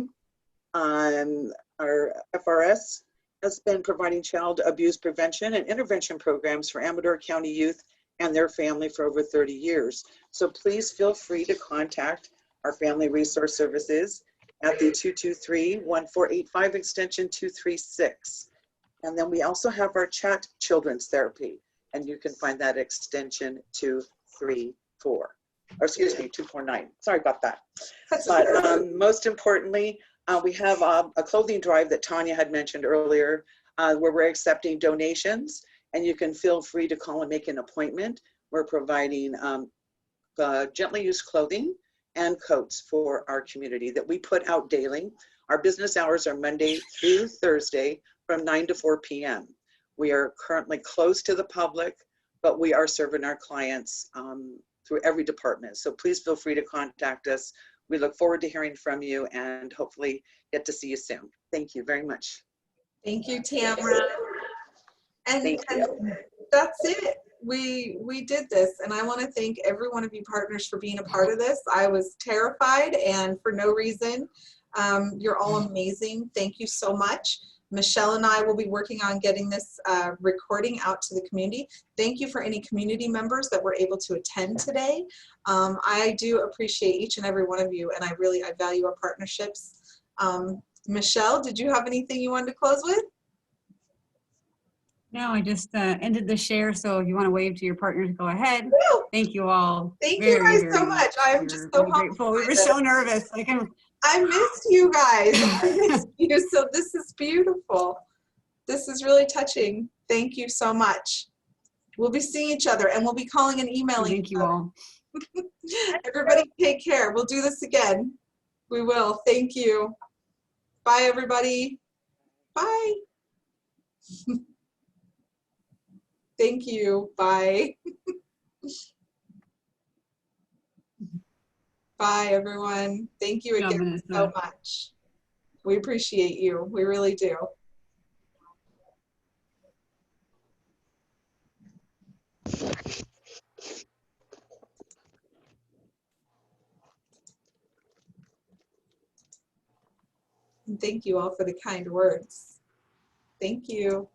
Our FRS has been providing child abuse prevention and intervention programs for Amador County youth and their family for over 30 years. So please feel free to contact our Family Resource Services at the 223-1485 extension 236. And then we also have our chat children's therapy, and you can find that extension 234, or excuse me, 249. Sorry about that. But most importantly, we have a clothing drive that Tanya had mentioned earlier, where we're accepting donations, and you can feel free to call and make an appointment. We're providing gently used clothing and coats for our community that we put out daily. Our business hours are Monday through Thursday from 9 to 4 p.m. We are currently closed to the public, but we are serving our clients through every department. So please feel free to contact us. We look forward to hearing from you and hopefully get to see you soon. Thank you very much. Thank you, Tamara. And that's it. We did this, and I want to thank every one of you partners for being a part of this. I was terrified and for no reason. You're all amazing. Thank you so much. Michelle and I will be working on getting this recording out to the community. Thank you for any community members that were able to attend today. I do appreciate each and every one of you, and I value our partnerships. Michelle, did you have anything you wanted to close with? No, I just ended the share, so if you want to wave to your partners, go ahead. Thank you all. Thank you guys so much. I'm just so grateful. We were so nervous. I missed you guys. I missed you. So this is beautiful. This is really touching. Thank you so much. We'll be seeing each other, and we'll be calling and emailing. Thank you all. Everybody take care. We'll do this again. We will. Thank you. Bye, everybody. Bye. Thank you. Bye. Bye, everyone. Thank you again so much. We appreciate you. We really do. And thank you all for the kind words. Thank you.